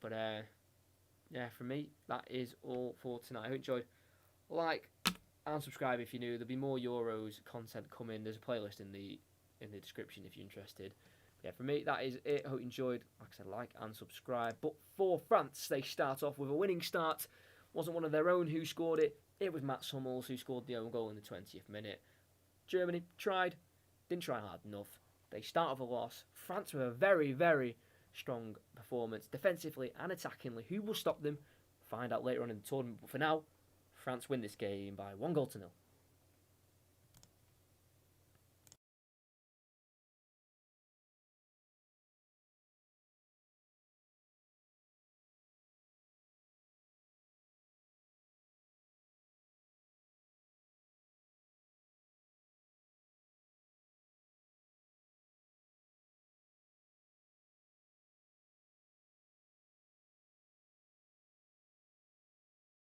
But yeah, from me, that is all for tonight. I hope you enjoyed. Like and subscribe if you're new. There'll be more Euros content coming. There's a playlist in the description if you're interested. Yeah, for me, that is it. I hope you enjoyed. Like I said, like and subscribe. But for France, they start off with a winning start. Wasn't one of their own who scored it. It was Mats Hummels who scored the own goal in the 20th minute. Germany tried, didn't try hard enough. They start off a loss. France were a very, very strong performance, defensively and attackingly. Who will stop them? Find out later on in the tournament. But for now, France win this game by 1-0.